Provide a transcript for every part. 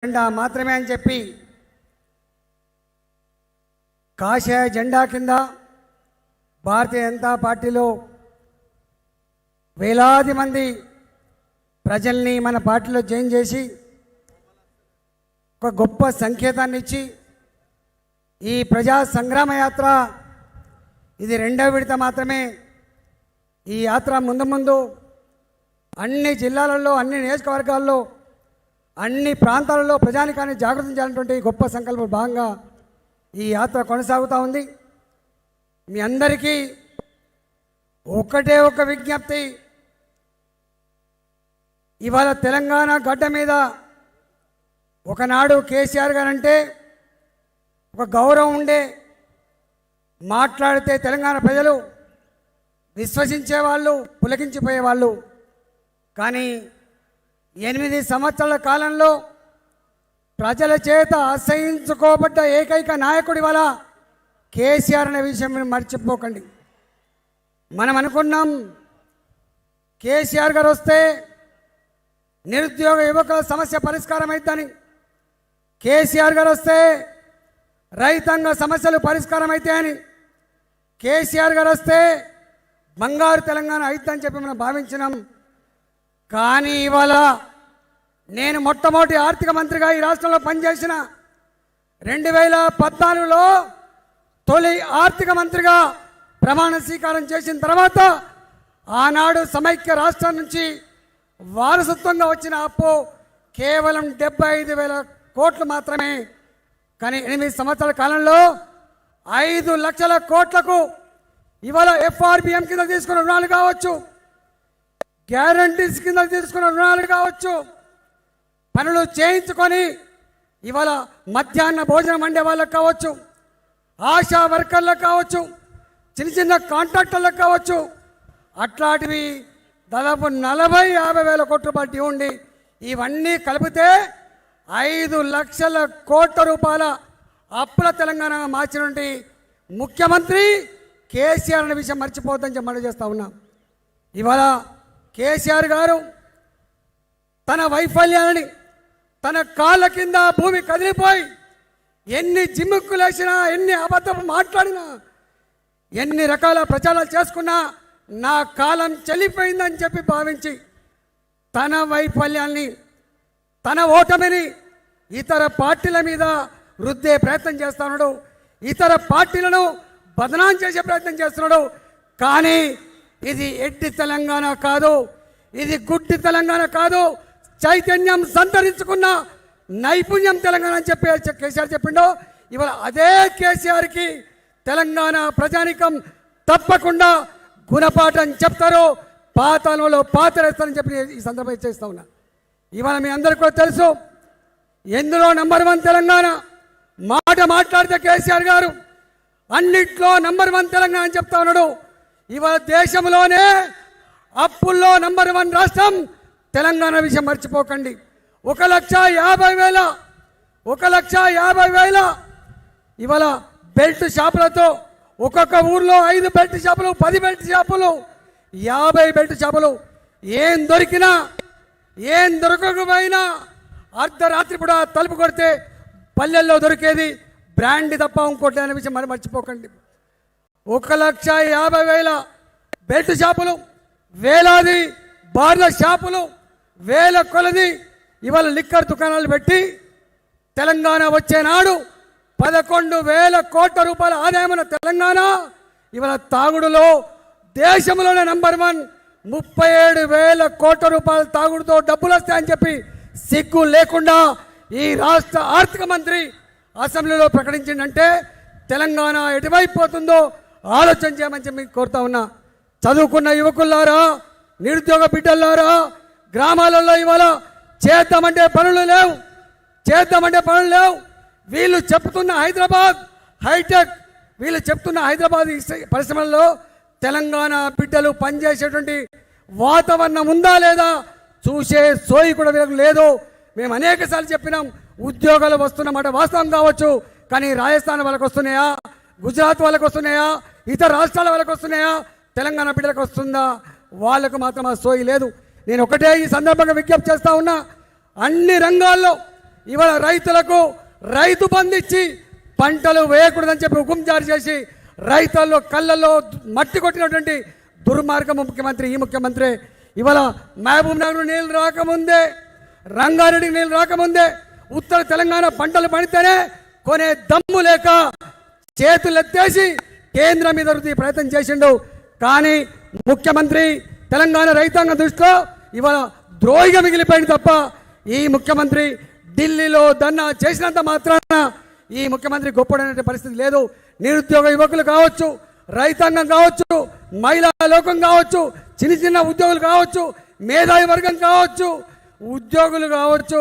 జెండా మాత్రమే అని చెప్పి కాషాయ జెండా కింద భారతీయ జనతా పార్టీలో వేలాది మంది ప్రజల్ని మన పార్టీలో జాయిన్ చేసి ఒక గొప్ప సంకేతాన్ని ఇచ్చి ఈ ప్రజా సంగ్రామ యాత్ర ఇది రెండవ విడత మాత్రమే. ఈ యాత్ర ముందు ముందు అన్ని జిల్లాలలో, అన్ని నియోజకవర్గాల్లో, అన్ని ప్రాంతాలలో ప్రజానికాన్ని జాగృతం చేయాలన్నటువంటి గొప్ప సంకల్పం భాగంగా ఈ యాత్ర కొనసాగుతూ ఉంది. మీ అందరికీ ఒకటే ఒక విజ్ఞప్తి, ఇవాళ తెలంగాణ గడ్డ మీద ఒకనాడు కేసీఆర్ గారంటే ఒక గౌరవం ఉండే, మాట్లాడితే తెలంగాణ ప్రజలు విశ్వసించేవాళ్ళు, పులకించిపోయేవాళ్ళు. కానీ 8 సంవత్సరాల కాలంలో ప్రజల చేత అసహించుకోబడ్డ ఏకైక నాయకుడి వల్ల కేసీఆర్ అనే విషయం మీరు మర్చిపోకండి. మనం అనుకున్నాం కేసీఆర్ గారు వస్తే నిరుద్యోగ యువకుల సమస్య పరిష్కారం అవుతుందని, కేసీఆర్ గారు వస్తే రైతాంగ సమస్యలు పరిష్కారం అవుతాయని, కేసీఆర్ గారు వస్తే బంగారు తెలంగాణ అవుతుందని చెప్పి మనం భావించినాం. కానీ ఇవాళ నేను మొట్టమొదటి ఆర్థిక మంత్రిగా ఈ రాష్ట్రంలో పనిచేసిన 2014లో తొలి ఆర్థిక మంత్రిగా ప్రమాణ స్వీకారం చేసిన తర్వాత ఆనాడు సమైక్య రాష్ట్రం నుంచి వారసత్వంగా వచ్చిన అప్పు కేవలం 75,000 కోట్లు మాత్రమే. కానీ 8 సంవత్సరాల కాలంలో 5 లక్షల కోట్లకు ఇవాళ FRBM కింద తీసుకున్న రుణాలు కావచ్చు, గ్యారంటీస్ కింద తీసుకున్న రుణాలు కావచ్చు, పనులు చేయించుకొని ఇవాళ మధ్యాహ్న భోజనం వండే వాళ్ళకు కావచ్చు, ఆశా వర్కర్లకు కావచ్చు, చిన్న చిన్న కాంట్రాక్టర్లకు కావచ్చు, అట్లాంటివి దాదాపు 40-50 వేల కోట్ల రూపాయలు డ్యూ ఉండి ఇవన్నీ కలిపితే 5 లక్షల కోట్ల రూపాయల అప్పుల తెలంగాణ మార్చినటువంటి ముఖ్యమంత్రి కేసీఆర్ అనే విషయం మర్చిపోద్దని చెప్పి మనం చేస్తూ ఉన్నాం. ఇవాళ కేసీఆర్ గారు తన వైఫల్యాలని, తన కాళ్ళ కింద భూమి కదిలిపోయి ఎన్ని జిమ్ముక్కులేసినా, ఎన్ని అబద్ధం మాట్లాడినా, ఎన్ని రకాల ప్రచారాలు చేసుకున్నా నా కాలం చెల్లిపోయిందని చెప్పి భావించి తన వైఫల్యాన్ని, తన ఓటమిని ఇతర పార్టీల మీద రుద్దే ప్రయత్నం చేస్తున్నాడు, ఇతర పార్టీలను బదనాం చేసే ప్రయత్నం చేస్తున్నాడు. కానీ ఇది ఎడ్డి తెలంగాణ కాదు, ఇది గుడ్డి తెలంగాణ కాదు, చైతన్యం సంతరించుకున్న నైపుణ్యం తెలంగాణ అని చెప్పి కేసీఆర్ చెప్పిండో, ఇవాళ అదే కేసీఆర్కి తెలంగాణ ప్రజానికం తప్పకుండా గుణపాఠం చెప్తారు, పాతాళంలో పాతరేస్తారని చెప్పి ఈ సందర్భంగా చేస్తూ ఉన్నా. ఇవాళ మీ అందరికీ కూడా తెలుసు, ఎందులో నంబర్ 1 తెలంగాణ మాట మాట్లాడితే కేసీఆర్ గారు అన్నిట్లో నంబర్ 1 తెలంగాణ అని చెప్తా ఉన్నాడు. ఇవాళ దేశంలోనే అప్పుల్లో నంబర్ 1 రాష్ట్రం తెలంగాణ విషయం మర్చిపోకండి. 1,50,000 ఇవాళ బెల్ట్ షాపులతో, ఒక్కొక్క ఊర్లో 5 బెల్ట్ షాపులు, 10 బెల్ట్ షాపులు, 50 బెల్ట్ షాపులు. ఏం దొరికినా, ఏం దొరకకపోయినా అర్ధరాత్రి కూడా తలుపు కొడితే పల్లెల్లో దొరికేది బ్రాండ్ తప్ప ఇంకోటి అనే విషయం మరి మర్చిపోకండి. 1,50,000 బెల్ట్ షాపులు, వేలాది బార్ల షాపులు, వేల కొలది ఇవాళ లిక్కర్ దుకాణాలు పెట్టి తెలంగాణ వచ్చే నాడు 11,000 కోట్ల రూపాయల ఆదాయం ఉన్న తెలంగాణ ఇవాళ తాగుడులో దేశంలోనే నంబర్ 1. 37,000 కోట్ల రూపాయల తాగుడుతో డబ్బులు వస్తాయని చెప్పి సిగ్గు లేకుండా ఈ రాష్ట్ర ఆర్థిక మంత్రి అసెంబ్లీలో ప్రకటించిందంటే తెలంగాణ ఎటువైపు పోతుందో ఆలోచన చేయమని చెప్పి కోరుతా ఉన్నా. చదువుకున్న యువకులారా, నిరుద్యోగ బిడ్డలారా, గ్రామాలలో ఇవాళ చేద్దామంటే పనులు లేవు, వీళ్ళు చెప్తున్న హైదరాబాద్ హైటెక్, వీళ్ళు చెప్తున్న హైదరాబాద్ పరిశ్రమల్లో తెలంగాణ బిడ్డలు పనిచేసేటువంటి వాతావరణం ఉందా లేదా చూసే సోయి కూడా వీళ్ళకి లేదు. మేము అనేక సార్లు చెప్పినాం, ఉద్యోగాలు వస్తున్నమాట వాస్తవం కావచ్చు, కానీ రాజస్థాన్ వాళ్ళకి వస్తున్నాయా, గుజరాత్ వాళ్ళకి వస్తున్నాయా, ఇతర రాష్ట్రాల వాళ్ళకి వస్తున్నాయా, తెలంగాణ బిడ్డలకు వస్తుందా? వాళ్ళకు మాత్రం ఆ సోయి లేదు. నేను ఒకటే ఈ సందర్భంగా విజ్ఞప్తి చేస్తా ఉన్నా, అన్ని రంగాల్లో ఇవాళ రైతులకు రైతు బంధు ఇచ్చి పంటలు వేయకూడదని చెప్పి హుకుం జారీ చేసి రైతుల్లో కళ్ళల్లో మట్టి కొట్టినటువంటి దుర్మార్గం ముఖ్యమంత్రి ఈ ముఖ్యమంత్రి. ఇవాళ మహబూబ్ నగర్ నీళ్ళు రాకముందే, రంగారెడ్డికి నీళ్ళు రాకముందే ఉత్తర తెలంగాణ పంటలు పండితేనే కొనే దమ్ము లేక చేతులెత్తేసి కేంద్రం మీద రుద్ది ప్రయత్నం చేసిండు. కానీ ముఖ్యమంత్రి తెలంగాణ రైతాంగం దృష్టిలో ఇవాళ ద్రోహిగా మిగిలిపోయింది తప్ప ఈ ముఖ్యమంత్రి ఢిల్లీలో ధర్నా చేసినంత మాత్రాన ఈ ముఖ్యమంత్రి గొప్పడనే పరిస్థితి లేదు. నిరుద్యోగ యువకులు కావచ్చు, రైతాంగం కావచ్చు, మహిళా లోకం కావచ్చు, చిన్న చిన్న ఉద్యోగులు కావచ్చు, మేధావి వర్గం కావచ్చు, ఉద్యోగులు కావచ్చు,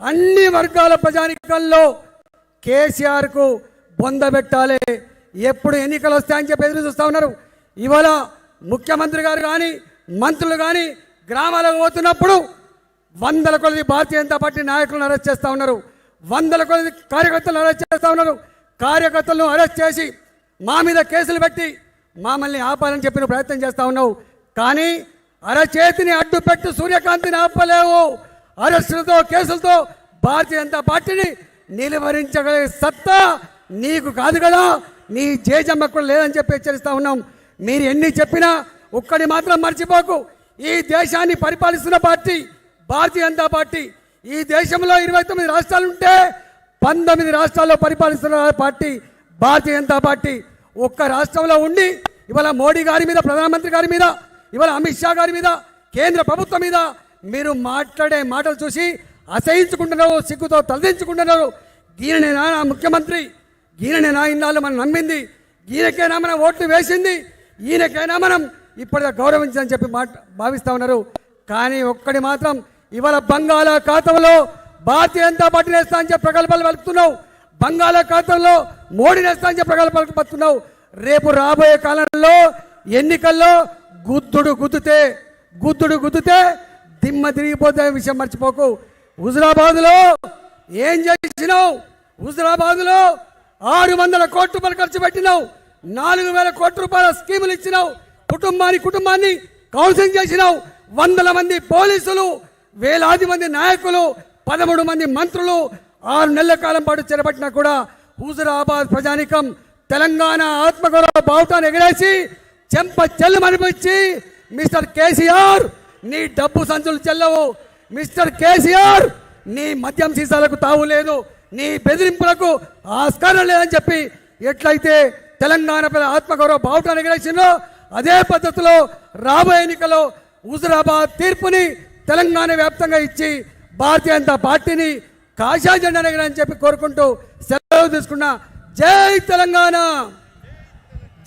అన్ని వర్గాల ప్రజానికంలో కేసీఆర్కు బొందబెట్టాలి. ఎప్పుడు ఎన్నికలు వస్తాయని చెప్పి ఎదురు చూస్తూ ఉన్నారు. ఇవాళ ముఖ్యమంత్రి గారు కానీ మంత్రులు కానీ గ్రామాలకు పోతున్నప్పుడు వందల కొద్ది భారతీయ జనతా పార్టీ నాయకులను అరెస్ట్ చేస్తూ ఉన్నారు, వందల కొద్ది కార్యకర్తలను అరెస్ట్ చేస్తూ ఉన్నారు. కార్యకర్తలను అరెస్ట్ చేసి మా మీద కేసులు పెట్టి మమ్మల్ని ఆపాలని చెప్పిన ప్రయత్నం చేస్తూ ఉన్నావు. కానీ అరచేతిని అడ్డు పెట్టి సూర్యకాంతిని ఆపలేవు. అరెస్టులతో కేసులతో భారతీయ జనతా పార్టీని నిలువరించగలిగే సత్తా నీకు కాదు కదా, నీ జేజమ్మ కూడా లేదని చెప్పి హెచ్చరిస్తూ ఉన్నాం. మీరు ఎన్ని చెప్పినా ఒక్కడి మాత్రం మర్చిపోకు, ఈ దేశాన్ని పరిపాలిస్తున్న పార్టీ భారతీయ జనతా పార్టీ. ఈ దేశంలో 29 రాష్ట్రాలు ఉంటే 19 రాష్ట్రాల్లో పరిపాలిస్తున్న పార్టీ భారతీయ జనతా పార్టీ. ఒక్క రాష్ట్రంలో ఉండి ఇవాళ మోడీ గారి మీద, ప్రధానమంత్రి గారి మీద, ఇవాళ అమిత్ షా గారి మీద, కేంద్ర ప్రభుత్వం మీద మీరు మాట్లాడే మాటలు చూసి అసహించుకుంటున్నారు, సిగ్గుతో తలదించుకుంటున్నారు. ఈయననేనా నా ముఖ్యమంత్రి, ఈయననేనా ఇన్నాళ్ళు మనం నమ్మింది, ఈయనకైనా మనం ఓట్లు వేసింది, ఈయనకైనా మనం ఇప్పటిదా గౌరవించని చెప్పి భావిస్తూ ఉన్నారు. కానీ ఒక్కడి మాత్రం ఇవాళ బంగాళాఖాతంలో భారతీయ జనతా పార్టీ నేస్తా అని చెప్పి ప్రగల్భాలు పలుకుతున్నావు, బంగాళాఖాతంలో మోడీ నేస్తా అని చెప్పి ప్రగల్భాలు పలుకుతున్నావు. రేపు రాబోయే కాలంలో ఎన్నికల్లో గుద్దుడు గుద్దుతే దిమ్మ తిరిగిపోతే విషయం మర్చిపోకు. హుజురాబాద్లో ఏం చేసినావు? హుజురాబాద్లో 600 కోట్ల రూపాయలు ఖర్చు పెట్టినావు, 4000 కోట్ల రూపాయల స్కీములు ఇచ్చినావు, కుటుంబాన్ని కౌన్సిలింగ్ చేసినావు, వందల మంది పోలీసులు, వేలాది మంది నాయకులు, 13 మంది మంత్రులు 6 నెలల కాలం పాటు చేపట్టినా కూడా హుజురాబాద్ ప్రజానికం తెలంగాణ ఆత్మగౌరవ బావుటాన్ని ఎగరేసి చెంప చెల్లు అనిపించి, మిస్టర్ కేసీఆర్ నీ డబ్బు సంచులు చెల్లవు, మిస్టర్ కేసీఆర్ నీ మద్యం సీసాలకు తావు లేదు, నీ బెదిరింపులకు ఆస్కారం లేదని చెప్పి ఎట్లయితే తెలంగాణ ఆత్మగౌరవ బావుటాన్ని ఎగరేసిందో అదే పద్ధతిలో రాబోయే ఎన్నికల్లో హుజురాబాద్ తీర్పుని తెలంగాణ వ్యాప్తంగా ఇచ్చి భారతీయ జనతా పార్టీని కాషాయ జెండా ఎగరని చెప్పి కోరుకుంటూ సెలవు తీసుకున్నా. జై తెలంగాణ,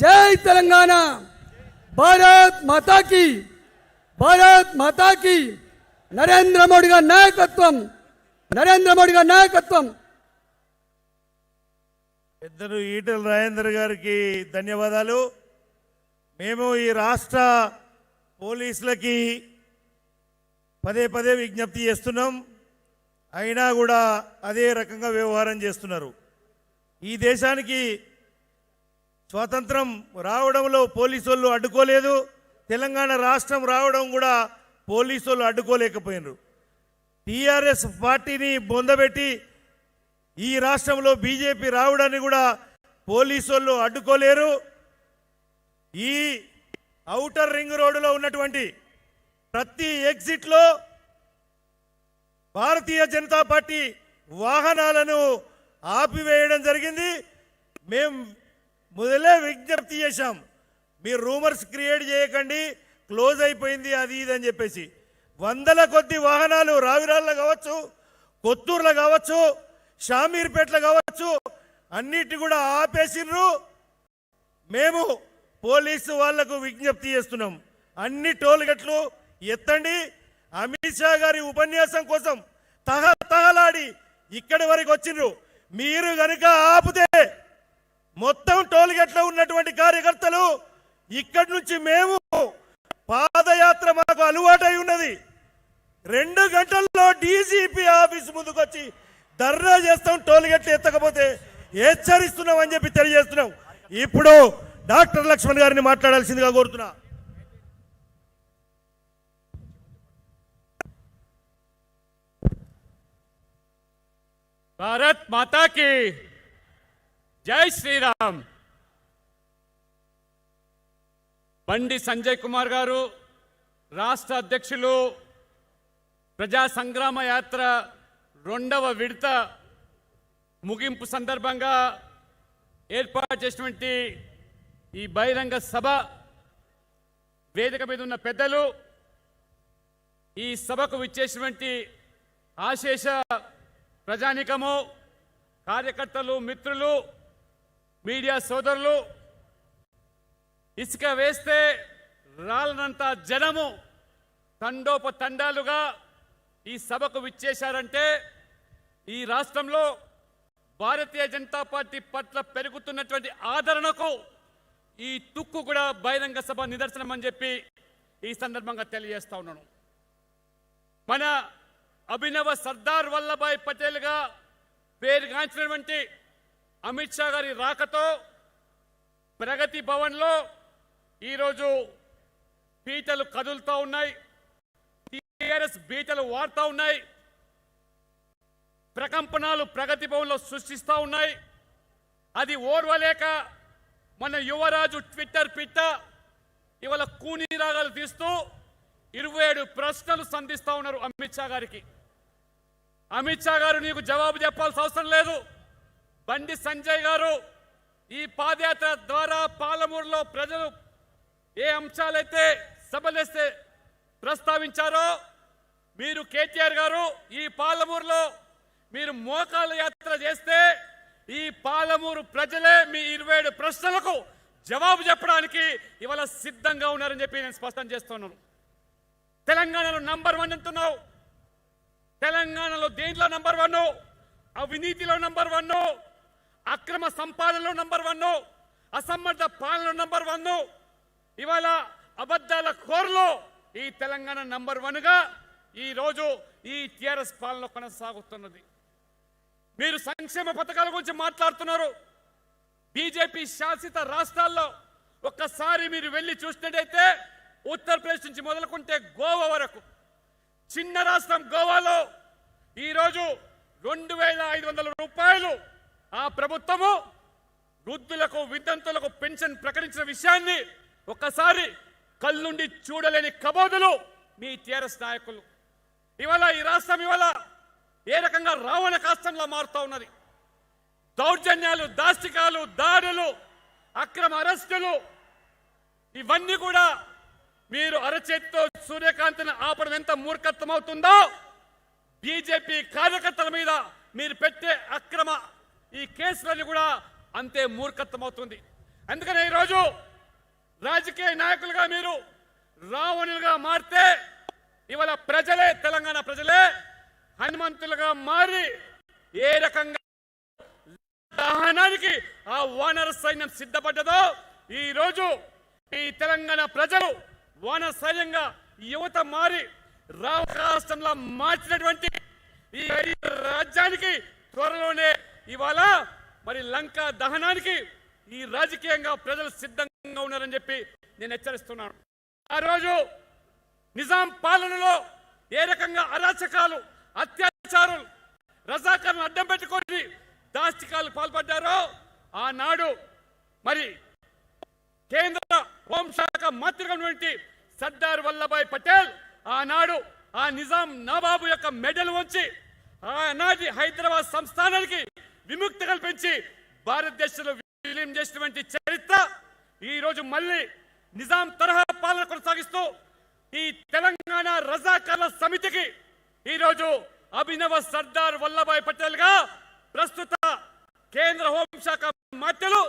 జై తెలంగాణ, భారత్ మాతాకి, భారత్ మాతాకి. నరేంద్ర మోడీ గారి నాయకత్వం, నరేంద్ర మోడీ గారి నాయకత్వం. పెద్దలు ఈటెల రాజేందర్ గారికి ధన్యవాదాలు. మేము ఈ రాష్ట్ర పోలీసులకి పదే విజ్ఞప్తి చేస్తున్నాం, అయినా కూడా అదే రకంగా వ్యవహారం చేస్తున్నారు. ఈ దేశానికి స్వాతంత్రం రావడంలో పోలీసు వాళ్ళు అడ్డుకోలేదు, తెలంగాణ రాష్ట్రం రావడం కూడా పోలీసు వాళ్ళు అడ్డుకోలేకపోయినారు. టీఆర్ఎస్ పార్టీని బొందబెట్టి ఈ రాష్ట్రంలో బీజేపీ రావడాన్ని కూడా పోలీసు వాళ్ళు అడ్డుకోలేరు. ఈ ఔటర్ రింగ్ రోడ్డులో ఉన్నటువంటి ప్రతి ఎగ్జిట్లో భారతీయ జనతా పార్టీ వాహనాలను ఆపివేయడం జరిగింది. మేము మొదలే విజ్ఞప్తి చేశాం, మీరు రూమర్స్ క్రియేట్ చేయకండి, క్లోజ్ అయిపోయింది అది ఇది అని చెప్పేసి. వందల కొద్ది వాహనాలు రావిరాల్లో కావచ్చు, కొత్తూరులో కావచ్చు, షామీర్పేటలో కావచ్చు, అన్నిటి కూడా ఆపేసిర్రు. మేము పోలీసు వాళ్లకు విజ్ఞప్తి చేస్తున్నాం, అన్ని టోల్ గేట్లు ఎత్తండి. అమిత్ షా గారి ఉపన్యాసం కోసం తహలాడి ఇక్కడి వరకు వచ్చిండ్రు. మీరు గనుక ఆపితే మొత్తం టోల్ గేట్లో ఉన్నటువంటి కార్యకర్తలు ఇక్కడి నుంచి మేము పాదయాత్ర మాకు అలవాటై ఉన్నది. 2 గంటల్లో డీజీపీ ఆఫీస్ ముందుకు వచ్చి ధర్నా చేస్తాం, టోల్ గేట్లు ఎత్తకపోతే హెచ్చరిస్తున్నాం అని చెప్పి తెలియజేస్తున్నాం. ఇప్పుడు డాక్టర్ లక్ష్మణ్ గారిని మాట్లాడాల్సిందిగా కోరుతున్నా. భారత్ మాతా की జై శ్రీరామ్. బండి సంజయ్ కుమార్ గారు రాష్ట్ర అధ్యక్షులు ప్రజా సంగ్రామ యాత్ర 2వ విడత ముగింపు సందర్భంగా ఏర్పాటు చేసినటువంటి ఈ బహిరంగ సభ వేదిక మీద ఉన్న పెద్దలు, ఈ సభకు విచ్చేసినటువంటి ఆశేష ప్రజానికము, కార్యకర్తలు, మిత్రులు, మీడియా సోదరులు, ఇసుక వేస్తే రాలనంత జనము తండోపతండాలుగా ఈ సభకు విచ్చేశారంటే ఈ రాష్ట్రంలో భారతీయ జనతా పార్టీ పట్ల పెరుగుతున్నటువంటి ఆదరణకు ఈ తుక్కు కూడా బహిరంగ సభ నిదర్శనం అని చెప్పి ఈ సందర్భంగా తెలియజేస్తా ఉన్నాను. మన అభినవ సర్దార్ వల్లభాయ్ పటేల్గా పేరుగాంచినటువంటి అమిత్ షా గారి రాకతో ప్రగతి భవన్లో ఈరోజు పీటలు కదులుతూ ఉన్నాయి, టీఆర్ఎస్ బీటలు వాడుతూ ఉన్నాయి, ప్రకంపనాలు ప్రగతి భవన్లో సృష్టిస్తూ ఉన్నాయి. అది ఓర్వలేక మన యువరాజు ట్విట్టర్ పిట్ట ఇవాళ కూనీ రాగాలు తీస్తూ 27 ప్రశ్నలు సంధిస్తూ ఉన్నారు అమిత్ షా గారికి. అమిత్ షా గారు నీకు జవాబు చెప్పాల్సిన అవసరం లేదు. బండి సంజయ్ గారు ఈ పాదయాత్ర ద్వారా పాలమూరులో ప్రజలు ఏ అంశాలైతే సభలేస్తే ప్రస్తావించారో, మీరు కేటీఆర్ గారు ఈ పాలమూరులో మీరు మోకాళ్ళ యాత్ర చేస్తే ఈ పాలమూరు ప్రజలే మీ 27 ప్రశ్నలకు జవాబు చెప్పడానికి ఇవాళ సిద్ధంగా ఉన్నారని చెప్పి నేను స్పష్టం చేస్తున్నాను. తెలంగాణలో నంబర్ 1 అంటున్నావు. తెలంగాణలో దేంట్లో నంబర్ 1? అవినీతిలో నంబర్ 1, అక్రమ సంపాదనలో నంబర్ 1, అసమర్థ పాలనలో నంబర్ 1, ఇవాళ అబద్ధాల కోర్లో ఈ తెలంగాణ నంబర్ 1గా ఈ రోజు ఈ టిఆర్ఎస్ పాలన కొనసాగుతున్నది. మీరు సంక్షేమ పథకాల గురించి మాట్లాడుతున్నారు. బీజేపీ శాసిత రాష్ట్రాల్లో ఒక్కసారి మీరు వెళ్ళి చూసినట్టయితే ఉత్తరప్రదేశ్ నుంచి మొదలుకుంటే గోవా వరకు చిన్న రాష్ట్రం గోవాలో ఈరోజు 2500 రూపాయలు ఆ ప్రభుత్వము వృద్ధులకు, వితంతులకు పెన్షన్ ప్రకటించిన విషయాన్ని ఒక్కసారి కళ్ళుండి చూడలేని కబోదులు మీ టిఆర్ఎస్ నాయకులు. ఇవాళ ఈ రాష్ట్రం ఇవాళ ఏ రకంగా రావణ కాష్టంలో మారుతూ ఉన్నది. దౌర్జన్యాలు, దాష్టికాలు, దాడులు, అక్రమ అరెస్టులు, ఇవన్నీ కూడా మీరు అరచేతితో సూర్యకాంతిని ఆపడం ఎంత మూర్ఖత్వం అవుతుందో బీజేపీ కార్యకర్తల మీద మీరు పెట్టే అక్రమ ఈ కేసులన్నీ కూడా అంతే మూర్ఖత్వం అవుతుంది. అందుకనే ఈరోజు రాజకీయ నాయకులుగా మీరు రావణులుగా మారితే ఇవాళ ప్రజలే, తెలంగాణ ప్రజలే హనుమంతులుగా మారి ఏ రకంగా దహనానికి ఆ వానర సైన్యం సిద్ధపడ్డదో ఈ రోజు ఈ తెలంగాణ ప్రజలు వానర సైన్యంగా యువత మారి రాష్ట్రంలో మార్చినటువంటి ఈ రాజ్యానికి త్వరలోనే ఇవాళ మరి లంక దహనానికి ఈ రాజకీయంగా ప్రజలు సిద్ధంగా ఉన్నారని చెప్పి నేను హెచ్చరిస్తున్నాను. ఆ రోజు నిజాం పాలనలో ఏ రకంగా అరాచకాలు, అత్యాచారాలు, రజాకారులను అడ్డం పెట్టుకొని దాష్టికాలు పాల్పడ్డారో ఆనాడు మరి కేంద్ర హోంశాఖ మంత్రిగా ఉన్నటువంటి సర్దార్ వల్లభాయ్ పటేల్ ఆనాడు ఆ నిజాం నవాబు యొక్క మెడల్ వంచి ఆనాటి హైదరాబాద్ సంస్థానానికి విముక్తి కల్పించి భారతదేశంలో విలీనం చేసినటువంటి చరిత్ర ఈ రోజు మళ్ళీ నిజాం తరహా పాలన కొనసాగిస్తూ ఈ తెలంగాణ రజాకార్ల సమితికి ఈరోజు అభినవ సర్దార్ వల్లభాయ్ పటేల్ గా ప్రస్తుత కేంద్ర హోంశాఖ మంత్రులు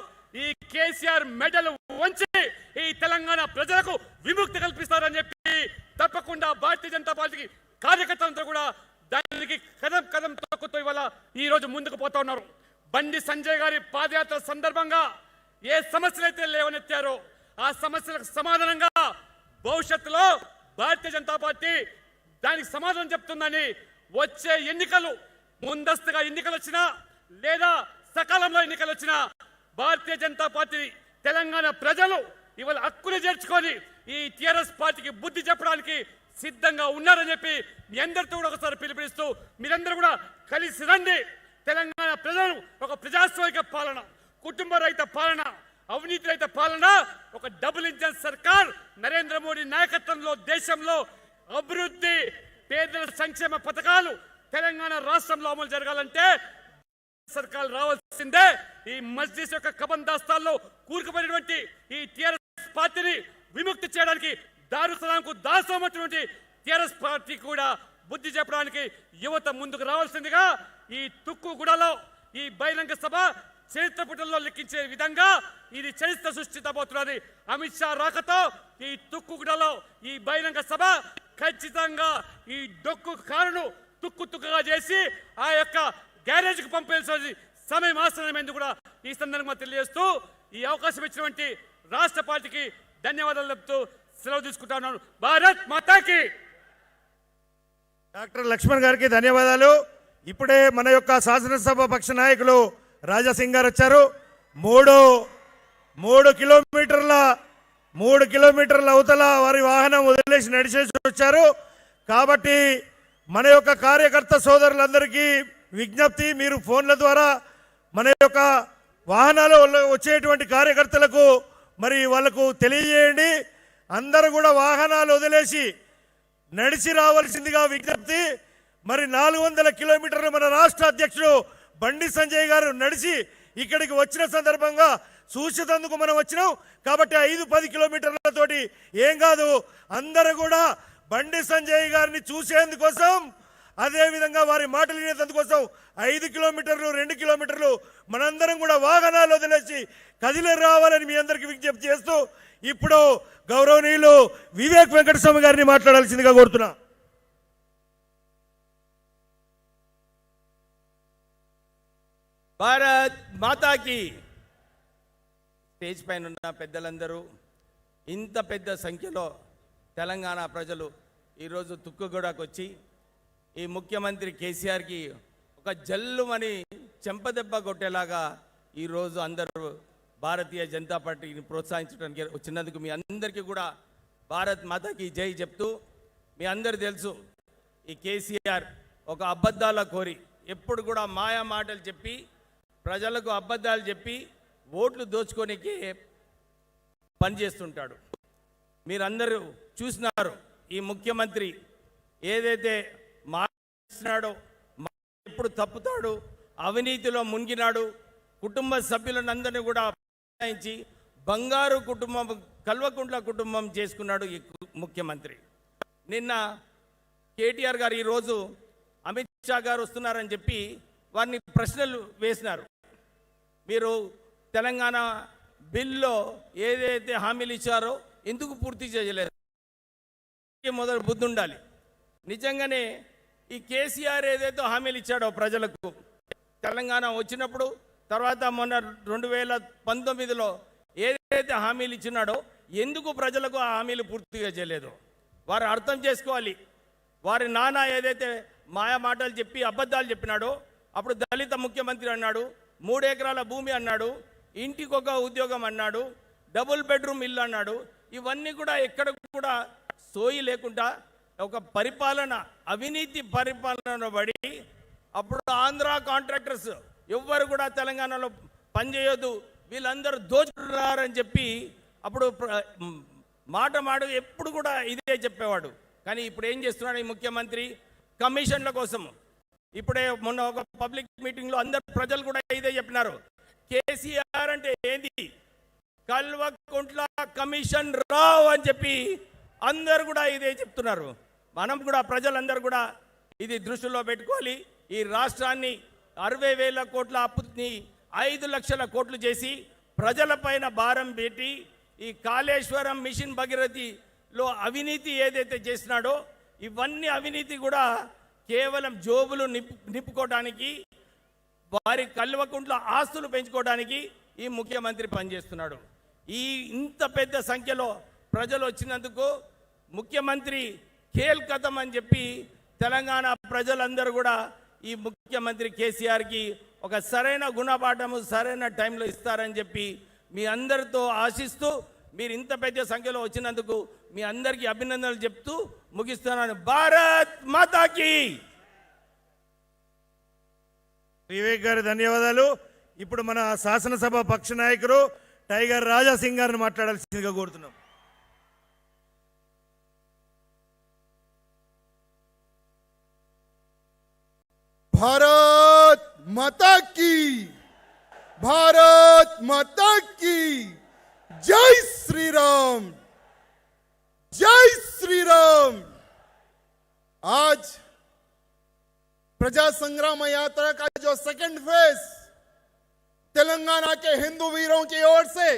ఈ కేసీఆర్ మెడల్ వంచి ఈ తెలంగాణ ప్రజలకు విముక్తి కల్పిస్తారని చెప్పి తప్పకుండా భారతీయ జనతా పార్టీకి కార్యకర్తలంతా కూడా దానికి కదం కదం తొక్కుతూ ఇవాళ ఈ రోజు ముందుకు పోతా ఉన్నారు. బండి సంజయ్ గారి పాదయాత్ర సందర్భంగా ఏ సమస్యలైతే లేవనెత్తారో ఆ సమస్యలకు సమాధానంగా భవిష్యత్తులో భారతీయ జనతా పార్టీ దానికి సమాధానం చెప్తుందని వచ్చే ఎన్నికలు, ముందస్తుగా ఎన్నికలు వచ్చినా లేదా సకాలంలో ఎన్నికలు వచ్చినా భారతీయ జనతా పార్టీ తెలంగాణ ప్రజలు ఇవాళ హక్కులు చేర్చుకొని ఈ టిఆర్ఎస్ పార్టీకి బుద్ధి చెప్పడానికి సిద్ధంగా ఉన్నారని చెప్పి మీ అందరితో కూడా ఒకసారి పిలుపునిస్తూ మీరందరూ కూడా కలిసి రండి. తెలంగాణ ప్రజలు ఒక ప్రజాస్వామిక పాలన, కుటుంబ రహిత పాలన, అవినీతి రహిత పాలన, ఒక డబుల్ ఇంజన్ సర్కార్ నరేంద్ర మోడీ నాయకత్వంలో దేశంలో అభివృద్ధి, పేదల సంక్షేమ పథకాలు తెలంగాణ రాష్ట్రంలో అమలు జరగాలంటే సర్కార్ రావాల్సిందే. ఈ మజ్లిస్ యొక్క కబందాస్తాల్లో కూరుకుపోయినటువంటి ఈ టిఆర్ఎస్ పార్టీని విముక్తి చేయడానికి దారుసలాంకు దాసోమటువంటి టిఆర్ఎస్ పార్టీ కూడా బుద్ధి చెప్పడానికి యువత ముందుకు రావాల్సిందిగా ఈ తుక్కుగూడలో ఈ బహిరంగ సభ చరిత్ర పుటల్లో లెక్కించే విధంగా ఇది చరిత్ర సృష్టించబోతున్నది. అమిత్ షా రాకతో ఈ తుక్కుగూడలో ఈ బహిరంగ సభ ఖచ్చితంగా ఈ డొక్కు కారును తుక్కుగా చేసి ఆ యొక్క గ్యారేజ్కి పంపేసి సమయం ఆసనమైంది కూడా ఈ సందర్భంగా తెలియజేస్తూ ఈ అవకాశం ఇచ్చినటువంటి రాష్ట్ర పార్టీకి ధన్యవాదాలు చెప్తూ సెలవు తీసుకుంటున్నాను. భారత్ మాతాకి. డాక్టర్ లక్ష్మణ్ గారికి ధన్యవాదాలు. ఇప్పుడే మన యొక్క శాసనసభ పక్ష నాయకులు రాజాసింగ్ గారు వచ్చారు. మూడు కిలోమీటర్ల అవతల వారి వాహనం వదిలేసి నడిచేసి వచ్చారు. కాబట్టి మన యొక్క కార్యకర్త సోదరులందరికీ విజ్ఞప్తి, మీరు ఫోన్ల ద్వారా మన యొక్క వాహనాలు వచ్చేటువంటి కార్యకర్తలకు మరి వాళ్లకు తెలియజేయండి. అందరూ కూడా వాహనాలు వదిలేసి నడిచి రావాల్సిందిగా విజ్ఞప్తి. మరి 400 కిలోమీటర్లు మన రాష్ట్ర అధ్యక్షుడు బండి సంజయ్ గారు నడిచి ఇక్కడికి వచ్చిన సందర్భంగా చూసేందుకు మనం వచ్చినాం. కాబట్టి 5-10 కిలోమీటర్లతోటి ఏం కాదు. అందరూ కూడా బండి సంజయ్ గారిని చూసేందుకోసం, అదేవిధంగా వారి మాటలు వినేందుకోసం 5 కిలోమీటర్లు 2 కిలోమీటర్లు మనందరం కూడా వాహనాలు వదిలేసి కదిలి రావాలని మీ అందరికీ విజ్ఞప్తి చేస్తూ ఇప్పుడు గౌరవనీయులు వివేక్ వెంకటస్వామి గారిని మాట్లాడాల్సిందిగా కోరుతున్నా. భారత్ మాతాకి. స్టేజ్ పైన ఉన్న పెద్దలందరూ, ఇంత పెద్ద సంఖ్యలో తెలంగాణ ప్రజలు ఈరోజు తుక్కుగూడకు వచ్చి ఈ ముఖ్యమంత్రి కేసీఆర్కి ఒక జల్లుమని చెంపదెబ్బ కొట్టేలాగా ఈరోజు అందరూ భారతీయ జనతా పార్టీని ప్రోత్సహించడానికి వచ్చినందుకు మీ అందరికీ కూడా భారత్ మాతాకి జై చెప్తూ, మీ అందరు తెలుసు ఈ కేసీఆర్ ఒక అబద్ధాల కోరి ఎప్పుడు కూడా మాయా మాటలు చెప్పి ప్రజలకు అబద్ధాలు చెప్పి ఓట్లు దోచుకోనికి పనిచేస్తుంటాడు. మీరందరూ చూసినారు ఈ ముఖ్యమంత్రి ఏదైతే మాట్లాడుతున్నాడో, ఎప్పుడు తప్పుతాడు, అవినీతిలో మునిగినాడు, కుటుంబ సభ్యులందరినీ కూడా బంగారు కుటుంబం, కల్వకుంట్ల కుటుంబం చేసుకున్నాడు ఈ ముఖ్యమంత్రి. నిన్న కేటీఆర్ గారు ఈరోజు అమిత్ షా గారు వస్తున్నారని చెప్పి వారిని ప్రశ్నలు వేసినారు. మీరు తెలంగాణ బిల్లో ఏదైతే హామీలు ఇచ్చారో ఎందుకు పూర్తి చేయలేదు? మొదలు బుద్ధి ఉండాలి. నిజంగానే ఈ కేసీఆర్ ఏదైతే హామీలు ఇచ్చాడో ప్రజలకు తెలంగాణ వచ్చినప్పుడు, తర్వాత మొన్న 2019లో ఏదైతే హామీలు ఇచ్చినాడో ఎందుకు ప్రజలకు ఆ హామీలు పూర్తిగా చేయలేదు? వారు అర్థం చేసుకోవాలి. వారి నాన్న ఏదైతే మాయా మాటలు చెప్పి అబద్ధాలు చెప్పినాడో, అప్పుడు దళిత ముఖ్యమంత్రి అన్నాడు, 3 ఎకరాల భూమి అన్నాడు, ఇంటికొక ఉద్యోగం అన్నాడు, డబుల్ బెడ్రూమ్ ఇల్లు అన్నాడు. ఇవన్నీ కూడా ఎక్కడ కూడా సోయి లేకుండా ఒక పరిపాలన, అవినీతి పరిపాలన పడి అప్పుడు ఆంధ్ర కాంట్రాక్టర్స్ ఎవ్వరు కూడా తెలంగాణలో పనిచేయొద్దు, వీళ్ళందరూ దోచుకున్నారని చెప్పి అప్పుడు మాట ఎప్పుడు కూడా ఇదే చెప్పేవాడు. కానీ ఇప్పుడు ఏం చేస్తున్నాడు ఈ ముఖ్యమంత్రి? కమిషన్ల కోసం. ఇప్పుడే మొన్న ఒక పబ్లిక్ మీటింగ్లో అందరు ప్రజలు కూడా ఇదే చెప్పినారు. కేసీఆర్ అంటే ఏంది? కల్వకుంట్ల కమిషన్ రావు అని చెప్పి అందరు కూడా ఇదే చెప్తున్నారు. మనం కూడా ప్రజలందరూ కూడా ఇది దృష్టిలో పెట్టుకోవాలి. ఈ రాష్ట్రాన్ని 60,000 కోట్ల అప్పుని 5 లక్షల కోట్లు చేసి ప్రజలపైన భారం పెట్టి ఈ కాళేశ్వరం మిషన్ భగీరథిలో అవినీతి ఏదైతే చేసినాడో, ఇవన్నీ అవినీతి కూడా కేవలం జోబులు నింపుకోవడానికి, వారి కల్వకుంట్ల ఆస్తులు పెంచుకోవడానికి ఈ ముఖ్యమంత్రి పనిచేస్తున్నాడు. ఈ ఇంత పెద్ద సంఖ్యలో ప్రజలు వచ్చినందుకు ముఖ్యమంత్రి ఖేల్ కథం అని చెప్పి తెలంగాణ ప్రజలందరూ కూడా ఈ ముఖ్యమంత్రి కేసీఆర్కి ఒక సరైన గుణపాఠము సరైన టైంలో ఇస్తారని చెప్పి మీ అందరితో ఆశిస్తూ, మీరు ఇంత పెద్ద సంఖ్యలో వచ్చినందుకు మీ అందరికీ అభినందనలు చెప్తూ ముగిస్తున్నాను. భారత్ మాతాకి. వివేక్ గారి ధన్యవాదాలు. ఇప్పుడు మన శాసనసభ పక్ష నాయకుడు టైగర్ రాజా సింగ్ గారిని మాట్లాడాల్సిందిగా కోరుతున్నాం. भारत माता की, भारत माता की जय श्री राम, जय श्री राम। आज प्रजा संग्राम यात्रा का जो सेकंड फेज तेलंगाना के हिंदू वीरों की ओर से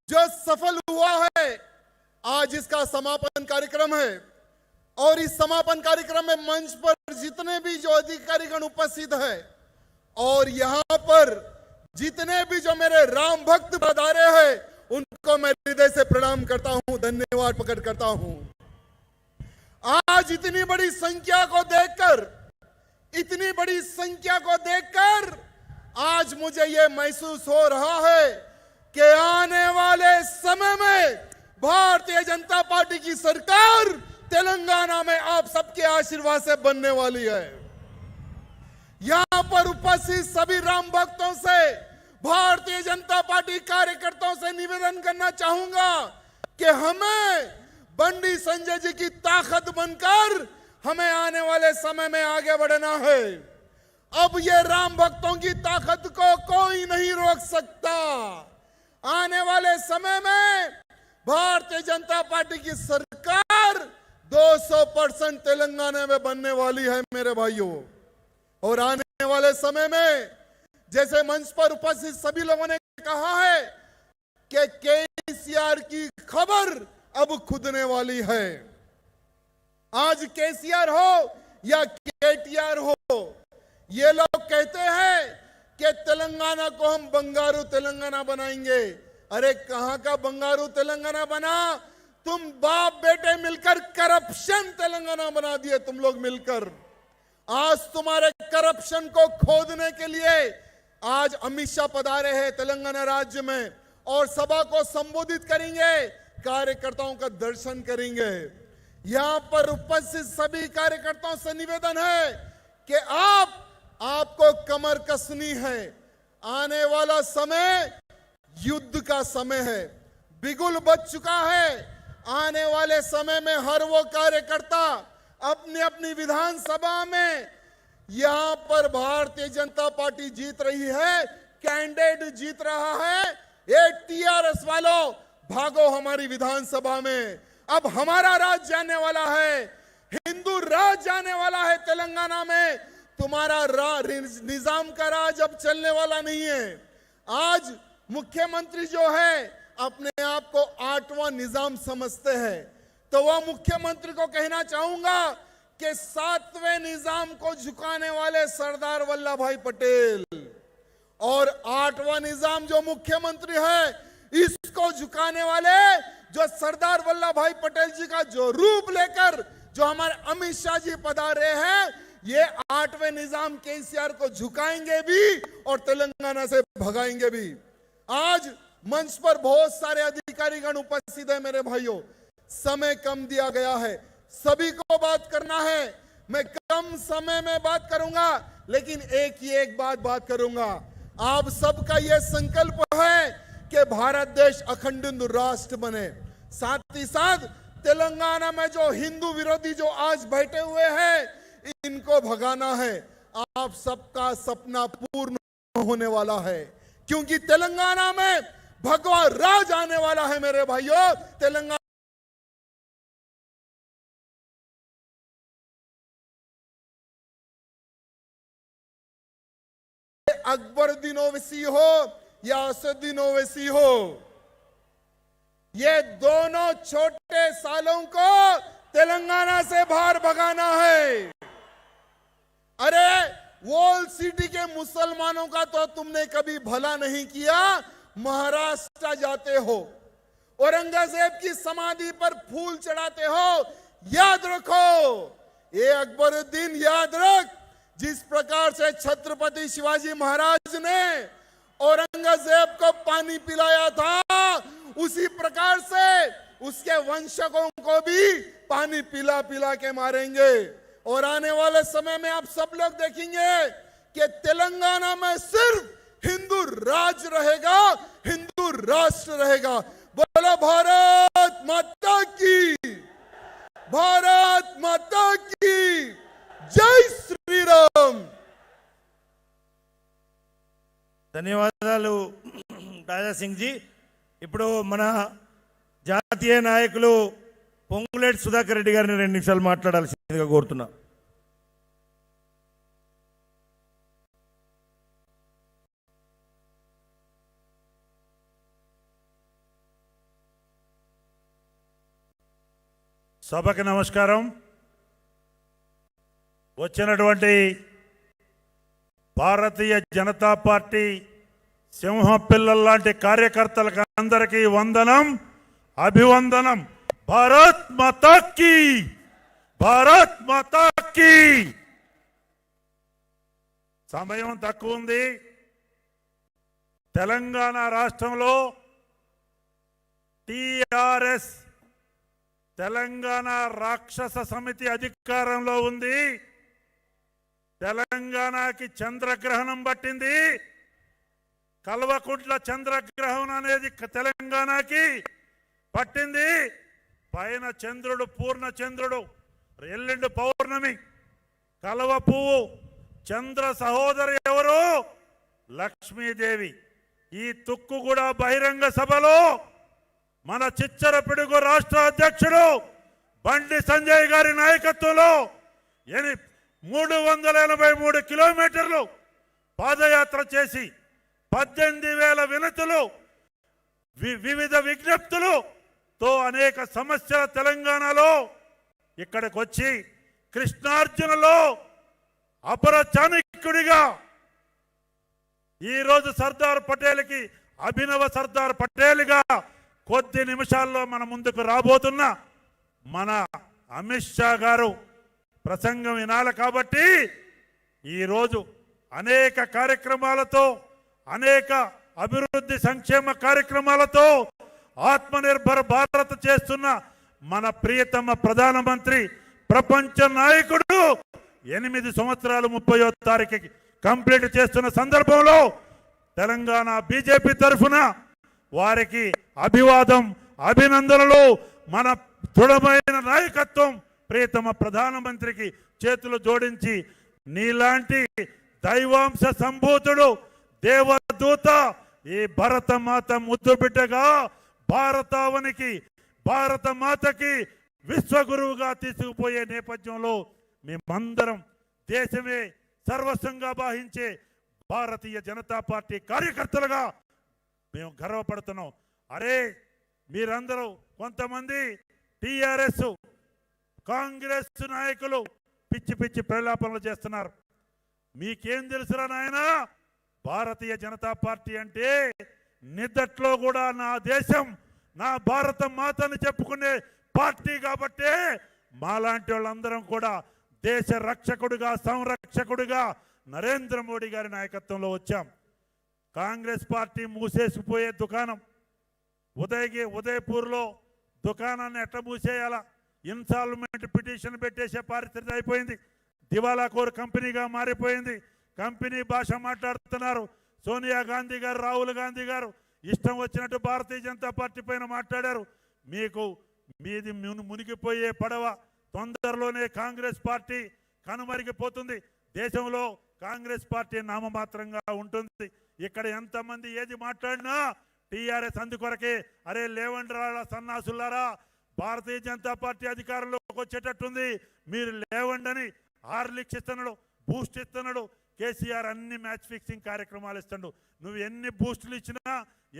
जो सफल हुआ है, आज इसका समापन कार्यक्रम है। और इस समापन कार्यक्रम में मंच पर जितने भी जो अधिकारीगण उपस्थित है और यहां पर जितने भी जो मेरे राम भक्त पधारे हैं, उनको मैं हृदय से प्रणाम करता हूं, धन्यवाद प्रकट करता हूं। आज इतनी बड़ी संख्या को देखकर, इतनी बड़ी संख्या को देखकर आज मुझे यह महसूस हो रहा है कि आने वाले समय में भारतीय जनता पार्टी की सरकार तेलंगाना में आप सबके आशीर्वाद से बनने वाली है। यहां पर उपस्थित सभी राम भक्तों से, भारतीय जनता पार्टी कार्यकर्ताओं से निवेदन करना चाहूंगा कि हमें बंडी संजय जी की ताकत बनकर हमें आने वाले समय में आगे बढ़ना है। अब ये राम भक्तों की ताकत को कोई नहीं रोक सकता। आने वाले समय में भारतीय जनता पार्टी की सरकार 200% तेलंगाना में बनने वाली है मेरे भाइयों। और आने वाले समय में जैसे मंच पर उपस्थित सभी लोगों ने कहा है कि केसीआर की खबर अब खुदने वाली है। आज केसीआर हो या केटीआर हो, ये लोग कहते हैं कि तेलंगाना को हम बंगारू तेलंगाना बनाएंगे। अरे कहां का बंगारू तेलंगाना बना? तुम बाप बेटे मिलकर करप्शन तेलंगाना बना दिए तुम लोग मिलकर। आज तुम्हारे करप्शन को खोदने के लिए आज अमित शाह पधारे हैं तेलंगाना राज्य में और सभा को संबोधित करेंगे, कार्यकर्ताओं का दर्शन करेंगे। यहां पर उपस्थित सभी कार्यकर्ताओं से निवेदन है कि आपको कमर कसनी है। आने वाला समय युद्ध का समय है, बिगुल बज चुका है। आने वाले समय में हर वो कार्यकर्ता अपनी अपनी विधानसभा में, यहां पर भारतीय जनता पार्टी जीत रही है, कैंडिडेट जीत रहा है, ये टीआरएस वालों भागो हमारी विधानसभा में। अब हमारा राज जाने वाला है, हिंदू राज जाने वाला है तेलंगाना में। तुम्हारा निजाम का राज अब चलने वाला नहीं है। आज मुख्यमंत्री जो है अपने आप को 8वां निजाम समझते हैं, तो वह मुख्यमंत्री को कहना चाहूंगा कि 7वें निजाम को झुकाने वाले सरदार वल्लभ भाई पटेल और 8वां निजाम जो मुख्यमंत्री है, इसको झुकाने वाले जो सरदार वल्लभ भाई पटेल जी का जो रूप लेकर जो हमारे अमित शाह जी पधारे हैं, ये 8वें निजाम केसीआर को झुकाएंगे भी और तेलंगाना से भगाएंगे भी। आज मंच पर बहुत सारे अधिकारीगण उपस्थित है मेरे भाइयों, समय कम दिया गया है, सभी को बात करना है। मैं कम समय में बात करूंगा, लेकिन एक बात करूंगा। आप सबका यह संकल्प है कि भारत देश अखंड हिंदू राष्ट्र बने। साथ ही साथ तेलंगाना में जो हिंदू विरोधी जो आज बैठे हुए हैं, इनको भगाना है। आप सबका सपना पूर्ण होने वाला है, क्योंकि तेलंगाना में भगवा राज आने वाला है मेरे भाइयों। तेलंगाना अकबरुद्दीन ओवैसी हो या असदुद्दीन ओवैसी हो, ये दोनों छोटे सालों को तेलंगाना से बाहर भगाना है। अरे वॉल सिटी के मुसलमानों का तो तुमने कभी भला नहीं किया। महाराष्ट्र जाते हो, औरंगजेब की समाधि पर फूल चढ़ाते हो। याद रखो, ये अकबरुद्दीन याद रख, जिस प्रकार से छत्रपति शिवाजी महाराज ने औरंगजेब को पानी पिलाया था, उसी प्रकार से उसके वंशकों को भी पानी पिला पिला के मारेंगे। और आने वाले समय में आप सब लोग देखेंगे कि तेलंगाना में सिर्फ हिंदू राज रहेगा, हिंदू राष्ट्र रहेगा। बोलो भारत माता की, भारत माता की जय श्री राम। ధన్యవాదాలు రాజా సింగ్ జీ. ఇప్పుడు మన జాతీయ నాయకులు పొంగులేటి సుధాకర్ రెడ్డి గారిని 2 నిమిషాలు మాట్లాడాల్సిందిగా కోరుతున్నా. సభకి నమస్కారం. వచ్చినటువంటి భారతీయ జనతా పార్టీ సింహపిల్లల్లాంటి కార్యకర్తలకు అందరికీ వందనం, అభివందనం. భారత్ మాతా కీ, భారత్ మాతా కీ. సమయం తక్కువ ఉంది. తెలంగాణ రాష్ట్రంలో టిఆర్ఎస్ తెలంగాణ రాక్షస సమితి అధికారంలో ఉంది. తెలంగాణకి చంద్రగ్రహణం పట్టింది. కల్వకుంట్ల చంద్రగ్రహణం అనేది తెలంగాణకి పట్టింది. పైన చంద్రుడు పూర్ణ చంద్రుడు, ఎల్లుండి పౌర్ణమి, కలవ పువ్వు, చంద్ర సహోదరి ఎవరు? లక్ష్మీదేవి. ఈ తుక్కుగూడ బహిరంగ సభలో మన చిచ్చర పిడుగు రాష్ట్ర అధ్యక్షుడు బండి సంజయ్ గారి నాయకత్వంలో 383 కిలోమీటర్లు పాదయాత్ర చేసి 18,000 వినతులు, వివిధ విజ్ఞప్తులతో అనేక సమస్యల తెలంగాణలో ఇక్కడికి వచ్చి కృష్ణార్జునలో అపర చాణక్యుడిగా ఈరోజు సర్దార్ పటేల్కి అభినవ సర్దార్ పటేల్గా కొద్ది నిమిషాల్లో మన ముందుకు రాబోతున్న మన అమిత్ షా గారు ప్రసంగం వినాలి. కాబట్టి ఈరోజు అనేక కార్యక్రమాలతో, అనేక అభివృద్ధి సంక్షేమ కార్యక్రమాలతో ఆత్మనిర్భర్ భారత్ చేస్తున్న మన ప్రియతమ ప్రధానమంత్రి, ప్రపంచ నాయకుడు 8 సంవత్సరాలు 30వ తారీఖుకి కంప్లీట్ చేస్తున్న సందర్భంలో తెలంగాణ బీజేపీ తరఫున వారికి అభివాదం, అభినందనలు. మన దృఢమైన నాయకత్వం ప్రియతమ ప్రధానమంత్రికి చేతులు జోడించి, నీలాంటి దైవాంశ సంభూతుడు, దేవదూత, ఈ భరత మాత ముద్దు బిడ్డగా భారతావనికి, భారత మాతకి విశ్వగురువుగా తీసుకుపోయే నేపథ్యంలో మేమందరం దేశమే సర్వస్వంగా భావించే భారతీయ జనతా పార్టీ కార్యకర్తలుగా మేము గర్వపడుతున్నాం. అరే మీరందరూ కొంతమంది టిఆర్ఎస్ కాంగ్రెస్ నాయకులు పిచ్చి పిచ్చి ప్రలాపనలు చేస్తున్నారు. మీకేం తెలుసురా నాయనా? భారతీయ జనతా పార్టీ అంటే నిద్దట్లో కూడా నా దేశం, నా భారత మాతని చెప్పుకునే పార్టీ. కాబట్టే మాలాంటి వాళ్ళందరం కూడా దేశ రక్షకుడిగా, సంరక్షకుడిగా నరేంద్ర మోడీ గారి నాయకత్వంలో వచ్చాం. కాంగ్రెస్ పార్టీ మూసేసిపోయే దుకాణం, ఉదయపూర్లో దుకాణాన్ని ఎట్లా మూసేయాలా, ఇన్స్టాల్మెంట్ పిటిషన్ పెట్టేసే పరిస్థితి అయిపోయింది. దివాలా కోర్ కంపెనీగా మారిపోయింది. కంపెనీ భాష మాట్లాడుతున్నారు. సోనియా గాంధీ గారు, రాహుల్ గాంధీ గారు ఇష్టం వచ్చినట్టు భారతీయ జనతా పార్టీ పైన మాట్లాడారు. మీది మునిగిపోయే పడవ. తొందరలోనే కాంగ్రెస్ పార్టీ కనుమరిగిపోతుంది. దేశంలో కాంగ్రెస్ పార్టీ నామమాత్రంగా ఉంటుంది. ఇక్కడ ఎంతమంది ఏది మాట్లాడినా టీఆర్ఎస్ అందుకొరకే, అరే లేవండి రా సన్నాసులారా, భారతీయ జనతా పార్టీ అధికారంలోకి వచ్చేటట్టుంది, మీరు లేవండని హార్లిక్స్ ఇస్తున్నాడు, బూస్ట్ ఇస్తున్నాడు. కేసీఆర్ అన్ని మ్యాచ్ ఫిక్సింగ్ కార్యక్రమాలు ఇస్తాడు. నువ్వు ఎన్ని బూస్టులు ఇచ్చినా,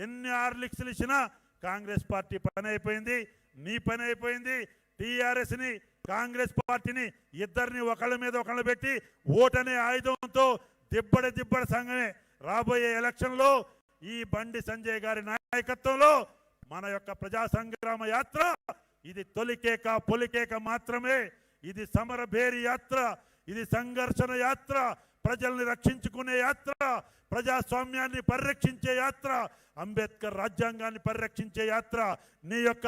ఎన్ని హార్లిక్స్లు ఇచ్చినా కాంగ్రెస్ పార్టీ పని అయిపోయింది, నీ పని అయిపోయింది. టీఆర్ఎస్ని, కాంగ్రెస్ పార్టీని ఇద్దరిని ఒకళ్ళ మీద ఒకళ్ళు పెట్టి ఓటనే ఆయుధంతో దిబ్బడి సంఘమే. రాబోయే ఎలక్షన్లో ఈ బండి సంజయ్ గారి నాయకత్వంలో మన యొక్క ప్రజా సంగ్రామ యాత్ర ఇది తొలికేక పొలికేక మాత్రమే. ఇది సమరభేరి యాత్ర, ఇది సంఘర్షణ యాత్ర, ప్రజల్ని రక్షించుకునే యాత్ర, ప్రజాస్వామ్యాన్ని పరిరక్షించే యాత్ర, అంబేద్కర్ రాజ్యాంగాన్ని పరిరక్షించే యాత్ర. నీ యొక్క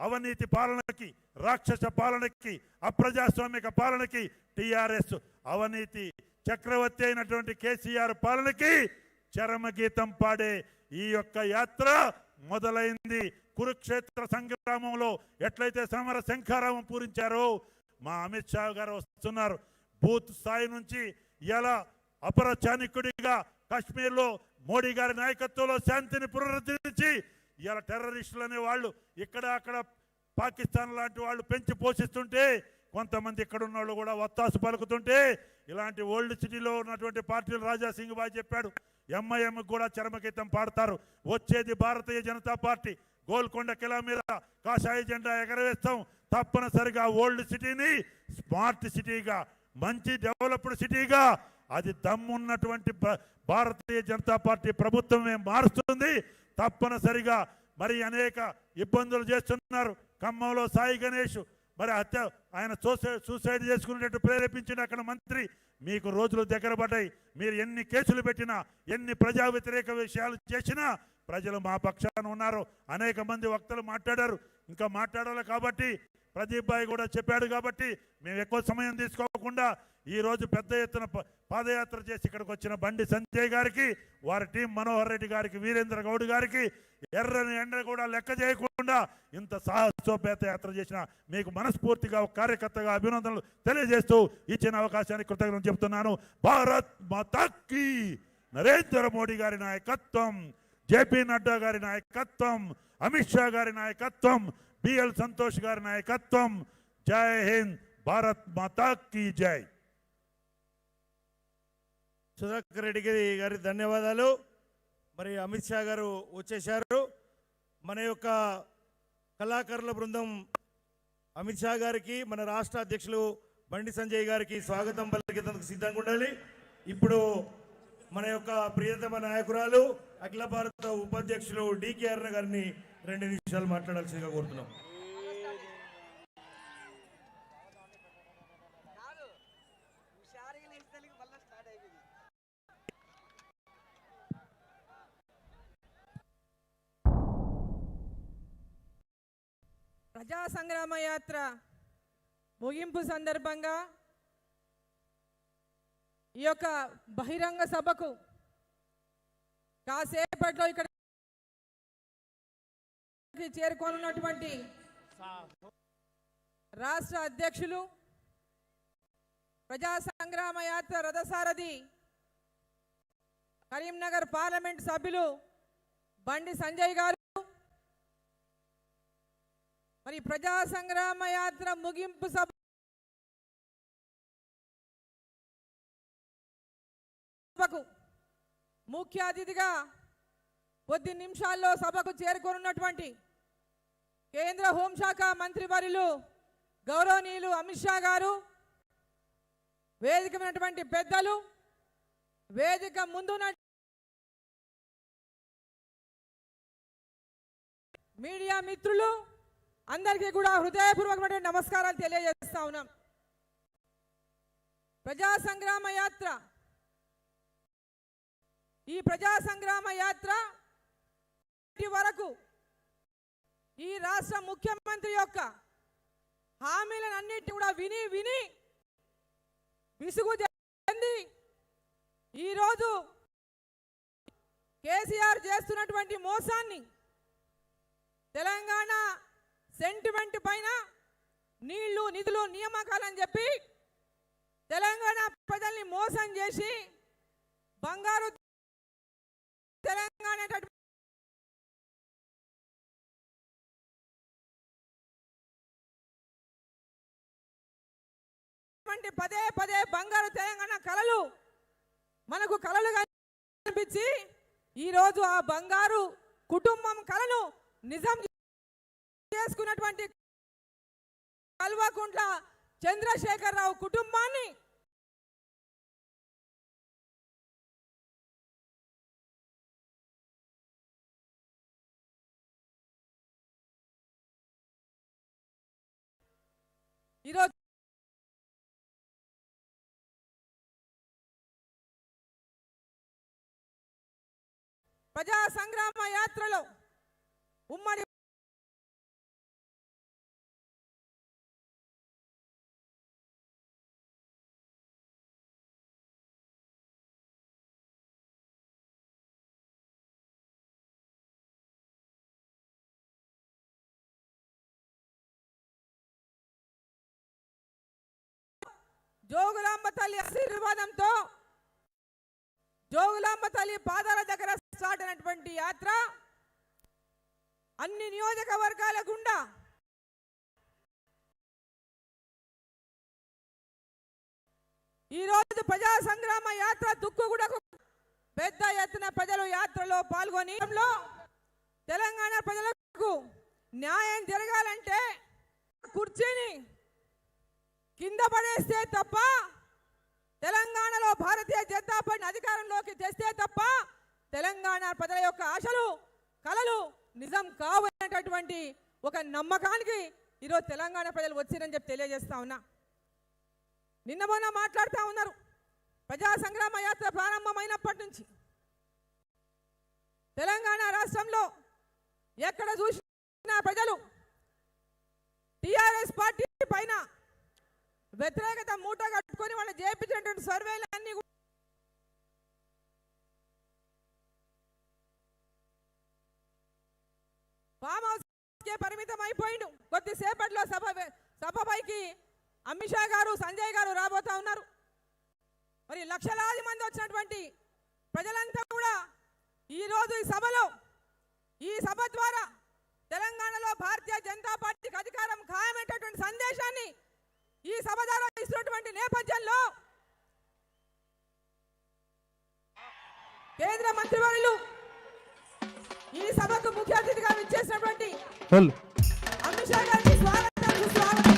అవినీతి పాలనకి, రాక్షస పాలనకి, అప్రజాస్వామిక పాలనకి టీఆర్ఎస్ అవినీతి చక్రవర్తి అయినటువంటి కేసీఆర్ పాలనకి చరమగీతం పాడే ఈ యొక్క యాత్ర మొదలైంది. కురుక్షేత్ర సంగ్రామంలో ఎట్లయితే సమర శంఖారావం పూరించారో మా అమిత్ షా గారు వస్తున్నారు. బూత్ స్థాయి నుంచి ఎలా అపర చాణిక్యుడిగా కాశ్మీర్లో మోడీ గారి నాయకత్వంలో శాంతిని పునరుద్ధరించి ఇలా టెర్రరిస్టులు అనే వాళ్ళు ఇక్కడ అక్కడ పాకిస్తాన్ లాంటి వాళ్ళు పెంచి పోషిస్తుంటే కొంతమంది ఇక్కడ ఉన్న వాళ్ళు కూడా వత్తాసు పలుకుతుంటే ఇలాంటి ఓల్డ్ సిటీలో ఉన్నటువంటి పార్టీలు రాజా సింగ్ బాయ్ చెప్పాడు ఎంఐఎం కూడా చరమగీతం పాడతారు. వచ్చేది భారతీయ జనతా పార్టీ. గోల్కొండ కిలా మీద కాషాయ జెండా ఎగరవేస్తాం. తప్పనిసరిగా ఓల్డ్ సిటీని స్మార్ట్ సిటీగా, మంచి డెవలప్డ్ సిటీగా, అది దమ్మున్నటువంటి భారతీయ జనతా పార్టీ ప్రభుత్వమే మారుస్తుంది. తప్పనిసరిగా మరి అనేక ఇబ్బందులు చేస్తున్నారు. ఖమ్మంలో సాయి గణేష్ మరి ఆయన సూసైడ్ చేసుకునేటట్టు ప్రేరేపించిన అక్కడ మంత్రి. మీకు రోజులు దగ్గర పడ్డాయి. మీరు ఎన్ని కేసులు పెట్టినా, ఎన్ని ప్రజా వ్యతిరేక విషయాలు చేసినా ప్రజలు మా పక్షాన ఉన్నారు. అనేక మంది వక్తలు మాట్లాడారు, ఇంకా మాట్లాడాలి. కాబట్టి ప్రదీప్ భాయ్ కూడా చెప్పాడు. కాబట్టి మేము ఎక్కువ సమయం తీసుకోకుండా ఈరోజు పెద్ద ఎత్తున పాదయాత్ర చేసి ఇక్కడికి వచ్చిన బండి సంజయ్ గారికి, వారి టీం మనోహర్ రెడ్డి గారికి, వీరేంద్ర గౌడ్ గారికి, ఎర్రని ఎండ కూడా లెక్క చేయకుండా ఇంత సాహసోపేత యాత్ర చేసిన మీకు మనస్ఫూర్తిగా ఒక కార్యకర్తగా అభినందనలు తెలియజేస్తూ ఇచ్చిన అవకాశానికి కృతజ్ఞతలు చెబుతున్నాను. భారత్ మాతాకి, నరేంద్ర మోడీ గారి నాయకత్వం, జేపీ నడ్డా గారి నాయకత్వం, అమిత్ షా గారి నాయకత్వం, బిఎల్ సంతోష్ గారి నాయకత్వం. జై హింద్, భారత్ మాతాకి జై. సుధాకర్ రెడ్డి గారి ధన్యవాదాలు. మరి అమిత్ షా గారు వచ్చేశారు. మన యొక్క కళాకారుల బృందం అమిత్ షా గారికి, మన రాష్ట్ర అధ్యక్షులు బండి సంజయ్ గారికి స్వాగతం పలికేందుకు సిద్ధంగా ఉండాలి. ఇప్పుడు మన యొక్క ప్రియతమ నాయకురాలు అఖిల భారత ఉపాధ్యక్షులు డికే అరుణ గారిని 2 నిమిషాలు మాట్లాడాల్సిందిగా కోరుతున్నాం. ప్రజా సంగ్రామ యాత్ర ముగింపు సందర్భంగా ఈ యొక్క బహిరంగ సభకు కాసేపట్లో ఇక్కడ చేరుకోనున్నటువంటి రాష్ట్ర అధ్యక్షులు, ప్రజా సంగ్రామ యాత్ర రథసారథి, కరీంనగర్ పార్లమెంట్ సభ్యులు బండి సంజయ్ గారు, మరి ప్రజా సంగ్రామ యాత్ర ముగింపు సభకు ముఖ్య అతిథిగా కొద్ది నిమిషాల్లో సభకు చేరుకోనున్నటువంటి కేంద్ర హోంశాఖ మంత్రివర్యులు గౌరవనీయులు అమిత్ షా గారు, వేదికమైనటువంటి పెద్దలు, వేదిక ముందున్న మీడియా మిత్రులు అందరికీ కూడా హృదయపూర్వకమైన నమస్కారాలు తెలియజేస్తా ఉన్నాం. ప్రజా సంగ్రామ యాత్ర, ఈ ప్రజా సంగ్రామ యాత్ర వరకు ఈ రాష్ట్ర ముఖ్యమంత్రి యొక్క హామీలన్నింటినీ కూడా విని విని విసుగు చెంది ఈరోజు కేసీఆర్ చేస్తున్నటువంటి మోసాన్ని, తెలంగాణ సెంటిమెంట్ పైన నీళ్లు నిధులు నియామకాలని చెప్పి తెలంగాణ ప్రజల్ని మోసం చేసి బంగారు తెలంగాణ పదే పదే బంగారు తెలంగాణ కలలు మనకు కలలు కనిపించి ఈరోజు ఆ బంగారు కుటుంబం కలను నిజం చేసుకున్నటువంటి కల్వకుంట్ల చంద్రశేఖరరావు కుటుంబాన్ని ఈరోజు ప్రజా సంగ్రామ యాత్రలో ఉమ్మడి జోగులాంబ తల్లి ఆశీర్వాదంతో జోగులాంబ తల్లి పాదాల దగ్గర స్టార్ట్ అయినటువంటి యాత్ర అన్ని నియోజకవర్గాల గుండా ఈరోజు ప్రజా సంగ్రామ యాత్ర తుక్కుగూడకు పెద్ద ఎత్తున ప్రజలు యాత్రలో పాల్గొని తెలంగాణ ప్రజలకు న్యాయం జరగాలంటే కుర్చీని కింద పడేస్తే తప్ప, తెలంగాణలో భారతీయ జనతా పార్టీ అధికారంలోకి తెస్తే తప్ప తెలంగాణ ప్రజల యొక్క ఆశలు కలలు నిజం కావనేటటువంటి ఒక నమ్మకానికి ఈరోజు తెలంగాణ ప్రజలు వచ్చిరని చెప్పి తెలియజేస్తా ఉన్నా. నిన్న మొన్న మాట్లాడుతూ ఉన్నారు, ప్రజా సంగ్రామ యాత్ర ప్రారంభమైనప్పటి నుంచి తెలంగాణ రాష్ట్రంలో ఎక్కడ చూసినా ప్రజలు టిఆర్ఎస్ పార్టీ పైన వ్యతిరేకత మూట కట్టుకొని వాళ్ళు చేపించినటువంటి సర్వేలు అన్ని ఫామ్ హౌస్ కే పరిమితం అయిపోయిండు. కొద్దిసేపట్లో సభపైకి అమిత్ షా గారు, సంజయ్ గారు రాబోతా ఉన్నారు. మరి లక్షలాది మంది వచ్చినటువంటి ప్రజలంతా కూడా ఈరోజు ఈ సభ ద్వారా తెలంగాణలో భారతీయ జనతా పార్టీకి అధికారం ఖాయమైనటువంటి సందేశాన్ని ఈ సభ ద్వారా ఇస్తున్నటువంటి నేపథ్యంలో కేంద్ర మంత్రివర్యులు ఈ సభకు ముఖ్య అతిథిగా విచ్చేసినటువంటి అమిత్ షా గారికి స్వాగతం సుస్వాగతం.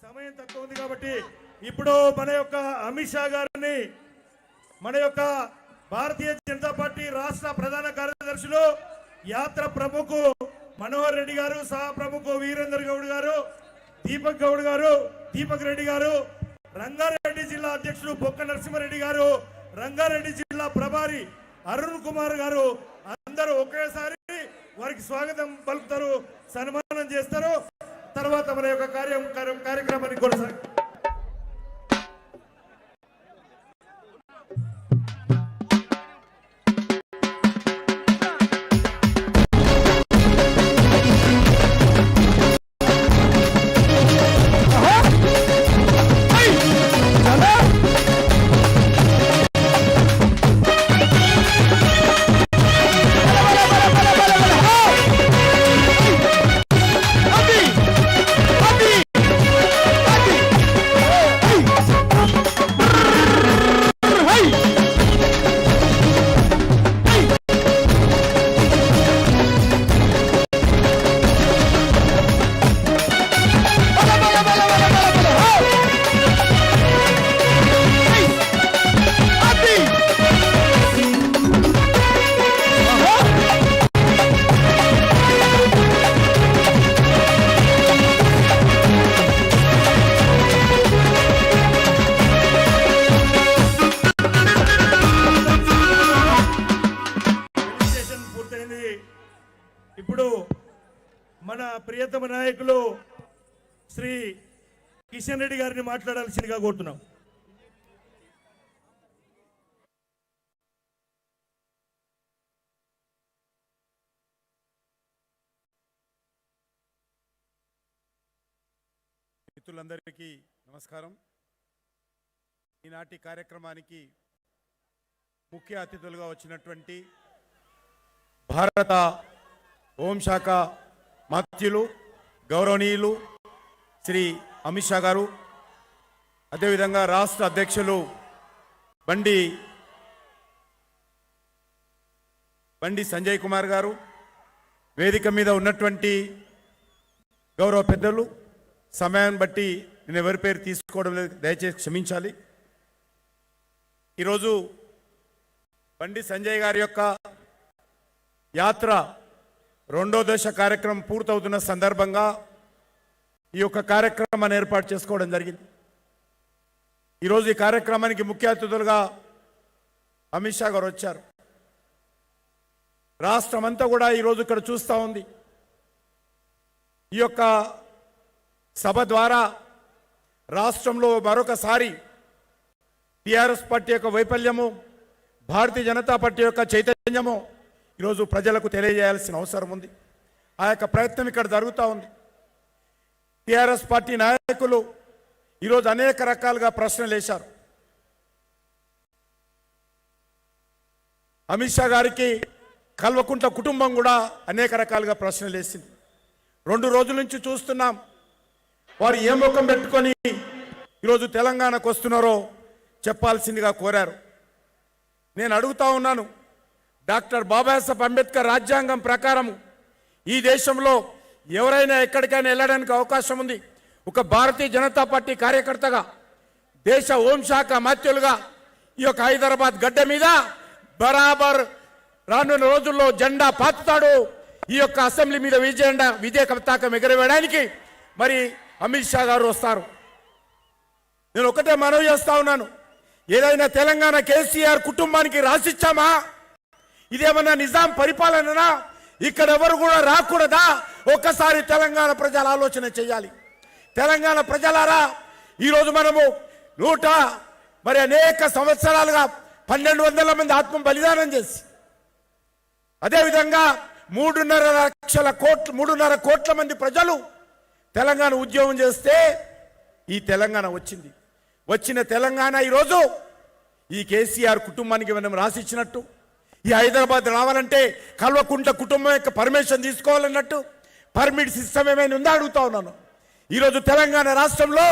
సమయం తక్కువ ఉంది కాబట్టి ఇప్పుడు మన యొక్క అమిత్ షా గారిని మన యొక్క భారతీయ జనతా పార్టీ రాష్ట్ర ప్రధాన కార్యదర్శులు యాత్ర ప్రముఖ మనోహర్ రెడ్డి గారు, సహ ప్రముఖ వీరేందర్ గౌడ్ గారు, దీపక్ గౌడ్ గారు, దీపక్ రెడ్డి గారు, రంగారెడ్డి జిల్లా అధ్యక్షులు బొక్క నరసింహారెడ్డి గారు, రంగారెడ్డి జిల్లా ప్రభారి అరుణ్ కుమార్ గారు అందరూ ఒకేసారి వారికి స్వాగతం పలుకుతారు, సన్మానం చేస్తారు. తర్వాత మన యొక్క కార్యక్రమాన్ని కొనసాగిస్తారు. శ్రీ కిషన్ రెడ్డి గారిని మాట్లాడాల్సిందిగా కోరుతున్నాం. మిత్రులందరికీ నమస్కారం. ఈనాటి కార్యక్రమానికి ముఖ్య అతిథులుగా వచ్చినటువంటి భారత హోంశాఖ మంత్రులు గౌరవనీయులు శ్రీ అమిత్ షా గారు, అదేవిధంగా రాష్ట్ర అధ్యక్షులు బండి సంజయ్ కుమార్ గారు, వేదిక మీద ఉన్నటువంటి గౌరవ పెద్దలు, సమయాన్ని బట్టి నేను ఎవరి పేరు తీసుకోవడం లేదు, దయచేసి క్షమించాలి. ఈరోజు బండి సంజయ్ గారి యొక్క యాత్ర రెండో దశ కార్యక్రమం పూర్తవుతున్న సందర్భంగా ఈ యొక్క కార్యక్రమాన్ని ఏర్పాటు చేసుకోవడం జరిగింది. ఈరోజు ఈ కార్యక్రమానికి ముఖ్య అతిథులుగా అమిత్ షా గారు వచ్చారు. రాష్ట్రం అంతా కూడా ఈరోజు ఇక్కడ చూస్తూ ఉంది. ఈ యొక్క సభ ద్వారా రాష్ట్రంలో మరొకసారి టిఆర్ఎస్ పార్టీ యొక్క వైఫల్యము, భారతీయ జనతా పార్టీ యొక్క చైతన్యము ఈరోజు ప్రజలకు తెలియజేయాల్సిన అవసరం ఉంది. ఆ యొక్క ప్రయత్నం ఇక్కడ జరుగుతూ ఉంది. టిఆర్ఎస్ పార్టీ నాయకులు ఈరోజు అనేక రకాలుగా ప్రశ్నలు వేశారు. అమిత్ షా గారికి కల్వకుంట్ల కుటుంబం కూడా అనేక రకాలుగా ప్రశ్నలు వేసింది. 2 రోజుల నుంచి చూస్తున్నాం. వారు ఏ ముఖం పెట్టుకొని ఈరోజు తెలంగాణకు వస్తున్నారో చెప్పాల్సిందిగా కోరారు. నేను అడుగుతా ఉన్నాను, డాక్టర్ బాబాసాహెబ్ అంబేద్కర్ రాజ్యాంగం ప్రకారం ఈ దేశంలో ఎవరైనా ఎక్కడికైనా వెళ్ళడానికి అవకాశం ఉంది. ఒక భారతీయ జనతా పార్టీ కార్యకర్తగా, దేశ హోంశాఖ మంత్రులుగా ఈ యొక్క హైదరాబాద్ గడ్డ మీద బరాబర్ రానున్న రోజుల్లో జెండా పాతుతాడు. ఈ యొక్క అసెంబ్లీ మీద విజయ పతాకం ఎగరవేయడానికి మరి అమిత్ షా గారు వస్తారు. నేను ఒకటే మనవి చేస్తా ఉన్నాను, ఏదైనా తెలంగాణ కేసీఆర్ కుటుంబానికి రాసిచ్చామా? ఇదేమన్నా నిజాం పరిపాలననా? ఇక్కడ ఎవరు కూడా రాకూడదా? ఒక్కసారి తెలంగాణ ప్రజల ఆలోచన చేయాలి. తెలంగాణ ప్రజలారా, ఈరోజు మనము అనేక సంవత్సరాలుగా 1200 మంది ఆత్మ బలిదానం చేసి, అదేవిధంగా 3.5 కోట్ల మంది ప్రజలు తెలంగాణ ఉద్యమం చేస్తే ఈ తెలంగాణ వచ్చింది. వచ్చిన తెలంగాణ ఈరోజు ఈ కేసీఆర్ కుటుంబానికి మనం రాసిచ్చినట్టు, ఈ హైదరాబాద్ రావాలంటే కల్వకుంట్ల కుటుంబం యొక్క పర్మిషన్ తీసుకోవాలన్నట్టు పర్మిట్ సిస్టమ్ ఏమైనా ఉందా అడుగుతా ఉన్నాను. ఈరోజు తెలంగాణ రాష్ట్రంలో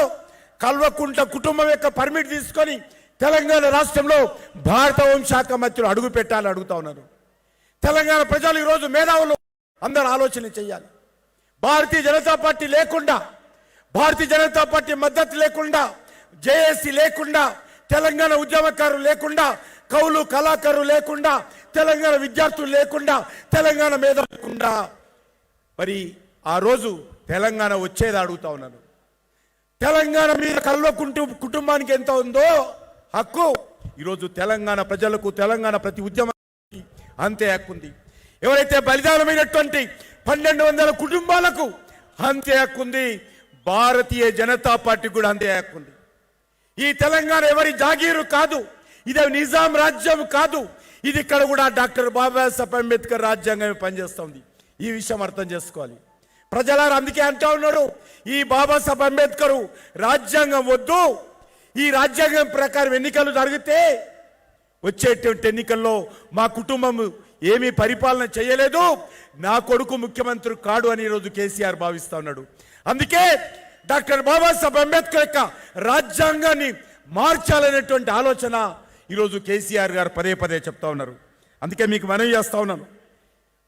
కల్వకుంట్ల కుటుంబం యొక్క పర్మిట్ తీసుకొని తెలంగాణ రాష్ట్రంలో భారత హోంశాఖ మంత్రులు అడుగు పెట్టాలని అడుగుతా ఉన్నాను. తెలంగాణ ప్రజలు ఈరోజు మేధావులు అందరూ ఆలోచన చేయాలి. భారతీయ జనతా పార్టీ లేకుండా, భారతీయ జనతా పార్టీ మద్దతు లేకుండా, జేఏసీ లేకుండా, తెలంగాణ ఉద్యమకారులు లేకుండా, కవులు కళాకారులు లేకుండా, తెలంగాణ విద్యార్థులు లేకుండా, తెలంగాణ మేధావులు లేకుండా మరి ఆ రోజు తెలంగాణ వచ్చేది అడుగుతా ఉన్నాను. తెలంగాణ మీద కల్వకుంట్ల కుటుంబానికి ఎంత ఉందో హక్కు, ఈరోజు తెలంగాణ ప్రజలకు, తెలంగాణ ప్రతి ఉద్యమానికి అంతే హక్కు ఉంది. ఎవరైతే బలిదానమైనటువంటి 1200 కుటుంబాలకు అంతే హక్కు ఉంది. భారతీయ జనతా పార్టీ కూడా అంతే హక్కు ఉంది. ఈ తెలంగాణ ఎవరి జాగీరు కాదు, ఇది నిజాం రాజ్యం కాదు. ఇది ఇక్కడ కూడా డాక్టర్ బాబాసాహెబ్ అంబేద్కర్ రాజ్యాంగమే పనిచేస్తుంది. ఈ విషయం అర్థం చేసుకోవాలి ప్రజలారా. అందుకే అంటా ఉన్నాడు, ఈ బాబాసాహెబ్ అంబేద్కర్ రాజ్యాంగం వద్దు, ఈ రాజ్యాంగం ప్రకారం ఎన్నికలు జరిగితే వచ్చేటువంటి ఎన్నికల్లో మా కుటుంబం ఏమీ పరిపాలన చేయలేదు, నా కొడుకు ముఖ్యమంత్రి కాడు అని ఈరోజు కేసీఆర్ భావిస్తా ఉన్నాడు. అందుకే డాక్టర్ బాబాసాహెబ్ అంబేద్కర్ యొక్క రాజ్యాంగాన్ని మార్చాలనేటువంటి ఆలోచన ఈరోజు కేసీఆర్ గారు పదే పదే చెప్తా ఉన్నారు. అందుకే మీకు మనవి చేస్తా ఉన్నాను.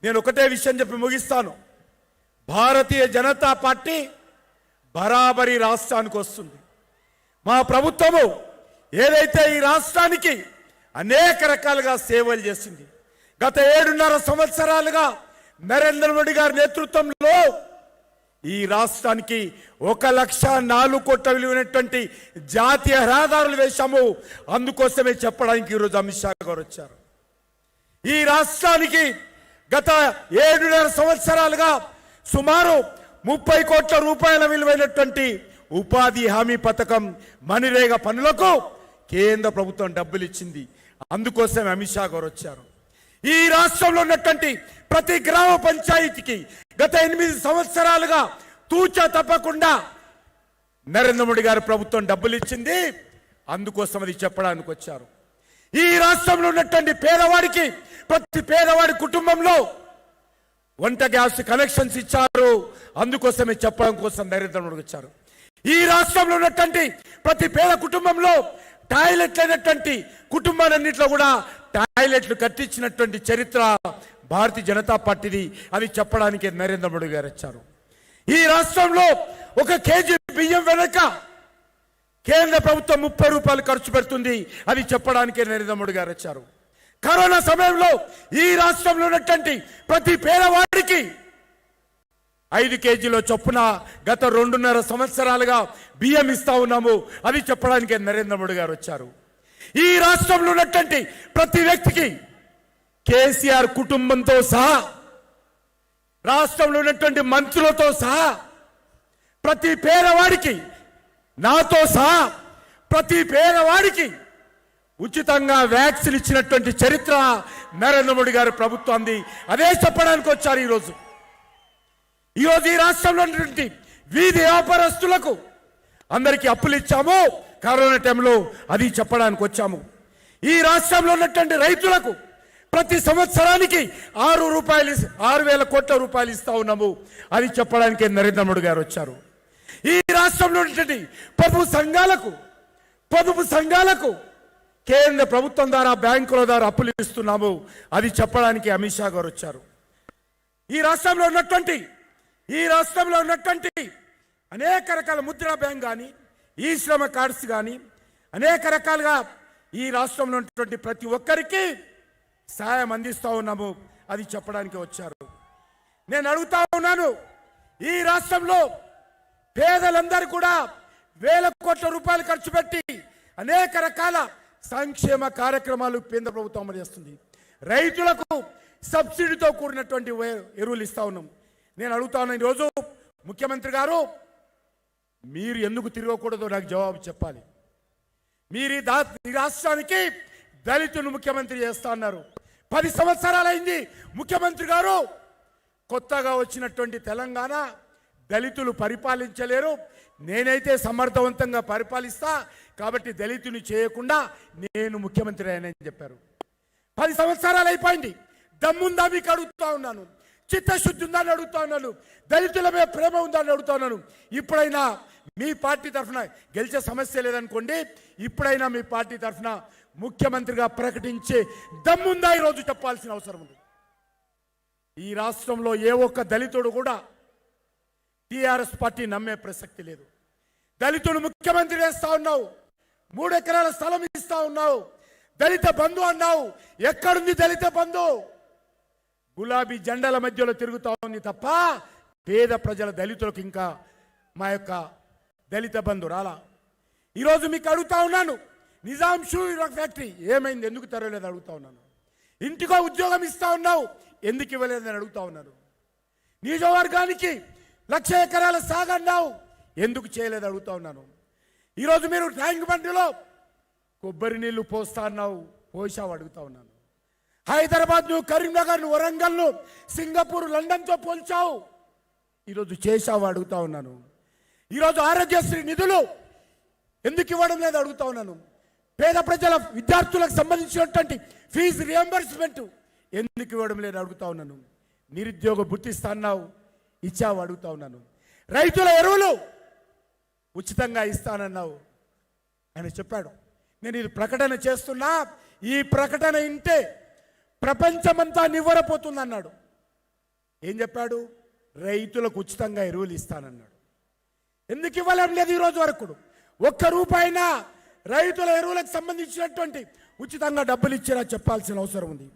నేను ఒకటే విషయం చెప్పి ముగిస్తాను. భారతీయ జనతా పార్టీ బరాబరి రాష్ట్రానికి వస్తుంది. మా ప్రభుత్వము ఏదైతే ఈ రాష్ట్రానికి అనేక రకాలుగా సేవలు చేసింది, గత 7.5 సంవత్సరాలుగా నరేంద్ర మోడీ గారి నేతృత్వంలో ఈ రాష్ట్రానికి 1,04 కోట్ల విలువైనటువంటి జాతీయ రహదారులు వేశాము. అందుకోసమే చెప్పడానికి ఈరోజు అమిత్ షా గారు వచ్చారు. ఈ రాష్ట్రానికి గత 7.5 సంవత్సరాలుగా సుమారు 30 కోట్ల రూపాయల విలువైనటువంటి ఉపాధి హామీ పథకం మణిరేగా పనులకు కేంద్ర ప్రభుత్వం డబ్బులు ఇచ్చింది. అందుకోసం అమిత్ షా గారు వచ్చారు. ఈ రాష్ట్రంలో ఉన్నటువంటి ప్రతి గ్రామ పంచాయతీకి గత 8 సంవత్సరాలుగా తూచా తప్పకుండా నరేంద్ర మోడీ గారి ప్రభుత్వం డబ్బులు ఇచ్చింది. అందుకోసం అది చెప్పడానికి వచ్చారు. ఈ రాష్ట్రంలో ఉన్నటువంటి పేదవాడికి ప్రతి పేదవాడి కుటుంబంలో వంట గ్యాస్ కనెక్షన్స్ ఇచ్చారు. అందుకోసమే చెప్పడం కోసం నరేంద్ర మోడీ వచ్చారు. ఈ రాష్ట్రంలో ఉన్నటువంటి ప్రతి పేద కుటుంబంలో టాయిలెట్ లేనటువంటి కుటుంబాలన్నింటిలో కూడా టాయిలెట్లు కట్టించినటువంటి చరిత్ర భారతీయ జనతా పార్టీది. అది చెప్పడానికి నరేంద్ర మోడీ గారు వచ్చారు. ఈ రాష్ట్రంలో 1 కేజీ బియ్యం వెనక కేంద్ర ప్రభుత్వం 30 రూపాయలు ఖర్చు పెడుతుంది. అది చెప్పడానికి నరేంద్ర మోడీ గారు వచ్చారు. కరోనా సమయంలో ఈ రాష్ట్రంలో ఉన్నటువంటి ప్రతి పేదవాడికి 5 కేజీల చొప్పున గత 2.5 సంవత్సరాలుగా బియ్యం ఇస్తా ఉన్నాము. అది చెప్పడానికి నరేంద్ర మోడీ గారు వచ్చారు. ఈ రాష్ట్రంలో ఉన్నటువంటి ప్రతి వ్యక్తికి కేసీఆర్ కుటుంబంతో సహా రాష్ట్రంలో ఉన్నటువంటి మంత్రులతో సహా ప్రతి పేదవాడికి నాతో సహా ప్రతి పేదవాడికి ఉచితంగా వ్యాక్సిన్ ఇచ్చినటువంటి చరిత్ర నరేంద్ర మోడీ గారి ప్రభుత్వాన్ని. అదే చెప్పడానికి వచ్చారు. ఈరోజు ఈ రాష్ట్రంలో ఉన్నటువంటి వీధి వ్యాపారస్తులకు అందరికీ అప్పులు ఇచ్చాము కరోనా టైంలో. అది చెప్పడానికి వచ్చాము. ఈ రాష్ట్రంలో ఉన్నటువంటి రైతులకు ప్రతి సంవత్సరానికి 6,000 కోట్ల రూపాయలు ఇస్తా ఉన్నాము. అది చెప్పడానికి నరేంద్ర మోడీ గారు వచ్చారు. ఈ రాష్ట్రంలో ఉన్నటువంటి పొదుపు సంఘాలకు కేంద్ర ప్రభుత్వం ద్వారా బ్యాంకుల ద్వారా అప్పులు ఇస్తున్నాము. అది చెప్పడానికి అమిత్ షా గారు వచ్చారు. ఈ రాష్ట్రంలో ఉన్నటువంటి అనేక రకాల ముద్రా బ్యాంక్ కానీ ఈ శ్రమ కార్డ్స్ కానీ అనేక రకాలుగా ఈ రాష్ట్రంలో ఉన్నటువంటి ప్రతి ఒక్కరికి సహాయం అందిస్తూ ఉన్నాము. అది చెప్పడానికి వచ్చారు. నేను అడుగుతా ఉన్నాను, ఈ రాష్ట్రంలో పేదలందరూ కూడా 1,000 కోట్ల రూపాయలు ఖర్చు పెట్టి అనేక రకాల సంక్షేమ కార్యక్రమాలు కేంద్ర ప్రభుత్వం అమలు చేస్తుంది. రైతులకు సబ్సిడీతో కూడినటువంటి ఎరువులు ఇస్తా ఉన్నాం. నేను అడుగుతా ఉన్నాను, ఈరోజు ముఖ్యమంత్రి గారు మీరు ఎందుకు తిరగకూడదో నాకు జవాబు చెప్పాలి. మీరు ఈ రాష్ట్రానికి దళితులు ముఖ్యమంత్రి చేస్తా అన్నారు. 10 సంవత్సరాలైంది ముఖ్యమంత్రి గారు. కొత్తగా వచ్చినటువంటి తెలంగాణ దళితులు పరిపాలించలేరు, నేనైతే సమర్థవంతంగా పరిపాలిస్తా కాబట్టి దళితుని చేయకుండా నేను ముఖ్యమంత్రి అయినని చెప్పారు. 10 సంవత్సరాలు అయిపోయింది. దమ్ముందా మీకు అడుగుతా ఉన్నాను, చిత్తశుద్ధి ఉందని అడుగుతా ఉన్నాను, దళితుల మీద ప్రేమ ఉందని అడుగుతా ఉన్నాను. ఇప్పుడైనా మీ పార్టీ తరఫున గెలిచే సమస్య లేదనుకోండి, ఇప్పుడైనా మీ పార్టీ తరఫున ముఖ్యమంత్రిగా ప్రకటించే దమ్ముందా ఈరోజు చెప్పాల్సిన అవసరం ఉంది. ఈ రాష్ట్రంలో ఏ ఒక్క దళితుడు కూడా టీఆర్ఎస్ పార్టీ నమ్మే ప్రసక్తి లేదు. దళితుడు ముఖ్యమంత్రి చేస్తా ఉన్నావు, 3 ఎకరాల స్థలం ఇస్తా ఉన్నావు, దళిత బంధు అన్నావు. ఎక్కడుంది దళిత బంధు? గులాబీ జెండాల మధ్యలో తిరుగుతా ఉంది తప్ప పేద ప్రజల దళితులకు ఇంకా మా యొక్క దళిత బంధు రాలా. ఈరోజు మీకు అడుగుతా ఉన్నాను, నిజాం షూ ఫ్యాక్టరీ ఏమైంది, ఎందుకు తెరవలేదు అడుగుతా ఉన్నాను. ఇంటికో ఉద్యోగం ఇస్తా ఉన్నావు, ఎందుకు ఇవ్వలేదని అడుగుతా ఉన్నాను. నియోజకవర్గానికి 1,00,000 ఎకరాల సాగు అన్నావు, ఎందుకు చేయలేదు అడుగుతా ఉన్నాను. ఈరోజు మీరు ట్యాంక్ బండిలో కొబ్బరి నీళ్లు పోస్తా అన్నావు, పోసావు అడుగుతా ఉన్నాను. హైదరాబాద్ను, కరీంనగర్ను, వరంగల్ను, సింగపూర్, లండన్తో పోల్చావు, ఈరోజు చేశావు అడుగుతా ఉన్నాను. ఈరోజు ఆరోగ్యశ్రీ నిధులు ఎందుకు ఇవ్వడం లేదు అడుగుతా ఉన్నాను. పేద ప్రజల విద్యార్థులకు సంబంధించినటువంటి ఫీజు రియంబర్స్మెంట్ ఎందుకు ఇవ్వడం లేదు అడుగుతా ఉన్నాను. నిరుద్యోగ భృతిస్తా అన్నావు, ఇచ్చావు అడుగుతా ఉన్నాను. రైతుల ఎరువులు ఉచితంగా ఇస్తానన్నావు, ఆయన చెప్పాడు. నేను ఇది ప్రకటన చేస్తున్నా, ఈ ప్రకటన ఇంటే ప్రపంచమంతా నివ్వరపోతుంది అన్నాడు. ఏం చెప్పాడు? రైతులకు ఉచితంగా ఎరువులు ఇస్తానన్నాడు. ఎందుకు ఇవ్వలేం లేదు ఈరోజు వరకు? ఒక్క రూపాయినా రైతుల ఎరువులకు సంబంధించినటువంటి ఉచితంగా డబ్బులు ఇచ్చేలా చెప్పాల్సిన అవసరం ఉంది.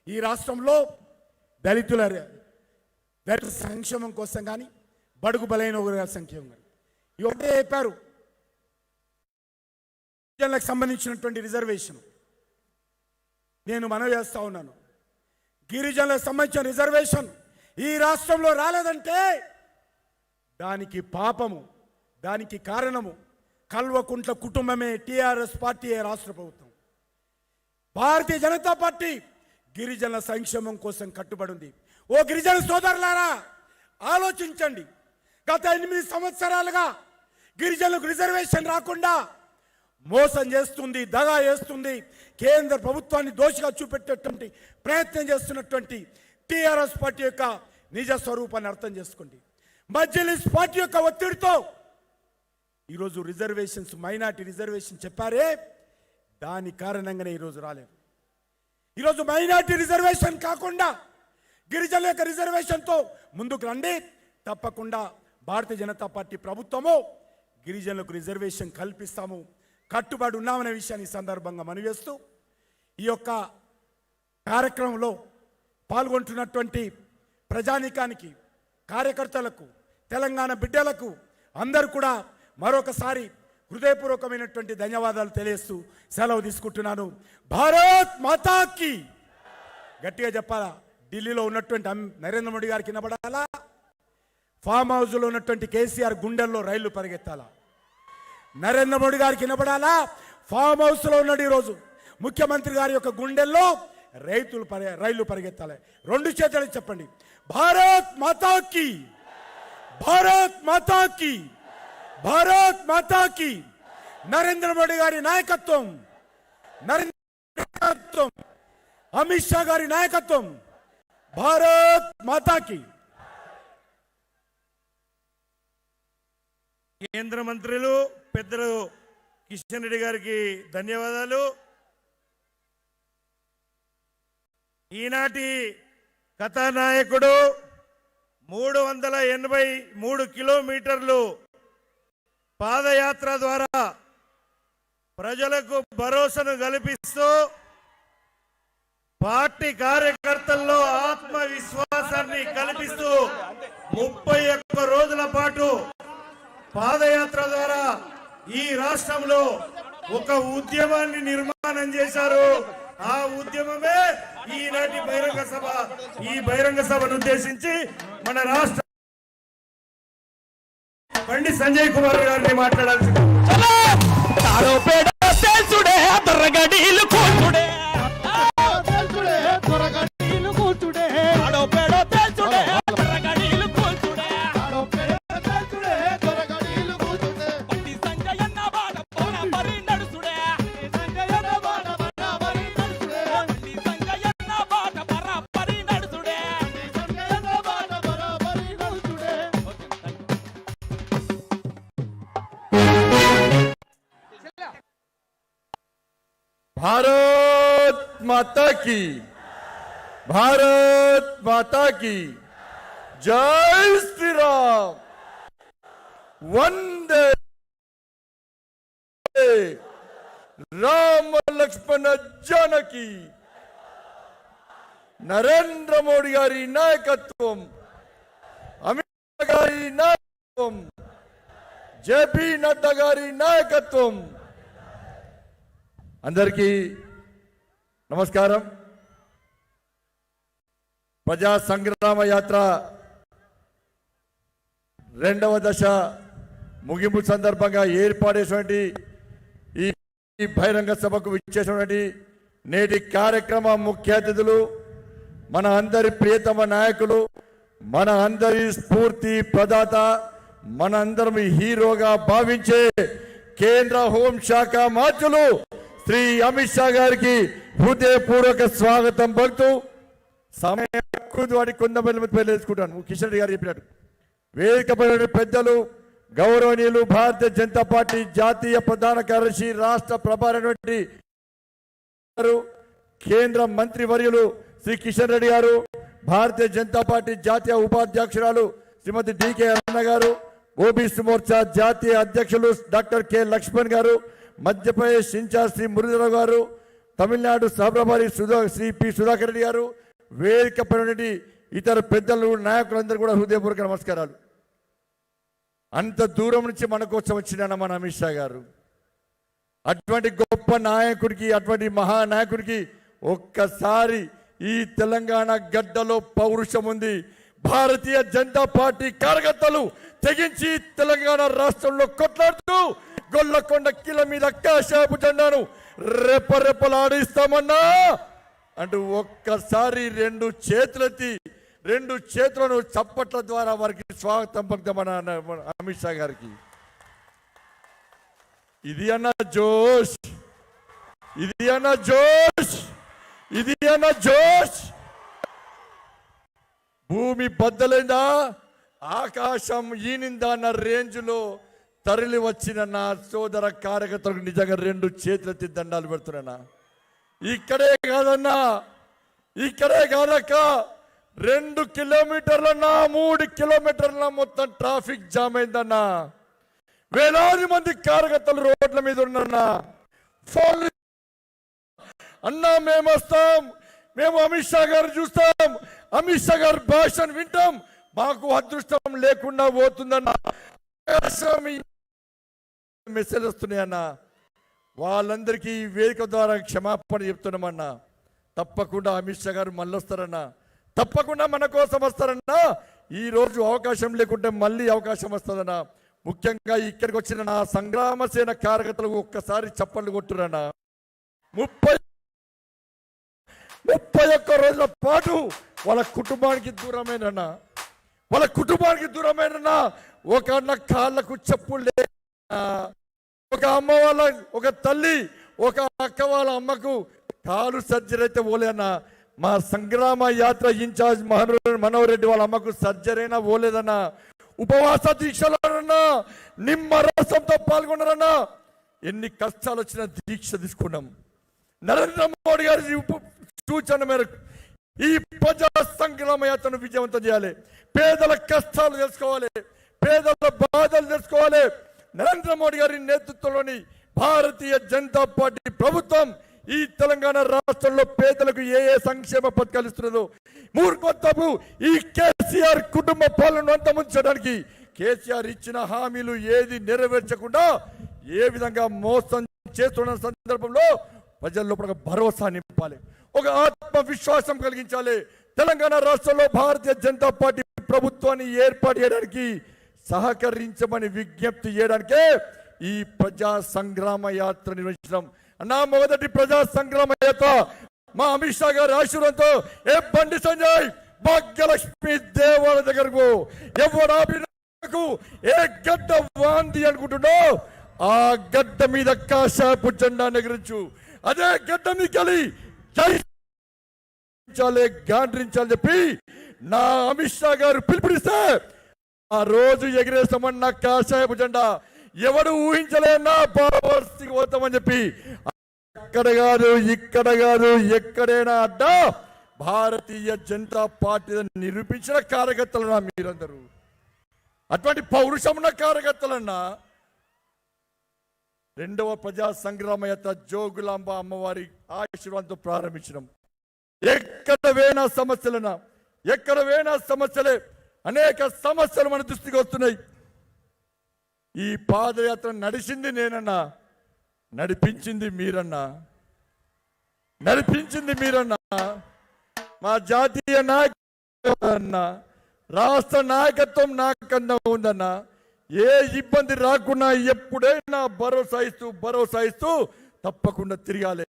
ఈ రాష్ట్రంలో దళితుల సంక్షేమం కోసం కానీ బడుగు బలైన సంక్షేమం కానీ ఒకటే చెప్పారు. గిరిజనులకు సంబంధించినటువంటి రిజర్వేషన్ నేను మనవి చేస్తా ఉన్నాను. గిరిజనులకు సంబంధించిన రిజర్వేషన్ ఈ రాష్ట్రంలో రాలేదంటే దానికి పాపము, దానికి కారణము కల్వకుంట్ల కుటుంబమే, టీఆర్ఎస్ పార్టీ, రాష్ట్ర ప్రభుత్వం. భారతీయ జనతా పార్టీ గిరిజనుల సంక్షేమం కోసం కట్టుబడి ఉంది. ఓ గిరిజన సోదరులారా, ఆలోచించండి. గత 8 సంవత్సరాలుగా గిరిజనులకు రిజర్వేషన్ రాకుండా మోసం చేస్తుంది, దగా చేస్తుంది, కేంద్ర ప్రభుత్వాన్ని దోషిగా చూపెట్టేటువంటి ప్రయత్నం చేస్తున్నటువంటి టీఆర్ఎస్ పార్టీ యొక్క నిజ స్వరూపాన్ని అర్థం చేసుకోండి. మజ్లిస్ పార్టీ యొక్క ఒత్తిడితో ఈరోజు రిజర్వేషన్స్, మైనార్టీ రిజర్వేషన్ చెప్పారే, దాని కారణంగానే ఈరోజు రాలేదు. ఈరోజు మైనార్టీ రిజర్వేషన్ కాకుండా గిరిజనుల యొక్క రిజర్వేషన్తో ముందుకు రండి. తప్పకుండా భారతీయ జనతా పార్టీ ప్రభుత్వము గిరిజనులకు రిజర్వేషన్ కల్పిస్తాము, కట్టుబడి ఉన్నామనే విషయాన్ని ఈ సందర్భంగా మనవేస్తూ, ఈ యొక్క కార్యక్రమంలో పాల్గొంటున్నటువంటి ప్రజానీకానికి, కార్యకర్తలకు, తెలంగాణ బిడ్డలకు అందరూ కూడా మరొకసారి హృదయపూర్వకమైనటువంటి ధన్యవాదాలు తెలియజేస్తూ సెలవు తీసుకుంటున్నాను. భారత్ మాతాకి. గట్టిగా చెప్పాలా? ఢిల్లీలో ఉన్నటువంటి నరేంద్ర మోడీ గారికి వినబడాలా? ఫామ్ హౌస్లో ఉన్నటువంటి కేసీఆర్ గుండెల్లో రైళ్లు పరిగెత్తాలా? నరేంద్ర మోడీ గారికి వినబడాలా? ఫామ్ హౌస్లో ఉన్నాడు ఈరోజు ముఖ్యమంత్రి గారి యొక్క గుండెల్లో రైళ్లు పరిగెత్తాలి. 2 చేతులు చెప్పండి, భారత్ మాతాకి, భారత్ మాతాకి, భారత్ మాతాకి. నరేంద్ర మోడీ గారి నాయకత్వం, నాయకత్వం, అమిత్ షా గారి నాయకత్వం, భారత్ మాతాకి. కేంద్ర మంత్రులు పెద్దలు కిషన్ రెడ్డి గారికి ధన్యవాదాలు. ఈనాటి కథానాయకుడు 383 కిలోమీటర్లు పాదయాత్ర ద్వారా ప్రజలకు భరోసాను కల్పిస్తూ పార్టీ కార్యకర్తల్లో ఆత్మవిశ్వాసాన్ని కల్పిస్తూ 31 రోజుల పాటు పాదయాత్ర ద్వారా ఈ రాష్ట్రంలో ఒక ఉద్యమాన్ని నిర్మాణం చేశారు. ఆ ఉద్యమమే ఈనాటి బహిరంగ సభ. ఈ బహిరంగ సభను ఉద్దేశించి మన రాష్ట్ర బండి సంజయ్ కుమార్ గారిని మాట్లాడాల్సి भारत माता की, भारत माता की जय श्री राम, वंदे राम लक्ष्मण जानकी. नरेंद्र मोदी गारी नायकत्वम, अमित షా గారి నాయకత్వం, జేపీ నడ్డా గారి నాయకత్వం. అందరికీ నమస్కారం. ప్రజా సంగ్రామ యాత్ర 2వ దశ ముగింపు సందర్భంగా ఏర్పాటైనటువంటి ఈ బహిరంగ సభకు విచ్చేసినటువంటి నేటి కార్యక్రమ ముఖ్య అతిథులు, మన అందరి ప్రియతమ నాయకులు, మన అందరి స్ఫూర్తి ప్రదాత, మన అందరం హీరోగా భావించే కేంద్ర హోంశాఖ మంత్రులు శ్రీ అమిత్ షా గారికి హృదయపూర్వక స్వాగతం పలుకుతూ, సమయం వాడి కొంతమంది పేర్లు వేసుకుంటాను. కిషన్ రెడ్డి గారు చెప్పినట్టు వేదికపై పెద్దలు, గౌరవనీయులు, భారతీయ జనతా పార్టీ జాతీయ ప్రధాన కార్యదర్శి, రాష్ట్ర ప్రభారి, కేంద్ర మంత్రి వర్యులు శ్రీ కిషన్ రెడ్డి గారు, భారతీయ జనతా పార్టీ జాతీయ ఉపాధ్యక్షురాలు శ్రీమతి డికే అరుణ గారు, ఓబీసీ మోర్చా జాతీయ అధ్యక్షులు డాక్టర్ కె లక్ష్మణ్ గారు, మధ్యప్రదేశ్ ఇన్ఛార్జ్ శ్రీ మురళీధర్ గారు, తమిళనాడు సహప్రభారి శ్రీ పి సుధాకర్ రెడ్డి గారు, వేదికపై ఇతర పెద్దలు, నాయకులందరూ కూడా హృదయపూర్వక నమస్కారాలు. అంత దూరం నుంచి మన కోసం వచ్చిన మన అమిత్ షా గారు, అటువంటి గొప్ప నాయకుడికి, అటువంటి మహానాయకుడికి ఒక్కసారి ఈ తెలంగాణ గడ్డలో పౌరుషం ఉంది, భారతీయ జనతా పార్టీ కార్యకర్తలు తెగించి తెలంగాణ రాష్ట్రంలో కొట్లాడుతూ గొల్లకొండ కిల మీద కాషాయపు జెండాను రెప్పరెప్పలాడిస్తామన్నా అంటూ ఒక్కసారి రెండు చేతులను చప్పట్ల ద్వారా వారికి స్వాగతం పలుకుతామన్న అమిత్ షా గారికి. ఇది అన్న జోష్, ఇది అన్న జోష్, ఇది అన్న జోష్. భూమి బద్దలైందా, ఆకాశం ఈనిందా అన్న రేంజ్లో తరలి వచ్చిన నా సోదర కార్యకర్తలకు నిజంగా రెండు చేతులెత్తి దండాలు పెడుతున్నా. ఇక్కడే కాదన్నా, ఇక్కడే కాదక్క, 2 కిలోమీటర్లన్నా 3 కిలోమీటర్ల మొత్తం ట్రాఫిక్ జామ్ అయిందన్నా. వేలాది మంది కార్యకర్తలు రోడ్ల మీద ఉన్నారన్నా. ఫోన్ అన్నా మేము వస్తాం, మేము అమిత్ షా గారు చూస్తాం, అమిత్ షా గారి భాషను వింటాం, మాకు అదృష్టం లేకుండా పోతుందన్న మెసేజ్ వస్తున్నాయన్నా. వాళ్ళందరికీ ఈ వేదిక ద్వారా క్షమాపణ చెప్తున్నామన్నా. తప్పకుండా అమిత్ షా గారు మళ్ళీ వస్తారన్నా, తప్పకుండా మన కోసం వస్తారన్నా. ఈ రోజు అవకాశం లేకుంటే మళ్ళీ అవకాశం వస్తుందన్నా. ముఖ్యంగా ఇక్కడికి వచ్చిన నా సంగ్రామ సేన కార్యకర్తలకు ఒక్కసారి చప్పట్లు కొట్టురన్నా. 31 రోజుల పాటు వాళ్ళ కుటుంబానికి దూరమేనన్నా, వాళ్ళ కుటుంబానికి దూరమేనన్నా. ఒక అన్న కాళ్ళకు చెప్పులు లే, ఒక అమ్మ వాళ్ళ, ఒక తల్లి, ఒక అక్క వాళ్ళ అమ్మకు కాలు సర్జరీ అయితే పోలేదన్నా. మా సంగ్రామ యాత్ర ఇన్ఛార్జ్ మనోహర్ రెడ్డి వాళ్ళ అమ్మకు సర్జరీ అయినా పోలేదన్నా. ఉపవాస దీక్షలన్నా, నిమ్మరసంతో పాల్గొన్నారన్నా. ఎన్ని కష్టాలు వచ్చినా దీక్ష తీసుకున్నాం. నరేంద్ర మోడీ గారి సూచన మేరకు ఈ ప్రజా సంగ్రామ యాత్రను విజయవంతం చేయాలి. పేదల కష్టాలు తెలుసుకోవాలి, పేదల బాధలు తెలుసుకోవాలి. నరేంద్ర మోడీ గారి నేతృత్వంలోని భారతీయ జనతా పార్టీ ప్రభుత్వం ఈ తెలంగాణ రాష్ట్రంలో పేదలకు ఏ సంక్షేమ పథకాలు ఇస్తున్నదో, మూర్ఖత్వపు ఈ కేసీఆర్ కుటుంబ పాలనను అంతముంచడానికి కేసీఆర్ ఇచ్చిన హామీలు ఏది నెరవేర్చకుండా ఏ విధంగా మోసం చేస్తున్న సందర్భంలో ప్రజల్లో ఒక భరోసా నింపాలి, ఒక ఆత్మవిశ్వాసం కలిగించాలి. తెలంగాణ రాష్ట్రంలో భారతీయ జనతా పార్టీ ప్రభుత్వాన్ని ఏర్పాటు చేయడానికి సహకరించమని విజ్ఞప్తి చేయడానికే ఈ ప్రజా సంగ్రామ యాత్ర నిర్వహించడం. నా మొదటి ప్రజా సంగ్రామ యాత్ర మా అమిత్ షా గారి ఆశీర్వాదంతో ఏ బండి సంజయ్ భాగ్యలక్ష్మి దేవాలయం దగ్గరకు ఎవరు ఏ గడ్డ వాంది అనుకుంటున్నా ఆ గడ్డ మీద కాషాయపు జెండా ఎగరించు. అదే గడ్డ మీద కలిగి గాండ్రించాలని చెప్పి నా అమిత్ షా గారు పిలుపునిస్తే ఆ రోజు ఎగిరేస్తామన్న కాషాయపు జెండా ఎవడు ఊహించలేనా బావర్స్కి పోతామని చెప్పి అక్కడ కాదు, ఇక్కడ కాదు, ఎక్కడైనా అడ్డా భారతీయ జనతా పార్టీ నిరూపించిన కార్యకర్తలన్నా మీరందరూ. అటువంటి పౌరుషమున్న కార్యకర్తలన్నా. రెండవ ప్రజా సంగ్రామ యాత్ర జోగులాంబ అమ్మవారి ఆశీర్వాదంతో ప్రారంభించడం. ఎక్కడ వేనా సమస్యలే, అనేక సమస్యలు మన దృష్టికి వస్తున్నాయి. ఈ పాదయాత్ర నడిచింది నేనన్నా, నడిపించింది మీరన్నా. మా జాతీయ నాయకత్వం, రాష్ట్ర నాయకత్వం నాకన్నా ఉందన్నా. ఏ ఇబ్బంది రాకుండా ఎప్పుడైనా భరోసా ఇస్తూ తప్పకుండా తిరగాలి.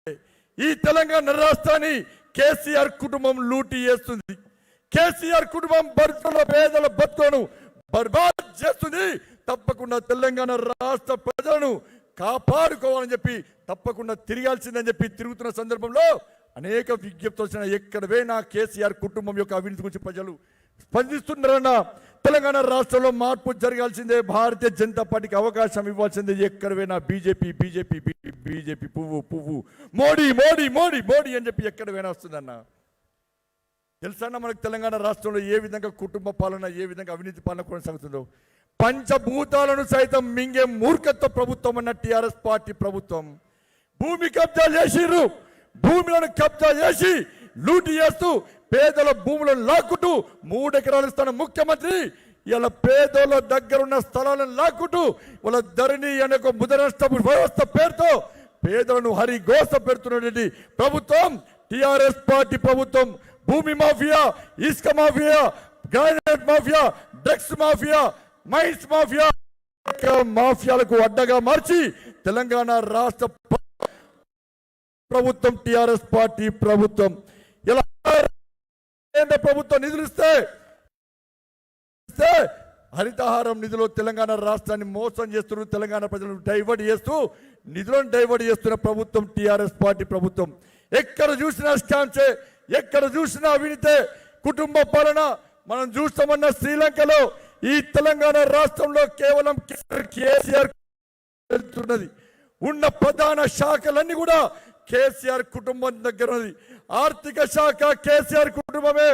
ఈ తెలంగాణ రాష్ట్రాన్ని కేసీఆర్ కుటుంబం లూటీ చేస్తుంది. కేసీఆర్ కుటుంబం పేదల బతుకులను బర్బాద్ చేస్తుంది. తప్పకుండా తెలంగాణ రాష్ట్ర ప్రజలను కాపాడుకోవాలని చెప్పి తప్పకుండా తిరగాల్సిందని చెప్పి తిరుగుతున్న సందర్భంలో అనేక విజ్ఞప్తులు వచ్చిన. ఎక్కడ పోయినా కేసీఆర్ కుటుంబం యొక్క అవినీతి గురించి ప్రజలు స్పందిస్తున్నారన్న. తెలంగాణ రాష్ట్రంలో మార్పు జరగాల్సిందే, భారతీయ జనతా పార్టీకి అవకాశం ఇవ్వాల్సిందే. ఎక్కడ పోయినా బీజేపీ పువ్వు మోడీ అని చెప్పి ఎక్కడ పోయినా వస్తుందన్న. తెలుసా మనకు తెలంగాణ రాష్ట్రంలో ఏ విధంగా కుటుంబ పాలన, ఏ విధంగా అవినీతి పాలన కొనసాగుతుందో. పంచభూతాలను సైతం మింగే మూర్ఖత్వ ప్రభుత్వం అన్న టిఆర్ఎస్ పార్టీ ప్రభుత్వం. భూమి కబ్జా చేసిర్రు, భూమిలను కబ్జా చేసి లూటి చేస్తూ పేదల భూములను లాక్కుంటూ 3 ఎకరాలు ఇస్తున్న ముఖ్యమంత్రి ఇలా పేదల దగ్గర ఉన్న స్థలాలను లాక్కుంటూ వాళ్ళ ధరణి అనే ఒక ముద్రనష్టపు వ్యవస్థ పేరుతో పేదలను హరిగోస పెడుతున్నటువంటి ప్రభుత్వం టిఆర్ఎస్ పార్టీ ప్రభుత్వం. భూమి మాఫియా, ఇసుక mafia, granite mafia, drugs mafia, mines mafia మాఫియాలకు అడ్డగా మార్చి తెలంగాణ రాష్ట్ర ప్రభుత్వం టిఆర్ఎస్ పార్టీ ప్రభుత్వం ఇలా కేంద్ర ప్రభుత్వం నిధులు ఇస్తే హరితహారం నిధులు తెలంగాణ రాష్ట్రాన్ని మోసం చేస్తున్నారు. తెలంగాణ ప్రజలను డైవర్ట్ చేస్తూ నిధులను డైవర్ట్ చేస్తున్న ప్రభుత్వం టిఆర్ఎస్ పార్టీ ప్రభుత్వం. ఎక్కడ చూసినా స్కామ్సే, ఎక్కడ చూసినా అవినీతే, కుటుంబ పాలన. మనం చూస్తామన్న శ్రీలంకలో ఈ తెలంగాణ రాష్ట్రంలో కేవలం కేసీఆర్ వెళ్తున్నది. ఉన్న ప్రధాన శాఖలన్నీ కూడా కేసీఆర్ కుటుంబం దగ్గర ఉన్నది. ఆర్థిక శాఖ కేసీఆర్ కుటుంబమే,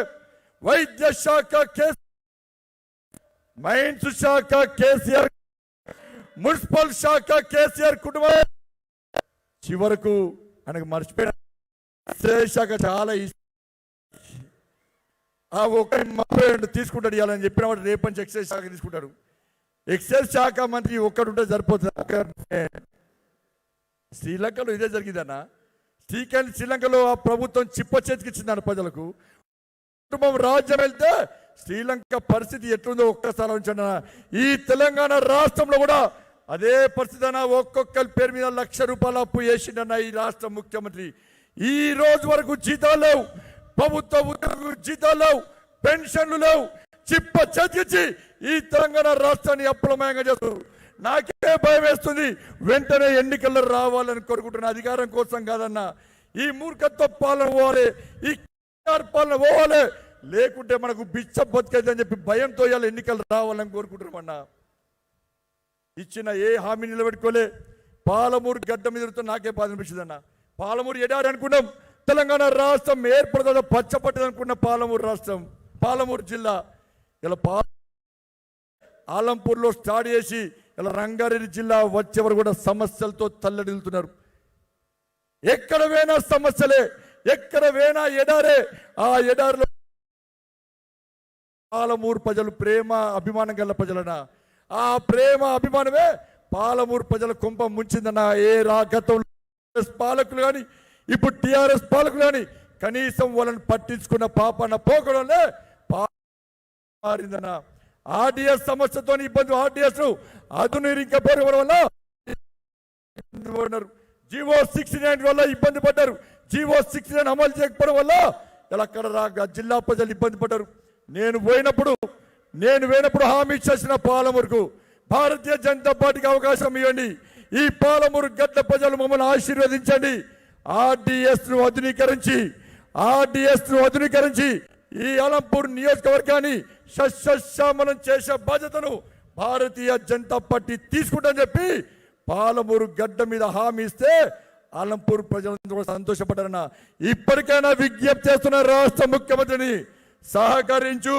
వైద్య శాఖ మైన్స్ శాఖ కేసీఆర్, మున్సిపల్ శాఖ కేసీఆర్ కుటుంబమే. చివరకు ఆయనకు మర్చిపోయిన శాఖ చాలా ఆ ఒక తీసుకుంటాడు ఇవ్వాలని చెప్పిన వాడు రేపటి ఎక్సైజ్ శాఖ తీసుకుంటాడు. ఎక్సైజ్ శాఖ మంత్రి ఒక్కడుంటే సరిపోతుంది. శ్రీలంకలో ఇదే జరిగిందన్న. శ్రీలంకలో ఆ ప్రభుత్వం చిప్ప చేతికి ఇచ్చిందన్న ప్రజలకు. కుటుంబం రాజ్యం వెళ్తే శ్రీలంక పరిస్థితి ఎట్లుందో ఒక్కసారి ఉంచండి. ఈ తెలంగాణ రాష్ట్రంలో కూడా అదే పరిస్థితి అన్న. ఒక్కొక్కరి పేరు మీద ₹1,00,000 అప్పు చేసిండన్న ఈ రాష్ట్ర ముఖ్యమంత్రి. ఈ రోజు వరకు జీతాలు లేవు, ప్రభుత్వ ఉద్యోగులకు జీతాలు లేవు, పెన్షన్లు లేవు. చిప్ప చేతికిచ్చి ఈ తెలంగాణ రాష్ట్రాన్ని అప్పులమయంగా చేస్తారు. నాకే భయం వేస్తుంది. వెంటనే ఎన్నికల్లో రావాలని కోరుకుంటున్న అధికారం కోసం కాదన్న. ఈ మూర్ఖత్వ పాలన పోవాలి, ఈ పాలన పోవాలి, లేకుంటే మనకు బిచ్చ బతికైందని చెప్పి భయంతో ఇవాళ ఎన్నికలు రావాలని కోరుకుంటున్నామన్నా. ఇచ్చిన ఏ హామీ నిలబెట్టుకోలే. పాలమూరు గడ్డ మీద నాకే బాధ అనిపించింది అన్న. పాలమూరు ఎడారి అనుకున్నాం, తెలంగాణ రాష్ట్రం ఏర్పడుతుందో పచ్చపట్టది అనుకున్న పాలమూరు రాష్ట్రం, పాలమూరు జిల్లా ఇలా ఆలంపూర్లో స్టార్ట్ చేసి ఇలా రంగారెడ్డి జిల్లా వచ్చేవారు కూడా సమస్యలతో తల్లడిల్లుతున్నారు. ఎక్కడ వేనా సమస్యలే, ఎక్కడ వేనా ఎడారే. ఆ ఎడారిలో పాలమూరు ప్రజలు ప్రేమ అభిమానం గల ప్రజలన. ఆ ప్రేమ అభిమానమే పాలమూరు ప్రజల కుంప ముంచిందన్న. ఏ గతంలో పాలకులు కానీ ఇప్పుడు టిఆర్ఎస్ పాలకులు కానీ కనీసం వాళ్ళని పట్టించుకున్న పాపన పోకడంలో మారిందన్న. ఆర్డిఎస్ సమస్యతో ఇబ్బంది, ఆర్డిఎస్ ఆధునీకరించకపోవడం వల్ల జీవో 69 వల్ల ఇబ్బంది పడ్డారు. జీవో 69 అమలు చేయకపోవడం వల్ల ఇలా అక్కడ జిల్లా ప్రజలు ఇబ్బంది పడ్డారు. నేను పోయినప్పుడు హామీ చేసిన పాలమూరుకు భారతీయ జనతా పార్టీకి అవకాశం ఇవ్వండి. ఈ పాలమూరు గడ్డ ప్రజలు మమ్మల్ని ఆశీర్వదించండి. ఆర్డిఎస్ ను ఆధునీకరించి ఈ అలంపూర్ నియోజకవర్గాన్ని సస్యశ్యామలం చేసే బాధ్యతను భారతీయ జనతా పార్టీ తీసుకుంటని చెప్పి పాలమూరు గడ్డ మీద హామీ ఇస్తే అలంపూర్ ప్రజలందరూ సంతోషపడ్డారన్న. ఇప్పటికైనా విజ్ఞప్తి చేస్తున్న రాష్ట్ర ముఖ్యమంత్రిని, సహకరించు.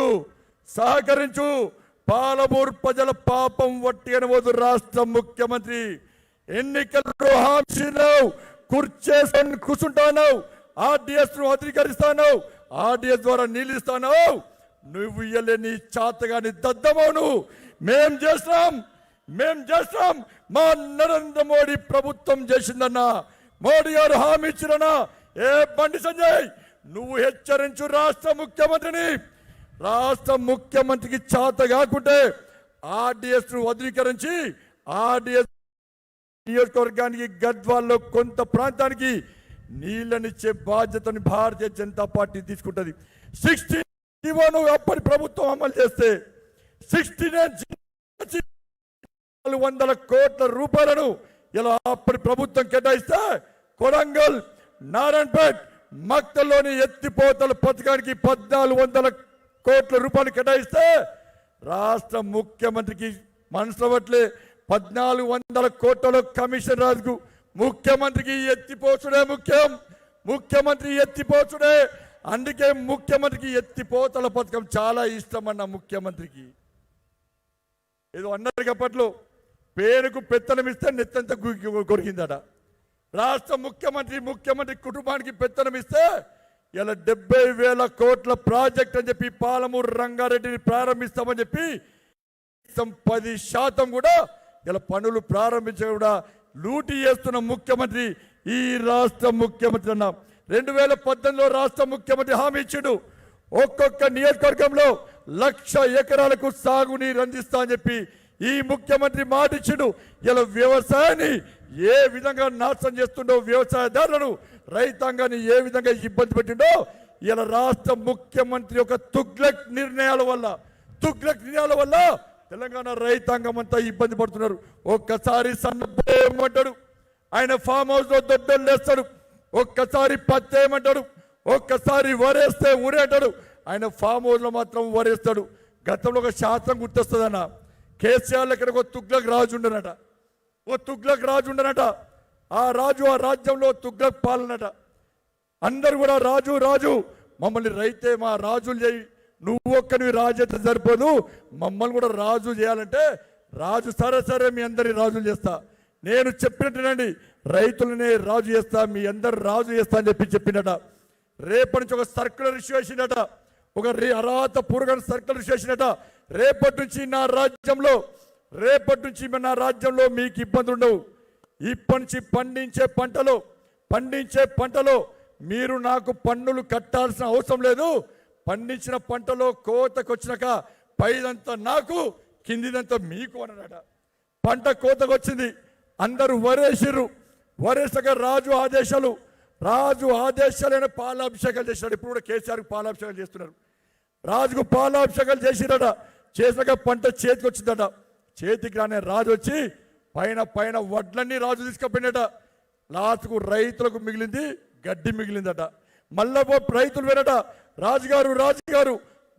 పాలమూరు ప్రజల పాపం వట్టి అనవద్దు. రాష్ట్ర ముఖ్యమంత్రి ఎన్నికల్లో హామీలు కూర్చుంటాను, ఆర్డిఎస్ ను అధికరిస్తాను, ఆర్డిఎస్ ద్వారా నిలుస్తాను. నువ్వు ఇయ్యలే నీ చాతగాని దద్దమోను. మేం చేస్తాం. మా నరేంద్ర మోడీ ప్రభుత్వం చేసిందన్నా. మోడీ గారు హామీ ఇచ్చిరన్నా. ఏ బండి సంజయ్ నువ్వు హెచ్చరించు రాష్ట్ర ముఖ్యమంత్రిని. రాష్ట్ర ముఖ్యమంత్రికి చాత కాకుంటే ఆర్డిఎస్ ను వదిలీకరించి ఆర్డిఎస్ నియోజకవర్గానికి గద్వాల్లో కొంత ప్రాంతానికి నీళ్ళనిచ్చే బాధ్యతని భారతీయ జనతా పార్టీ తీసుకుంటుంది. 16 అప్పటి ప్రభుత్వం అమలు చేస్తే 400 కోట్ల రూపాయలను ఇలా అప్పటి ప్రభుత్వం కేటాయిస్తే కొడంగల్, నారాయణపేట్, మక్తల్లోని ఎత్తిపోతల పథకానికి 1400 కోట్ల రూపాయలు కేటాయిస్తే రాష్ట్ర ముఖ్యమంత్రికి మనసులో పట్లే 1400 కోట్లలో కమిషన్ రాజుకు. ముఖ్యమంత్రికి ఎత్తిపోచుడే ముఖ్యం. ముఖ్యమంత్రి ఎత్తిపోచుడే. అందుకే ముఖ్యమంత్రికి ఎత్తిపోతల పథకం చాలా ఇష్టం అన్న. ముఖ్యమంత్రికి ఏదో అన్నారు అప్పట్లో, పేరుకు పెత్తనం ఇస్తే నెత్తంత కొరికిందట. రాష్ట్ర ముఖ్యమంత్రి కుటుంబానికి పెత్తనం ఇస్తే ఇలా 70,000 కోట్ల ప్రాజెక్ట్ అని చెప్పి పాలమూరు రంగారెడ్డిని ప్రారంభిస్తామని చెప్పి 10% కూడా ఇలా పనులు ప్రారంభించడం కూడా లూటీ చేస్తున్న ముఖ్యమంత్రి ఈ రాష్ట్ర ముఖ్యమంత్రి అన్న. 2018లో రాష్ట్ర ముఖ్యమంత్రి హామీ ఇచ్చిండు. ఒక్కొక్క నియోజకవర్గంలో 1,00,000 ఎకరాలకు సాగునీరు అందిస్తా అని చెప్పి ఈ ముఖ్యమంత్రి మాట ఇచ్చిండు. ఇలా వ్యవసాయాన్ని ఏ విధంగా నాశనం చేస్తుండో, వ్యవసాయదారులను రైతాంగాన్ని ఏ విధంగా ఇబ్బంది పెట్టిండో, ఇలా రాష్ట్ర ముఖ్యమంత్రి యొక్క తుగ్లక్ నిర్ణయాల వల్ల తెలంగాణ రైతాంగం అంతా ఇబ్బంది పడుతున్నారు. ఒక్కసారి సన్నబోయమంటాడు, ఆయన ఫామ్ హౌస్ లో దొడ్డలు వేస్తాడు. ఒక్కసారి పత్తి వేయమంటాడు, ఒక్కసారి వరేస్తే ఊరేటాడు. ఆయన ఫామ్ హౌస్ లో మాత్రం వరేస్తాడు. గతంలో ఒక శాస్త్రం గుర్తొస్తుందన్న, కేసీఆర్ ఇక్కడ ఒక తుగ్లక్ రాజు ఉండనట. ఆ రాజ్యంలో తుగ్లక్ పాలనట. అందరు కూడా రాజు మమ్మల్ని రైతే మా రాజులు చేయి, నువ్వు ఒక్కనివి రాజు అయితే సరిపోదు, మమ్మల్ని కూడా రాజు చేయాలంటే రాజు సరే మీ అందరి రాజులు చేస్తా, నేను చెప్పినట్టునండి రైతులనే రాజు చేస్తా, మీ అందరు రాజు చేస్తా అని చెప్పినట. రేపటి నుంచి ఒక సర్కులర్ ఇష్యూ చేసిందట, ఒక అర్హత పూర్వక సర్కులర్ ఇష్యూ చేసిందట. రేపటి నుంచి నా రాజ్యంలో మీకు ఇబ్బంది ఉండవు. ఇప్పటి నుంచి పండించే పంటలో మీరు నాకు పన్నులు కట్టాల్సిన అవసరం లేదు. పండించిన పంటలో కోతకు వచ్చినాక పైదంతా నాకు, కిందిదంతా మీకు అన్నాడట. పంట కోతకు వచ్చింది, అందరూ వరేసాక రాజు ఆదేశాలైన పాలాభిషేకాలు చేసినాడు. ఇప్పుడు కూడా కేసీఆర్కి పాలాభిషేకాలు చేస్తున్నారు. రాజుకు పాలాభిషేకాలు చేసిరట. చేసాక పంట చేతికి వచ్చిందట. చేతికి రానే రాజు వచ్చి పైన వడ్లన్నీ రాజు తీసుకుపోయినట. లాస్ట్కు రైతులకు మిగిలింది గడ్డి మిగిలిందట. మళ్ళా రైతులు వినట, రాజుగారు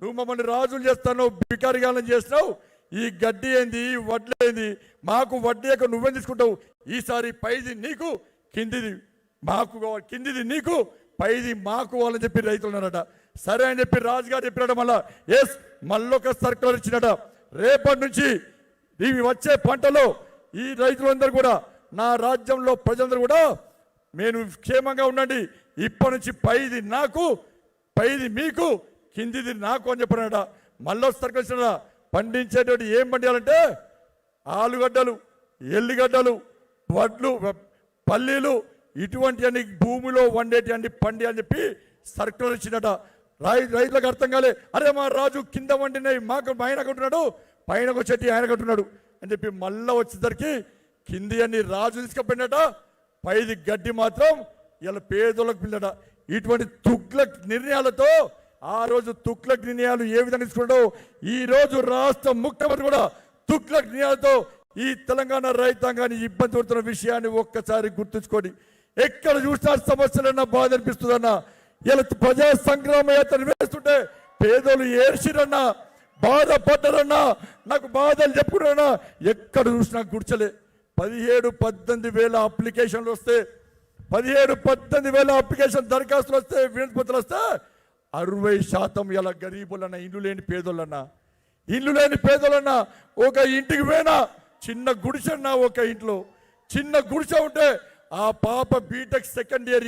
నువ్వు మమ్మల్ని రాజులు చేస్తాను, బికారిగాలను చేస్తున్నావు, ఈ గడ్డి ఏంది, ఈ వడ్లు ఏంది, మాకు వడ్డీ నువ్వేం తీసుకుంటావు, ఈసారి పైది నీకు కిందిది నీకు పైది మాకు అని చెప్పి రైతులు ఉన్నారట. సరే అని చెప్పి రాజుగారు చెప్పినట. మళ్ళొక సర్కులర్ ఇచ్చినట. రేపటి నుంచి ఇవి వచ్చే పంటలో ఈ రైతులందరూ కూడా, నా రాజ్యంలో ప్రజలందరూ కూడా నేను క్షేమంగా ఉండండి, ఇప్పటి నుంచి పైది నాకు, పైది మీకు, కిందిది నాకు అని చెప్పినట. మళ్ళీ సర్కల్ పండించేటువంటి ఏం పండించాలంటే ఆలుగడ్డలు, ఎల్లిగడ్డలు, వడ్లు, పల్లీలు, ఇటువంటి అన్ని భూమిలో వండేటి అన్ని పండి అని చెప్పి సర్కులర్ ఇచ్చినట. రైతులకు అర్థం కాలే, అరే మా రాజు కింద వండినాయి మాకు ఆయన కట్టున్నాడు, పైన వచ్చేటి ఆయన కట్టున్నాడు అని చెప్పి మళ్ళా వచ్చేసరికి కింది అన్ని రాజు తీసుకుపోయినట, పైది గడ్డి మాత్రం ఇలా పేదోళ్ళకు పిల్లట. ఇటువంటి తుగ్లక్ నిర్ణయాలతో ఆ రోజు తుగ్లక్ నిర్ణయాలు ఏ విధంగా తీసుకున్నాడో ఈ రోజు రాష్ట్ర ముఖ్యమంత్రి కూడా తుగ్లక్ నిర్ణయాలతో ఈ తెలంగాణ రైతాంగాన్ని ఇబ్బంది పడుతున్న విషయాన్ని ఒక్కసారి గుర్తుంచుకోండి. ఎక్కడ చూసినా సమస్యలన్నా బాధ అనిపిస్తుందన్నా. ఇలా ప్రజా సంగ్రామ యాత్ర వేస్తుంటే పేదోళ్ళు ఏడ్చిరన్నా, బాధపడ్డారన్నా, నాకు బాధలు చెప్పుకున్నా. ఎక్కడ చూసినా గుర్చలే. 17-18 వేల అప్లికేషన్లు వస్తే, 17-18 అప్లికేషన్ దరఖాస్తులు వస్తే, వినతిపత్రాలు వస్తే 60% ఇలా గరీబులన్నా, ఇల్లు లేని పేదోళ్ళన్నా. ఒక ఇంటికి పోయినా చిన్న గుడిసెన్నా, ఒక ఇంట్లో చిన్న గుడిసె ఉంటే ఆ పాప బీటెక్ సెకండ్ ఇయర్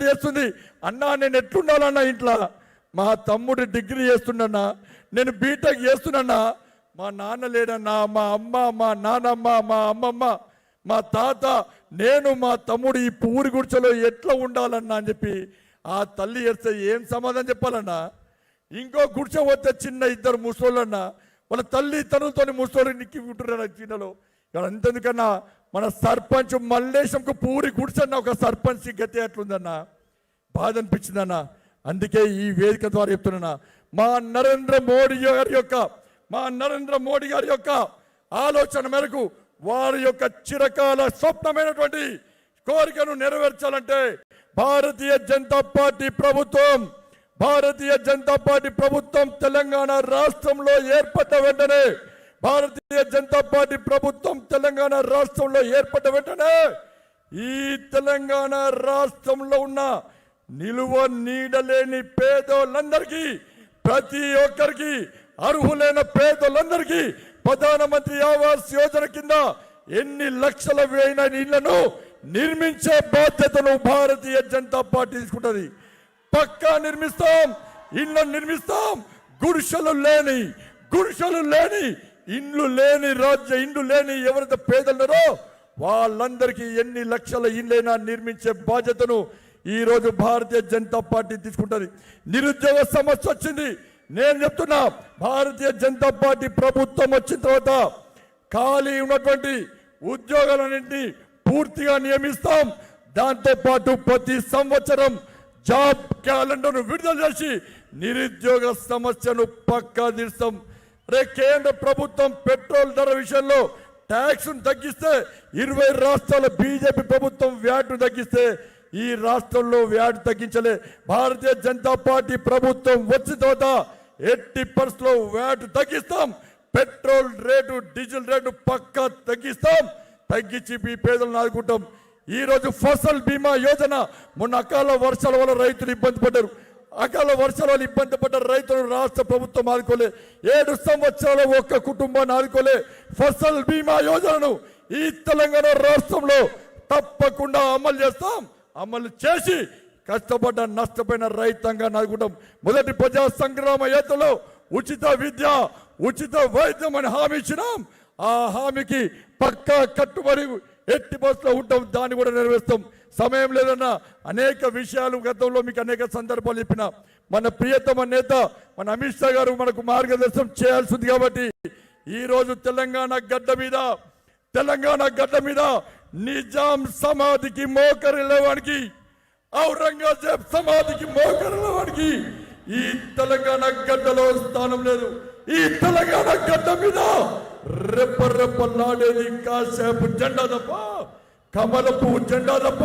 చేస్తుంది. అన్నా నేను ఎట్లుండాలన్నా ఇంట్లో, మా తమ్ముడు డిగ్రీ చేస్తుండన్నా, నేను బీటెక్ చేస్తున్నా, మా నాన్న లేడన్నా, మా అమ్మ, మా నాన్నమ్మ, మా అమ్మమ్మ, మా తాత, నేను మా తమ్ముడు ఈ పూరి గుడిసెలో ఎట్లా ఉండాలన్నా అని చెప్పి ఆ తల్లి చేస్తే ఏం సమాధానం చెప్పాలన్నా? ఇంకో గుడిసె పోతే చిన్న 2 ముసలోళ్ళన్నా, వాళ్ళ తల్లి తనులతో ముసలోళ్ళు నిక్కి ఉంటున్నారు చిన్నలో. అంతెందుకన్నా మన సర్పంచ్ మల్లేశంకు పూరి గుడిసెన్న ఒక సర్పంచ్ గతి అట్లుందన్నా, బాధ అనిపించిందన్నా. అందుకే ఈ వేదిక ద్వారా చెప్తున్నా, మా నరేంద్ర మోడీ గారి యొక్క ఆలోచన మేరకు వారి యొక్క చిరకాల స్వప్నమైనటువంటి కోరికను నెరవేర్చాలంటే భారతీయ జనతా పార్టీ ప్రభుత్వం తెలంగాణ రాష్ట్రంలో ఏర్పడ్డ వెంటనే ఈ తెలంగాణ రాష్ట్రంలో ఉన్న నిలువ నీడలేని పేదోళ్ళందరికీ, ప్రతి ఒక్కరికి, అర్హులైన పేదోళ్ళందరికీ ప్రధానమంత్రి ఆవాస్ యోజన కింద ఎన్ని లక్షల వేయిన ఇళ్లను నిర్మించే బాధ్యతను భారతీయ జనతా పార్టీ తీసుకుంటుంది. పక్కా నిర్మిస్తాం, ఇళ్లను నిర్మిస్తాం. గుడిసెలు లేని ఇండ్లు లేని ఎవరైతే పేదలున్నారో వాళ్ళందరికీ ఎన్ని లక్షల ఇళ్ళైనా నిర్మించే బాధ్యతను ఈ రోజు భారతీయ జనతా పార్టీ తీసుకుంటుంది. నిరుద్యోగ సమస్య వచ్చింది, నేను చెప్తున్నా, భారతీయ జనతా పార్టీ ప్రభుత్వం వచ్చిన తర్వాత ఖాళీ ఉన్నటువంటి ఉద్యోగాలన్నింటినీ పూర్తిగా నియమిస్తాం. దాంతో పాటు ప్రతి సంవత్సరం జాబ్ క్యాలెండర్ను విడుదల చేసి నిరుద్యోగ సమస్యను పక్కా తీరుస్తాం. కేంద్ర ప్రభుత్వం పెట్రోల్ ధర విషయంలో ట్యాక్స్ తగ్గిస్తే 20 రాష్ట్రాల బీజేపీ ప్రభుత్వం వ్యాట్ తగ్గిస్తే ఈ రాష్ట్రంలో వ్యాట్ తగ్గించలే. భారతీయ జనతా పార్టీ ప్రభుత్వం వచ్చిన తర్వాత 80% వ్యాట్ తగ్గిస్తాం. పెట్రోల్ రేటు, డీజిల్ రేటు పక్కా తగ్గిస్తాం. తగ్గించి మీ పేదలను ఆదుకుంటాం. ఈ రోజు ఫసల్ బీమా యోజన, మొన్న అకాల వర్షాల వల్ల రైతులు ఇబ్బంది పడ్డారు. అకాల వర్షాల వల్ల ఇబ్బంది పడ్డ రైతులను రాష్ట్ర ప్రభుత్వం ఆదుకోలే. 7 సంవత్సరాలు ఒక్క కుటుంబాన్ని ఆదుకోలే. ఫసల్ బీమా యోజనను ఈ తెలంగాణ రాష్ట్రంలో తప్పకుండా అమలు చేస్తాం. అమలు చేసి కష్టపడ్డ నష్టపోయిన రైతాంగాన్ని ఆదుకుంటాం. మొదటి ప్రజా సంగ్రామ యాత్రలో ఉచిత విద్య, ఉచిత వైద్యం అని హామీ ఇచ్చినాం. ఆ హామీకి పక్కా కట్టుబడి ఎట్టి బస్సులో ఉంటాం. దాన్ని కూడా నెరవేరుస్తాం. సమయం లేదన్నా అనేక విషయాలు గతంలో మీకు అనేక సందర్భాలు చెప్పిన మన ప్రియతమ నేత మన అమిత్ షా గారు మనకు మార్గదర్శనం చేయాల్సి ఉంది. కాబట్టి ఈ రోజు తెలంగాణ గడ్డ మీద నిజాం సమాధికి మోకరిల్లవాడికి, ఔరంగజేబ్ సమాధికి మోకరిల్లవాడికి ఈ తెలంగాణ గడ్డలో స్థానం లేదు. ఈ తెలంగాణ గడ్డ మీద రెప్పలాడేది కాసేపు జెండా తప్ప, కమలపు జెండా తప్ప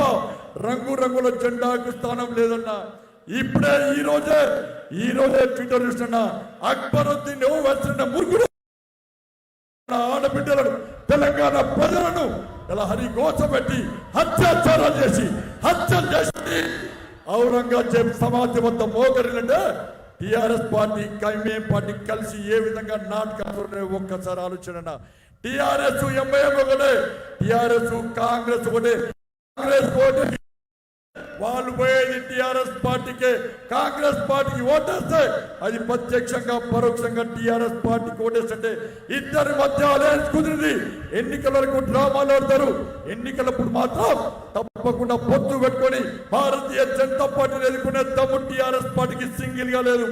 రంగురంగుల జెండాకు స్థానం లేదన్నా. ఇప్పుడే ఈ రోజే ట్విట్టర్ చూస్తున్నా, అక్బరుద్దీన్ వచ్చిన మురుగుడు ఆడబిడ్డలను, తెలంగాణ ప్రజలను ఇలా హరిగోచబెట్టి హత్యాచారాలు చేసి హత్యలు చేసి ఔరంగజేబ్ సమాధి వద్ద మోకరిలంటే టిఆర్ఎస్ పార్టీ, ఎంఐఎం పార్టీ కలిసి ఏ విధంగా నాటకాలు ఒక్కసారి ఆలోచన. టిఆర్ఎస్ ఎంఐఎం ఒకటే, టిఆర్ఎస్ కాంగ్రెస్ ఒకటే. కాంగ్రెస్ ఓటు వాళ్ళు పోయేది టిఆర్ఎస్ పార్టీకే. కాంగ్రెస్ పార్టీకి ఓటేస్తే అది ప్రత్యక్షంగా పరోక్షంగా టిఆర్ఎస్ పార్టీకి ఓటేస్తే ఇద్దరి మధ్య అలయన్స్ కుదిరింది. ఎన్నికల వరకు డ్రామాలు ఆడతారు. ఎన్నికలప్పుడు మాత్రం తప్పకుండా పొత్తు పెట్టుకొని భారతీయ జనతా పార్టీని ఎదుర్కొనే దమ్ము టిఆర్ఎస్ పార్టీకి సింగిల్ గా లేదు.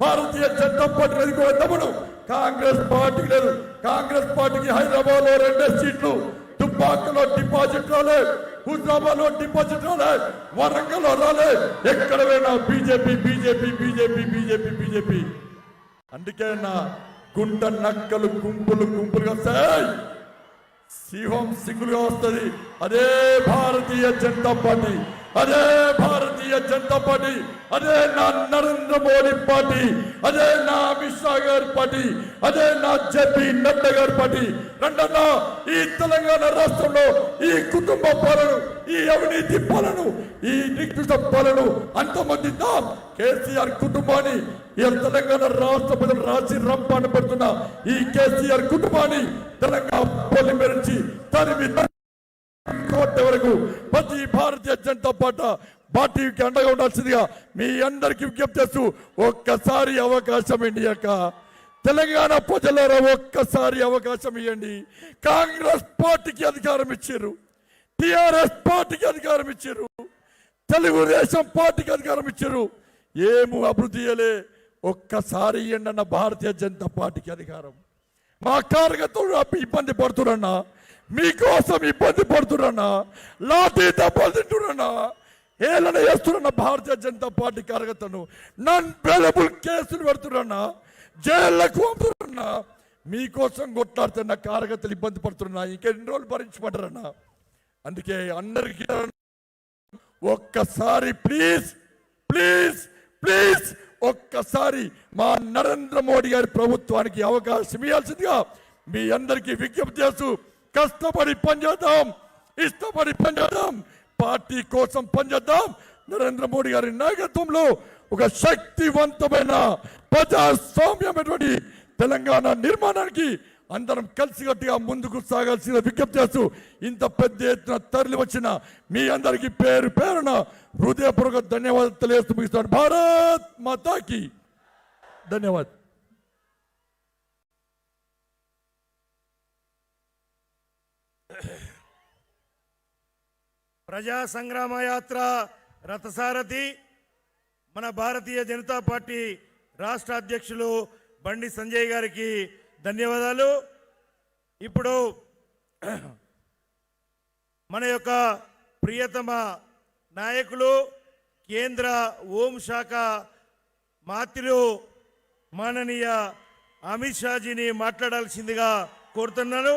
భారతీయ జనతా పార్టీని ఎదుర్కొనే దమ్మును కాంగ్రెస్ పార్టీకి లేదు. కాంగ్రెస్ పార్టీకి హైదరాబాద్ లో 2 సీట్లు, దుబ్బాకలో డిపాజిట్ రాలే, హుజరాబాద్ లో డిపాజిట్ రాలే, వరంగల్ లో రాలే. ఎక్కడ పోయినా బీజేపీ. అందుకే నా గుంట నక్కలు గుంపులుగా వస్తాయి, సింహం సింగులుగా వస్తుంది. అదే భారతీయ జనతా పార్టీ, అదే నా నరేంద్ర మోడీ పార్టీ, అదే నా అమిత్ షా గారి పార్టీ, అదే నా జేపీ నడ్డా గారి పార్టీ. రెండన్నా ఈ తెలంగాణ రాష్ట్రంలో ఈ కుటుంబ పాలన, ఈ అవినీతి పాలన, ఈ నికృష్ట పాలన అంతమందిద్దాం. కేసీఆర్ కుటుంబాన్ని ఈ తెలంగాణ రాష్ట్ర ప్రజలు రాసి రంపాన్ని పెడుతున్న ఈ కేసీఆర్ కుటుంబాన్ని తెలంగాణ పొలిమెరించి తరిమి కోట వరకు ప్రతి భారతీయ జనతా పార్టీకి అండగా ఉండాల్సిందిగా మీ అందరికీ విజ్ఞప్తి చేస్తూ ఒక్కసారి అవకాశం ఇయ్యక తెలంగాణ ప్రజలారా ఒక్కసారి అవకాశం ఇవ్వండి. కాంగ్రెస్ పార్టీకి అధికారం ఇచ్చారు, టిఆర్ఎస్ పార్టీకి అధికారం ఇచ్చారు, తెలుగుదేశం పార్టీకి అధికారం ఇచ్చారు. ఏమో అభివృద్ధి చేయలే. ఒక్కసారి ఇవ్వండి అన్న భారతీయ జనతా పార్టీకి అధికారం. మా కార్యకర్తలు ఇబ్బంది పడుతున్నా, మీకోసం ఇబ్బంది పడుతున్నా, లాఠీ దెబ్బలు తింటున్నా, ఏలన చేస్తున్నా భారతీయ జనతా పార్టీ కార్యకర్తను నాన్ అవైలబుల్ కేసులు పెడుతున్నా, జైళ్లకు పంపుతున్నా. మీకోసం కొట్లాడుతున్న కార్యకర్తలు ఇబ్బంది పడుతున్నా. ఇంకెన్ని రోజులు భరించమంటారన్నా? అందుకే అందరికీ ఒక్కసారి ప్లీజ్ ఒక్కసారి మా నరేంద్ర మోడీ గారి ప్రభుత్వానికి అవకాశం ఇవ్వాల్సిందిగా మీ అందరికీ విజ్ఞప్తి చేస్తూ కష్టపడి పనిచేద్దాం, ఇష్టపడి పనిచేద్దాం, పార్టీ కోసం పనిచేద్దాం. నరేంద్ర మోడీ గారి నాయకత్వంలో ఒక శక్తివంతమైన ప్రజాస్వామ్యమైనటువంటి తెలంగాణ నిర్మాణానికి అందరం కలిసికట్టుగా ముందుకు సాగాల్సిన విజ్ఞప్తి చేస్తూ ఇంత పెద్ద ఎత్తున తరలి వచ్చిన మీ అందరికీ పేరున హృదయపూర్వక ధన్యవాదాలు తెలియజేస్తూ ముగిస్తాను. భారత్ మాతాకి ధన్యవాదాలు. ప్రజా సంగ్రామ యాత్ర రథసారథి మన భారతీయ జనతా పార్టీ రాష్ట్ర అధ్యక్షులు బండి సంజయ్ గారికి ధన్యవాదాలు. ఇప్పుడు మన యొక్క ప్రియతమ నాయకులు కేంద్ర హోంశాఖ మంత్రులు మాననీయ అమిత్ షాజీని మాట్లాడాల్సిందిగా కోరుతున్నాను.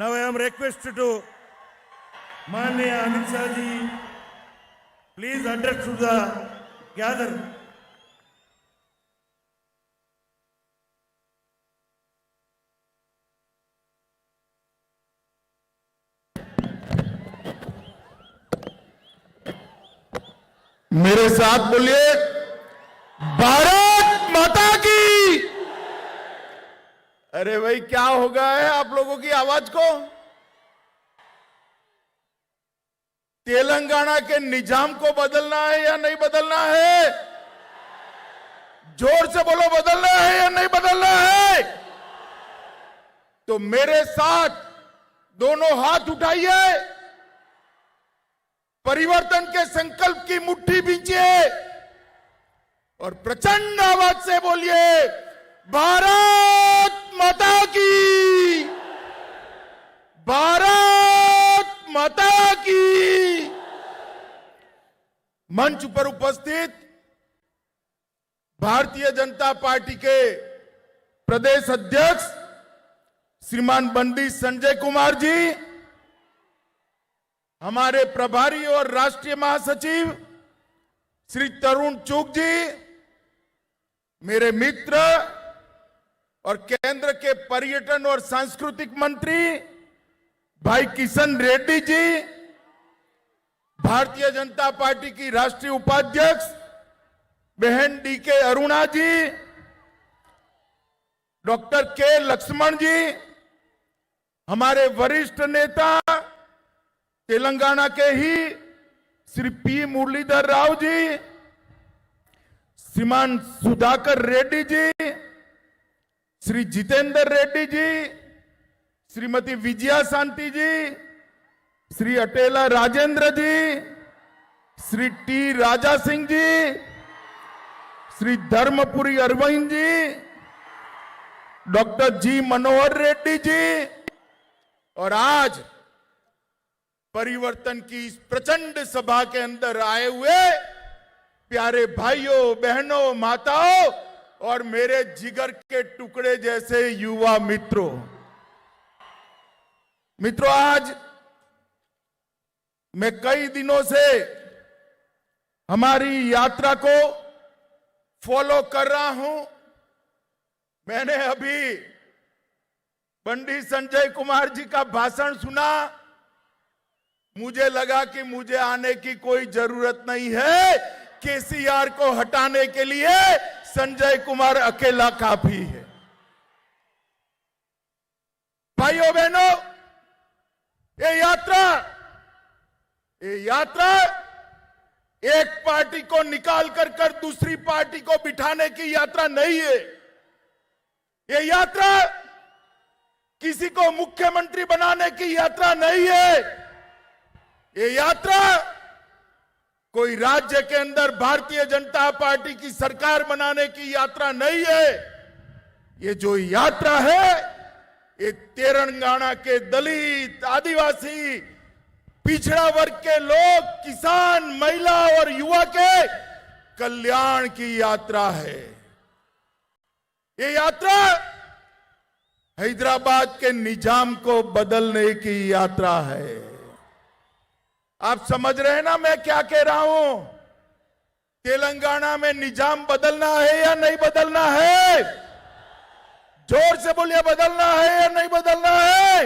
Now I am request to మాననీయ Amit Shaji please address to the gather. मेरे साथ बोलिए, भारत माता की। अरे भाई क्या हो गया है आप लोगों की आवाज को? तेलंगाना के निजाम को बदलना है या नहीं बदलना है? जोर से बोलो, बदलना है या नहीं बदलना है? तो मेरे साथ दोनों हाथ उठाइए, परिवर्तन के संकल्प की मुट्ठी बींचिए और प्रचंड आवाज से बोलिए, भारत माता की, भारत माता की। मंच पर उपस्थित भारतीय जनता पार्टी के प्रदेश अध्यक्ष श्रीमान बंडी संजय कुमार जी, हमारे प्रभारी और राष्ट्रीय महासचिव श्री तरुण चुग जी, मेरे मित्र और केंद्र के पर्यटन और सांस्कृतिक मंत्री भाई किशन रेड्डी जी, भारतीय जनता पार्टी की राष्ट्रीय उपाध्यक्ष बहन डीके अरुणा जी, डॉक्टर के लक्ष्मण जी, हमारे वरिष्ठ नेता तेलंगाना के ही श्री पी मुरलीधर राव जी, श्रीमान सुधाकर रेड्डी जी, श्री जितेंद्र रेड्डी जी, श्रीमती विजया शांति जी, श्री अटेला राजेंद्र जी, श्री टी राजा सिंह जी, श्री धर्मपुरी अरविंद जी, डॉक्टर जी मनोहर रेड्डी जी, और आज परिवर्तन की इस प्रचंड सभा के अंदर आए हुए प्यारे भाइयों बहनों माताओं और मेरे जिगर के टुकड़े जैसे युवा मित्रों, आज मैं कई दिनों से हमारी यात्रा को फॉलो कर रहा हूं। मैंने अभी बंडी संजय कुमार जी का भाषण सुना, मुझे लगा कि मुझे आने की कोई जरूरत नहीं है, केसीआर को हटाने के लिए संजय कुमार अकेला काफी है। भाइयों बहनों, ये यात्रा एक पार्टी को निकाल कर दूसरी पार्टी को बिठाने की यात्रा नहीं है। ये यात्रा किसी को मुख्यमंत्री बनाने की यात्रा नहीं है। ये यात्रा कोई राज्य के अंदर भारतीय जनता पार्टी की सरकार बनाने की यात्रा नहीं है। ये जो यात्रा है, ये तेलंगाना के दलित, आदिवासी, पिछड़ा वर्ग के लोग, किसान, महिला और युवा के कल्याण की यात्रा है। ये यात्रा हैदराबाद के निजाम को बदलने की यात्रा है। आप समझ रहे हैं ना मैं क्या कह रहा हूं? तेलंगाना में निजाम बदलना है या नहीं बदलना है? जोर से बोलिए, बदलना है या नहीं बदलना है?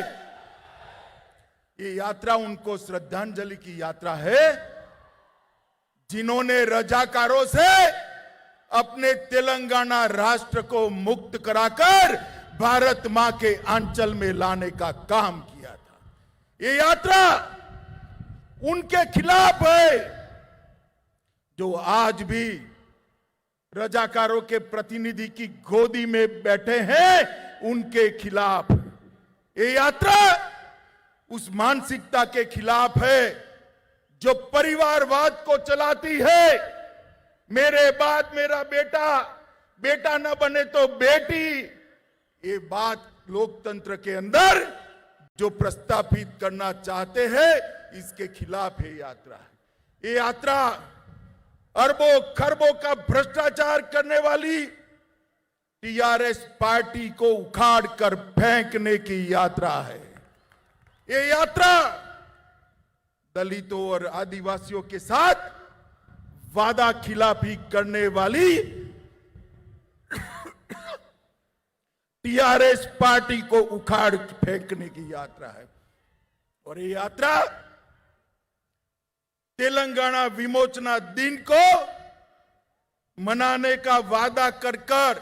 ये यात्रा उनको श्रद्धांजलि की यात्रा है जिन्होंने रजाकारों से अपने तेलंगाना राष्ट्र को मुक्त कराकर भारत मां के आंचल में लाने का काम किया था। ये यात्रा उनके खिलाफ है जो आज भी रजाकारों के प्रतिनिधि की गोदी में बैठे हैं, उनके खिलाफ। ये यात्रा उस मानसिकता के खिलाफ है जो परिवारवाद को चलाती है। मेरे बाद मेरा बेटा, बेटा न बने तो बेटी, ये बात लोकतंत्र के अंदर जो प्रस्तापित करना चाहते हैं, इसके खिलाफ ये यात्रा है। ये यात्रा अरबों खरबों का भ्रष्टाचार करने वाली टीआरएस पार्टी को उखाड़ कर फेंकने की यात्रा है। ये यात्रा दलितों और आदिवासियों के साथ वादा खिलाफी करने वाली टीआरएस पार्टी को उखाड़ फेंकने की यात्रा है। और ये यात्रा तेलंगाना विमोचना दिन को मनाने का वादा कर कर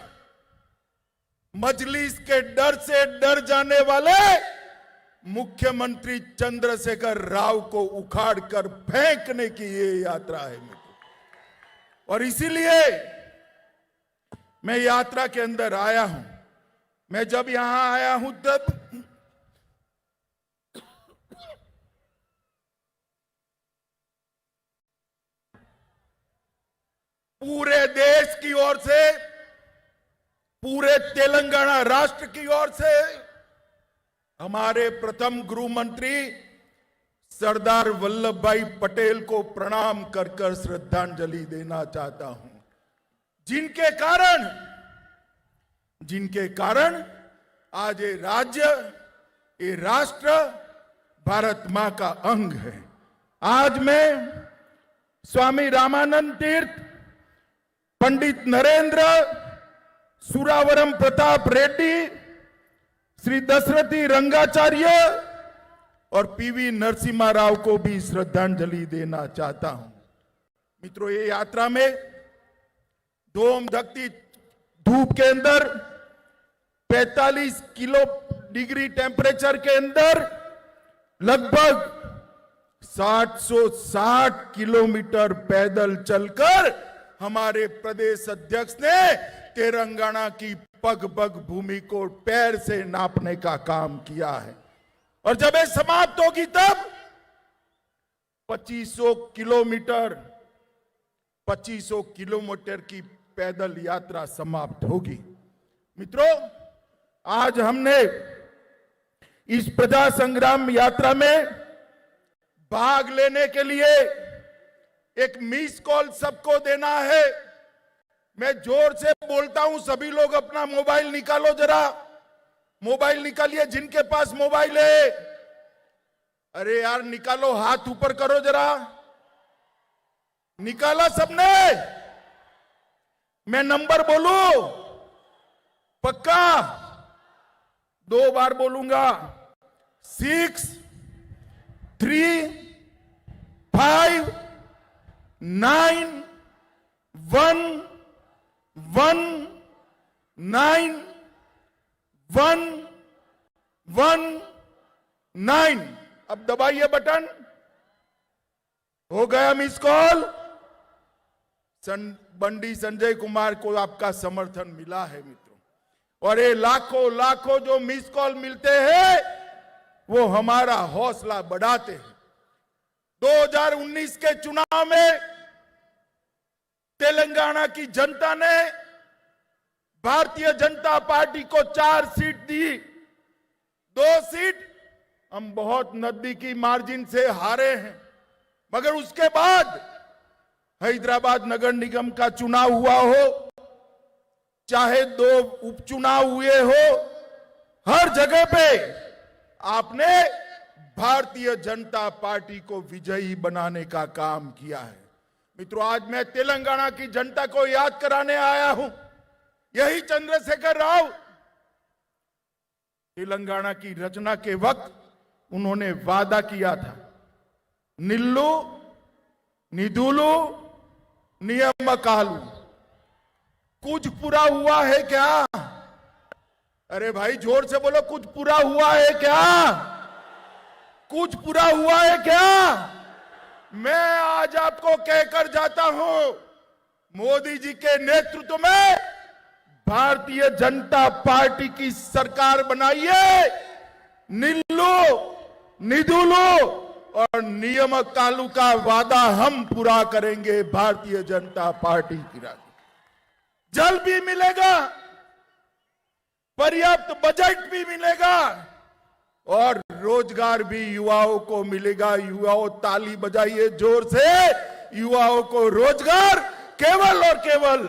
मजलिस के डर से डर जाने वाले मुख्यमंत्री चंद्रशेखर राव को उखाड़ कर फेंकने की ये यात्रा है मित्रों। और इसीलिए मैं यात्रा के अंदर आया हूं। मैं जब यहां आया हूं तब पूरे देश की ओर से, पूरे तेलंगाना राष्ट्र की ओर से हमारे प्रथम गृह मंत्री सरदार वल्लभ भाई पटेल को प्रणाम कर कर श्रद्धांजलि देना चाहता हूं, जिनके कारण आज ये राज्य, ये राष्ट्र भारत मां का अंग है। आज मैं स्वामी रामानंद तीर्थ, पंडित नरेंद्र, सुरावरम प्रताप रेड्डी, श्री दशरथी रंगाचार्य और पीवी नरसिम्हा राव को भी श्रद्धांजलि देना चाहता हूं। मित्रों, ये यात्रा में धूम धकती धूप के अंदर 45 डिग्री टेम्परेचर के अंदर लगभग 760 किलोमीटर पैदल चलकर हमारे प्रदेश अध्यक्ष ने तेलंगाना की पग पग भूमि को पैर से नापने का काम किया है। और जब ये समाप्त होगी तब 2500 किलोमीटर की पैदल यात्रा समाप्त होगी। मित्रों, आज हमने इस प्रजा संग्राम यात्रा में भाग लेने के लिए एक मिस कॉल सबको देना है। मैं जोर से बोलता हूं, सभी लोग अपना मोबाइल निकालो, जरा मोबाइल निकालिए जिनके पास मोबाइल है। अरे यार निकालो, हाथ ऊपर करो जरा। निकाला सबने? मैं नंबर बोलूं? पक्का? 2 बार बोलूंगा। 6 3 5 9 1 1 9 1 1 9। अब दबाइए बटन। हो गया मिस कॉल। बंडी संजय कुमार को आपका समर्थन मिला है मित्रों। और ये लाखों जो मिस कॉल मिलते हैं वो हमारा हौसला बढ़ाते हैं। 2019 के चुनाव में तेलंगाना की जनता ने भारतीय जनता पार्टी को 4 सीट दी। 2 सीट हम बहुत नजदीकी मार्जिन से हारे हैं, मगर उसके बाद हैदराबाद नगर निगम का चुनाव हुआ हो, चाहे 2 उपचुनाव हुए हो, हर जगह पे आपने भारतीय जनता पार्टी को विजयी बनाने का काम किया है। मित्रों, आज मैं तेलंगाना की जनता को याद कराने आया हूं। यही चंद्रशेखर राव तेलंगाना की रचना के वक्त उन्होंने वादा किया था, निल्लू निधुलू नियमकालू। कुछ पूरा हुआ है क्या? अरे भाई जोर से बोलो, कुछ पूरा हुआ है क्या? कुछ पूरा हुआ है क्या? मैं आज आपको कहकर जाता हूं, मोदी जी के नेतृत्व में भारतीय जनता पार्टी की सरकार बनाइए। निल्लू निधुलू और नियम कालू का वादा हम पूरा करेंगे भारतीय जनता पार्टी की राज। जल भी मिलेगा, पर्याप्त बजट भी मिलेगा और रोजगार भी युवाओं को मिलेगा। युवाओं ताली बजाइए जोर से, युवाओं को रोजगार केवल और केवल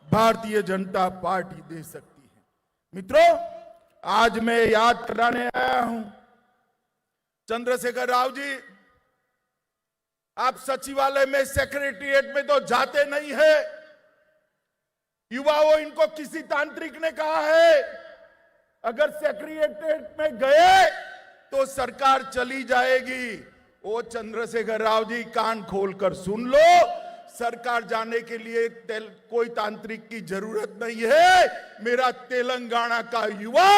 भारतीय जनता पार्टी दे सकती है। मित्रों, आज मैं याद कराने आया हूं चंद्रशेखर राव जी, आप सचिवालय में सेक्रेटरिएट में तो जाते नहीं है। युवाओं, इनको किसी तांत्रिक ने कहा है अगर सेक्रेटरिएट में गए तो सरकार चली जाएगी। ओ चंद्रशेखर राव जी, कान खोलकर सुन लो, सरकार जाने के लिए कोई तांत्रिक की जरूरत नहीं है। मेरा तेलंगाना का युवा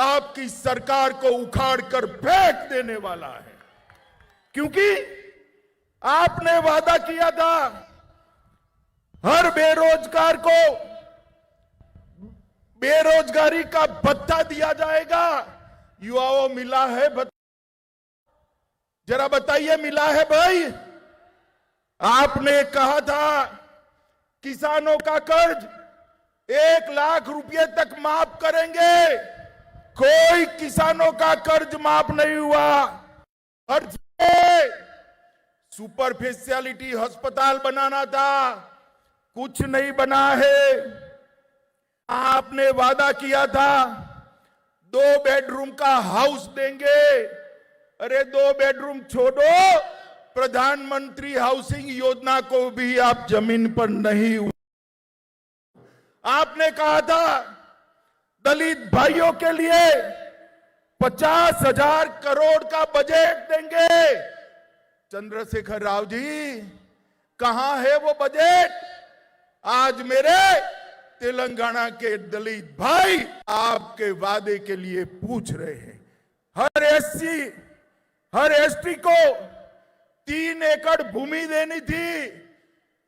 आपकी सरकार को उखाड़ कर फेंक देने वाला है, क्योंकि आपने वादा किया था हर बेरोजगार को बेरोजगारी का भत्ता दिया जाएगा। युवाओं, मिला है भत्ता? जरा बताइए, मिला है भाई? आपने कहा था किसानों का कर्ज 1 लाख रुपए तक माफ करेंगे, कोई किसानों का कर्ज माफ नहीं हुआ। हर सुपर स्पेशलिटी अस्पताल बनाना था, कुछ नहीं बना है। आपने वादा किया था 2 बेडरूम का हाउस देंगे। अरे 2 बेडरूम छोड़ो, प्रधानमंत्री हाउसिंग योजना को भी आप जमीन पर नहीं। आपने कहा था दलित भाइयों के लिए 50,000 करोड़ का बजट देंगे। चंद्रशेखर राव जी, कहां है वो बजट? आज मेरे तेलंगाना के दलित भाई आपके वादे के लिए पूछ रहे हैं। हर एससी, हर एसटी को 3 एकड़ भूमि देनी थी।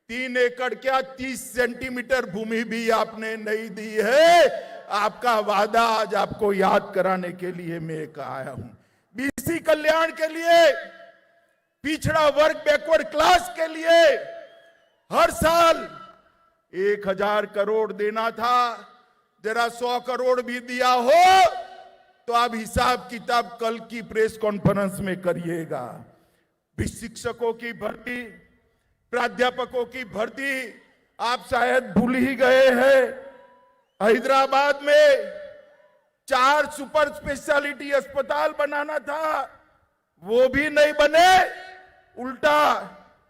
3 एकड़ क्या, 30 सेंटीमीटर भूमि भी आपने नहीं दी है। आपका वादा आज आपको याद कराने के लिए मैं आया हूं। बीसी कल्याण के लिए, पिछड़ा वर्ग बैकवर्ड क्लास के लिए हर साल 1000 करोड़ देना था। जरा 100 करोड़ भी दिया हो तो आप हिसाब किताब कल की प्रेस कॉन्फ्रेंस में करिएगा। शिक्षकों की भर्ती, प्राध्यापकों की भर्ती आप शायद भूल ही गए हैं। हैदराबाद में 4 सुपर स्पेशलिटी अस्पताल बनाना था, वो भी नहीं बने। उल्टा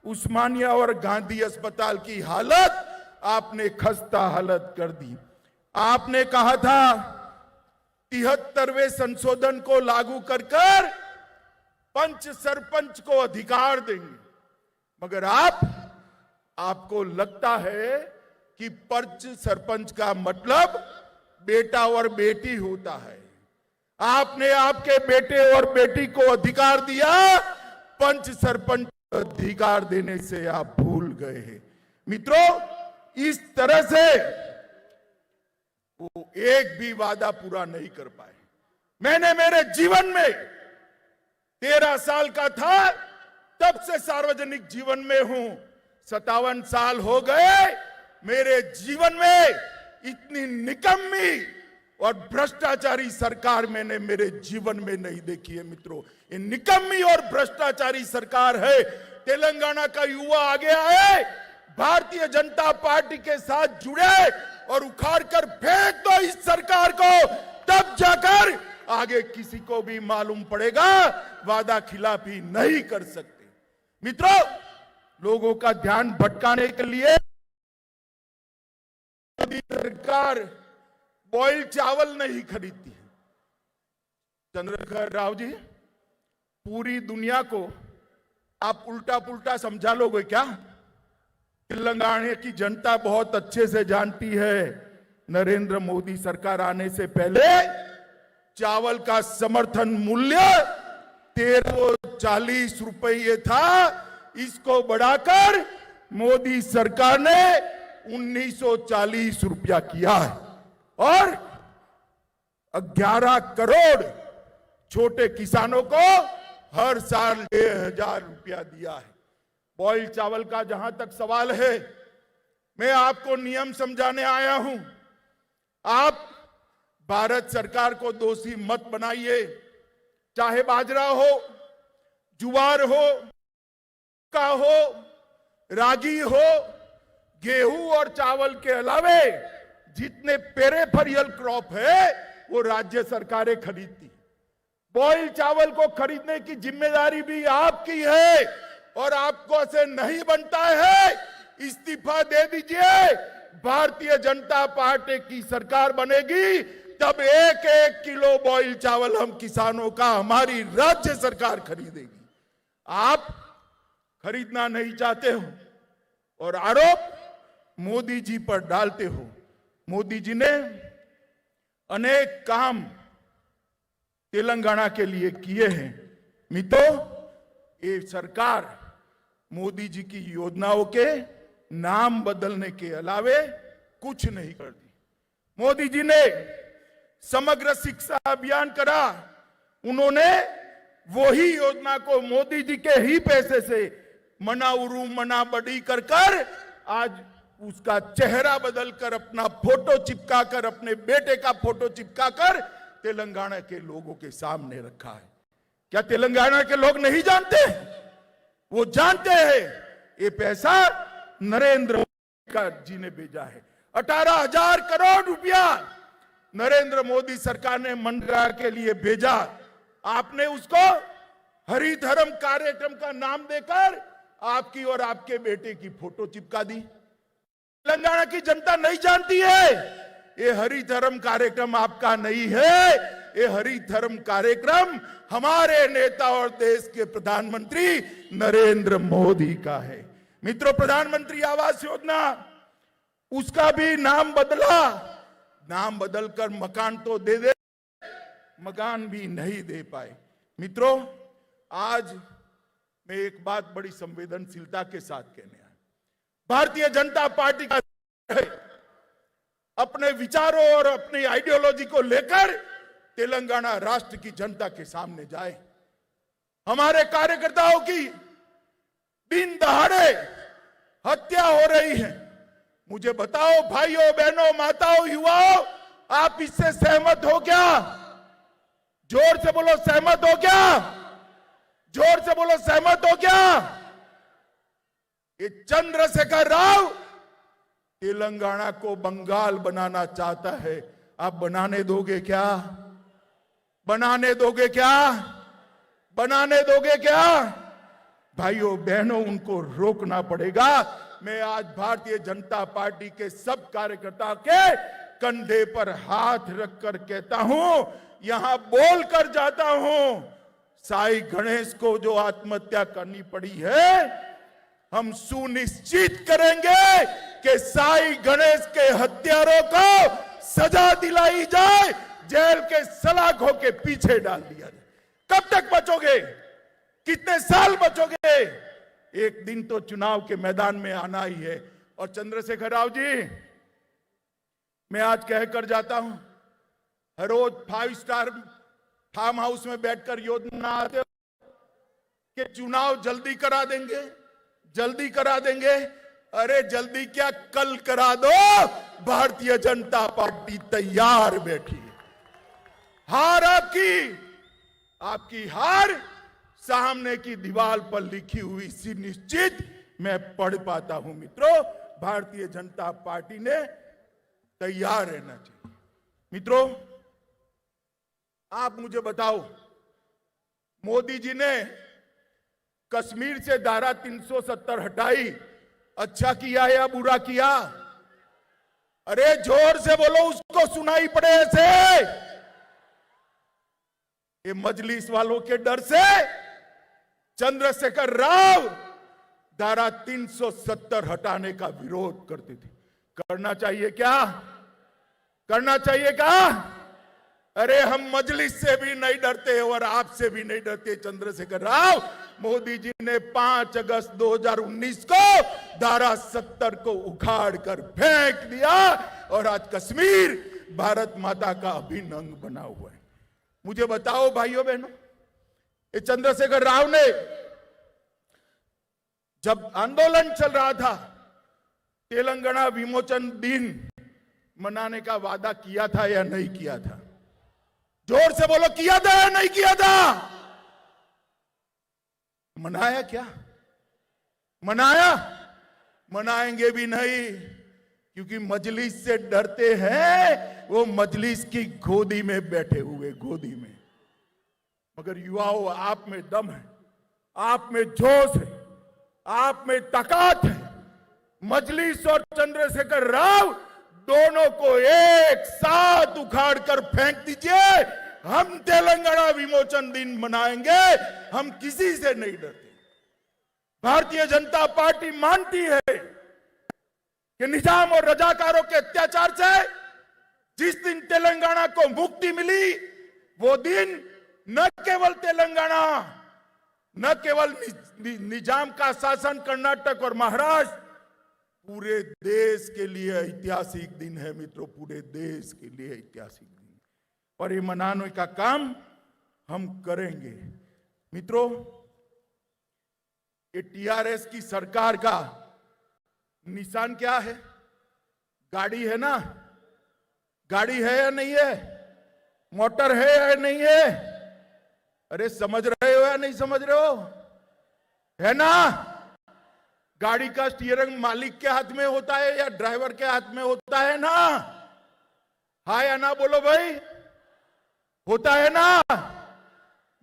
उस्मानिया और गांधी अस्पताल की हालत आपने खस्ता हालत कर दी। आपने कहा था 73वें संशोधन को लागू कर पंच सरपंच को अधिकार देंगे, मगर आपको लगता है कि पंच सरपंच का मतलब बेटा और बेटी होता है। आपने आपके बेटे और बेटी को अधिकार दिया, पंच सरपंच अधिकार देने से आप भूल गए हैं। मित्रों, इस तरह से वो एक भी वादा पूरा नहीं कर पाए। मैंने मेरे जीवन में 13 साल का था तब से सार्वजनिक जीवन में हूं, 57 साल हो गए। मेरे जीवन में इतनी निकम्मी और भ्रष्टाचारी सरकार मैंने मेरे जीवन में नहीं देखी है। मित्रों, ये निकम्मी और भ्रष्टाचारी सरकार है। तेलंगाना का युवा आगे आए, भारतीय जनता पार्टी के साथ जुड़े और उखाड़ कर फेंक दो इस सरकार को, तब जाकर आगे किसी को भी मालूम पड़ेगा वादा खिलाफी नहीं कर सकते। मित्रों, लोगों का ध्यान भटकाने के लिए सरकार बॉइल्ड चावल नहीं खरीदती है। चंद्रशेखर राव जी, पूरी दुनिया को आप उल्टा पुल्टा समझा लोगे क्या? तेलंगाना की जनता बहुत अच्छे से जानती है, नरेंद्र मोदी सरकार आने से पहले चावल का समर्थन मूल्य 1340 रुपये था। इसको बढ़ाकर मोदी सरकार ने 1940 रुपया किया है और 11 करोड़ छोटे किसानों को हर साल 1000 रुपया दिया है। बॉइल्ड चावल का जहां तक सवाल है, मैं आपको नियम समझाने आया हूं। आप भारत सरकार को दोषी मत बनाइए। चाहे बाजरा हो, जुवार हो, का हो, रागी हो, गेहूं और चावल के अलावे जितने पेरेफेरियल क्रॉप है वो राज्य सरकारें खरीदती। बॉयल चावल को खरीदने की जिम्मेदारी भी आपकी है और आपको से नहीं बनता है, इस्तीफा दे दीजिए। भारतीय जनता पार्टी की सरकार बनेगी तब 1-1 किलो बॉयल चावल हम किसानों का हमारी राज्य सरकार खरीदेगी। आप खरीदना नहीं चाहते हो और आरोप मोदी जी पर डालते हो। मोदी जी ने अनेक काम तेलंगाना के लिए किए हैं। मित्रों, ये सरकार मोदी जी की योजनाओं के नाम बदलने के अलावे कुछ नहीं करती। मोदी जी ने समग्र शिक्षा अभियान करा, उन्होंने वही योजना को मोदी जी के ही पैसे से मना उरू मना बड़ी कर आज उसका चेहरा बदलकर अपना फोटो चिपका कर, अपने बेटे का फोटो चिपका कर तेलंगाना के लोगों के सामने रखा है। क्या तेलंगाना के लोग नहीं जानते? वो जानते हैं। ये पैसा नरेंद्र मोदी जी ने भेजा है। 18,000 करोड़ रुपया नरेंद्र मोदी सरकार ने मनरेगा के लिए भेजा। आपने उसको हरिधर्म कार्यक्रम का नाम देकर आपकी और आपके बेटे की फोटो चिपका दी। तेलंगाना की जनता नहीं जानती है ये हरिधर्म कार्यक्रम आपका नहीं है। ये हरिधर्म कार्यक्रम हमारे नेता और देश के प्रधानमंत्री नरेंद्र मोदी का है। मित्रों, प्रधानमंत्री आवास योजना उसका भी नाम बदला। नाम बदलकर मकान तो दे दे, मकान भी नहीं दे पाए। मित्रों, आज मैं एक बात बड़ी संवेदनशीलता के साथ कहने आया। भारतीय जनता पार्टी का अपने विचारों और अपनी आइडियोलॉजी को लेकर तेलंगाना राष्ट्र की जनता के सामने जाए। हमारे कार्यकर्ताओं की दिन दहाड़े हत्या हो रही है। मुझे बताओ भाइयों, बहनों, माताओं, युवाओं, आप इससे सहमत हो क्या? जोर से बोलो, सहमत हो क्या? जोर से बोलो, सहमत हो क्या? ये चंद्रशेखर राव तेलंगाना को बंगाल बनाना चाहता है। आप बनाने दोगे क्या? बनाने दोगे क्या? बनाने दोगे क्या? भाइयों बहनों, उनको रोकना पड़ेगा। मैं आज भारतीय जनता पार्टी के सब कार्यकर्ता के कंधे पर हाथ रखकर कहता हूं, यहां बोल कर जाता हूं, साई गणेश को जो आत्महत्या करनी पड़ी है, हम सुनिश्चित करेंगे कि साई गणेश के हत्यारों को सजा दिलाई जाए, जेल के सलाखों के पीछे डाल दिया जाए। कब तक बचोगे? कितने साल बचोगे? एक दिन तो चुनाव के मैदान में आना ही है। और चंद्रशेखर राव जी, मैं आज कहकर जाता हूं, हर रोज 5 स्टार फार्म हाउस में बैठकर योजना आते हो कि चुनाव जल्दी करा देंगे, जल्दी करा देंगे। अरे जल्दी क्या, कल करा दो। भारतीय जनता पार्टी तैयार बैठी है। हार आपकी हार सामने की दीवार पर लिखी हुई सी निश्चित मैं पढ़ पाता हूं। मित्रों, भारतीय जनता पार्टी ने तैयार रहना चाहिए। मित्रों, आप मुझे बताओ, मोदी जी ने कश्मीर से धारा 370 हटाई, अच्छा किया या बुरा किया? अरे जोर से बोलो, उसको सुनाई पड़े ऐसे। ये मजलिस वालों के डर से चंद्रशेखर राव धारा 370 हटाने का विरोध करते थे। करना चाहिए क्या? करना चाहिए क्या? अरे हम मजलिस से भी नहीं डरते और आपसे भी नहीं डरते चंद्रशेखर राव। मोदी जी ने 5 अगस्त 2019 को धारा 70 को उखाड़ कर फेंक दिया और आज कश्मीर भारत माता का अभिन्न अंग बना हुआ है। मुझे बताओ भाइयों बहनों, ये चंद्रशेखर राव ने जब आंदोलन चल रहा था तेलंगाना विमोचन दिन मनाने का वादा किया था या नहीं किया था? जोर से बोलो, किया था या नहीं किया था? मनाया क्या? मनाया? मनाएंगे भी नहीं, क्योंकि मजलिस से डरते हैं वो मजलिस की गोदी में बैठे हुए, गोदी में। मगर युवाओं, आप में दम है, आप में जोश है, आप में ताकत है। मजलिस और चंद्रशेखर राव दोनों को एक साथ उखाड़ कर फेंक दीजिए। हम तेलंगाना विमोचन दिन मनाएंगे, हम किसी से नहीं डरते। भारतीय जनता पार्टी मानती है कि निजाम और रजाकारों के अत्याचार से जिस दिन तेलंगाना को मुक्ति मिली, वो दिन न केवल तेलंगाना, न केवल निजाम का शासन कर्नाटक और महाराष्ट्र, पूरे देश के लिए ऐतिहासिक दिन है मित्रों, पूरे देश के लिए ऐतिहासिक दिन। और ये मनाने का काम हम करेंगे मित्रों। ये टीआरएस की सरकार का निशान क्या है? गाड़ी है ना? गाड़ी है या नहीं है? मोटर है या नहीं है? अरे समझ रहे हो या नहीं समझ रहे हो? है ना? गाड़ी का स्टीयरिंग मालिक के हाथ में होता है या ड्राइवर के हाथ में होता है ना? हाँ या ना बोलो भाई, होता है ना?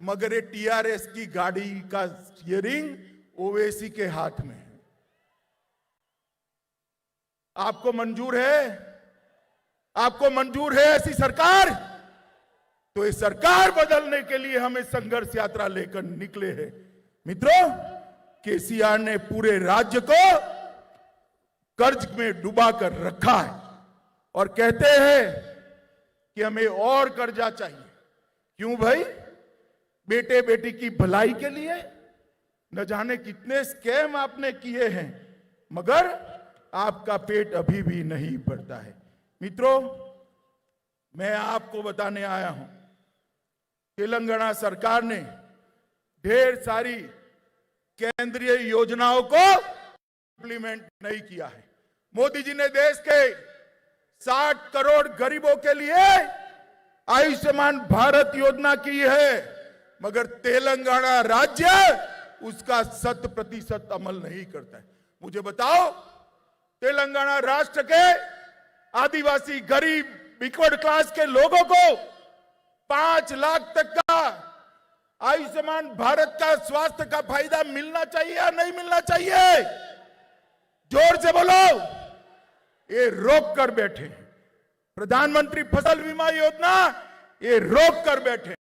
मगर ये टीआरएस की गाड़ी का स्टीयरिंग ओवैसी के हाथ में है। आपको मंजूर है? आपको मंजूर है ऐसी सरकार? तो ये सरकार बदलने के लिए हमें संघर्ष यात्रा लेकर निकले हैं मित्रों। केसीआर ने पूरे राज्य को कर्ज में डुबा कर रखा है और कहते हैं कि हमें और कर्जा चाहिए। क्यों भाई? बेटे बेटी की भलाई के लिए। न जाने कितने स्कैम आपने किए हैं, मगर आपका पेट अभी भी नहीं भरता है। मित्रों, मैं आपको बताने आया हूं, तेलंगाना सरकार ने ढेर सारी केंद्रीय योजनाओं को इंप्लीमेंट नहीं किया है। मोदी जी ने देश के 60 करोड़ गरीबों के लिए आयुष्मान भारत योजना की है, मगर तेलंगाना राज्य उसका 100% अमल नहीं करता है। मुझे बताओ, तेलंगाना राष्ट्र के आदिवासी, गरीब, बैकवर्ड क्लास के लोगों को 5 लाख तक का आयुष्मान भारत का स्वास्थ्य का फायदा मिलना चाहिए या नहीं मिलना चाहिए? जोर से बोलो। ये रोक कर बैठे। प्रधानमंत्री फसल बीमा योजना ये रोक कर बैठे।